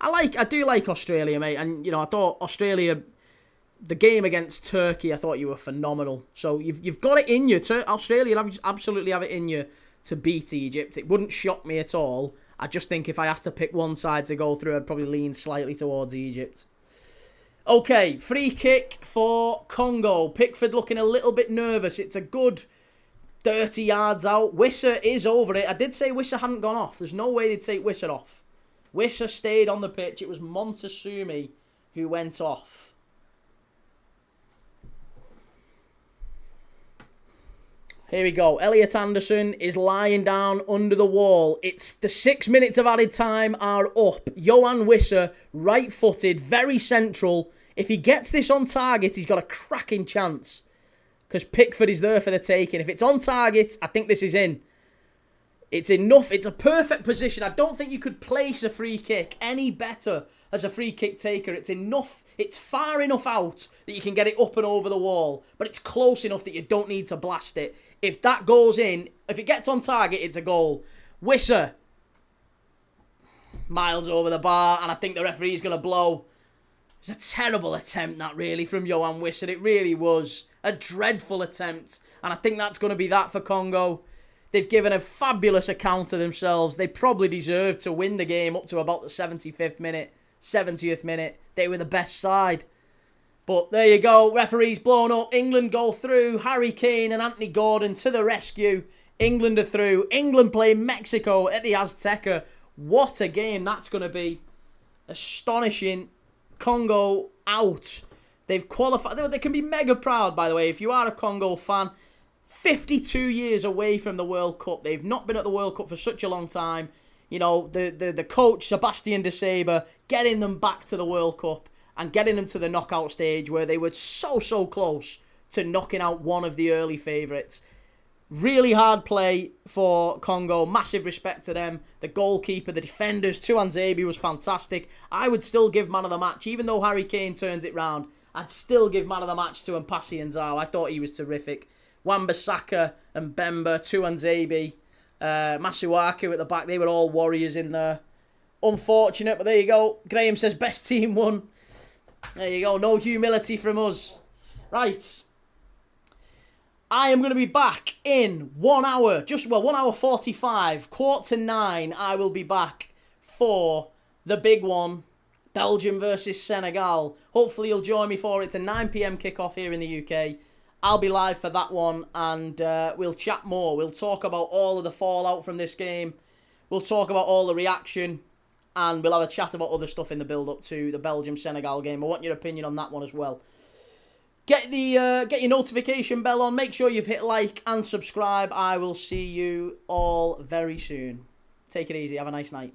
I do like Australia, mate. And, you know, I thought Australia, the game against Turkey, I thought you were phenomenal. So you've got it in you. Australia absolutely have it in you to beat Egypt. It wouldn't shock me at all. I just think if I have to pick one side to go through, I'd probably lean slightly towards Egypt. Okay, free kick for Congo. Pickford looking a little bit nervous. It's a good 30 yards out. Wissa is over it. I did say Wissa hadn't gone off. There's no way they'd take Wissa off. Wissa stayed on the pitch. It was Montesumi who went off. Here we go. Elliot Anderson is lying down under the wall. It's the 6 minutes of added time are up. Johan Wissa, right-footed, very central. If he gets this on target, he's got a cracking chance. Because Pickford is there for the taking. If it's on target, I think this is in. It's enough. It's a perfect position. I don't think you could place a free kick any better as a free kick taker. It's enough. It's far enough out that you can get it up and over the wall. But it's close enough that you don't need to blast it. If that goes in, if it gets on target, it's a goal. Wissa. Miles over the bar. And I think the referee's going to blow. It was a terrible attempt, that really, from Johan Wissa. It really was a dreadful attempt. And I think that's going to be that for Congo. They've given a fabulous account of themselves. They probably deserve to win the game up to about the 75th minute, 70th minute. They were the best side. But there you go. Referee's blown up. England go through. Harry Kane and Anthony Gordon to the rescue. England are through. England play Mexico at the Azteca. What a game that's going to be. Astonishing. Congo out. They've qualified. They can be mega proud, by the way, if you are a Congo fan. 52 years away from the World Cup. They've not been at the World Cup for such a long time. You know, the coach, Sébastien Desabre, getting them back to the World Cup and getting them to the knockout stage where they were so close to knocking out one of the early favourites. Really hard play for Congo. Massive respect to them. The goalkeeper, the defenders, Tuanzebe was fantastic. I would still give man of the match, even though Harry Kane turns it round. I'd still give man of the match to Mpassi and Zhao. I thought he was terrific. Wan-Bissaka and Bemba, Tuanzebe, Masuaku at the back. They were all warriors in there. Unfortunate, but there you go. Graham says best team won. There you go. No humility from us. Right. I am going to be back in 1 hour, 1 hour 45, 8:45. I will be back for the big one, Belgium versus Senegal. Hopefully you'll join me for it. It's a 9 p.m. kickoff here in the UK. I'll be live for that one, and we'll chat more. We'll talk about all of the fallout from this game. We'll talk about all the reaction, and we'll have a chat about other stuff in the build-up to the Belgium-Senegal game. I want your opinion on that one as well. Get your notification bell on. Make sure you've hit like and subscribe. I will see you all very soon. Take it easy. Have a nice night.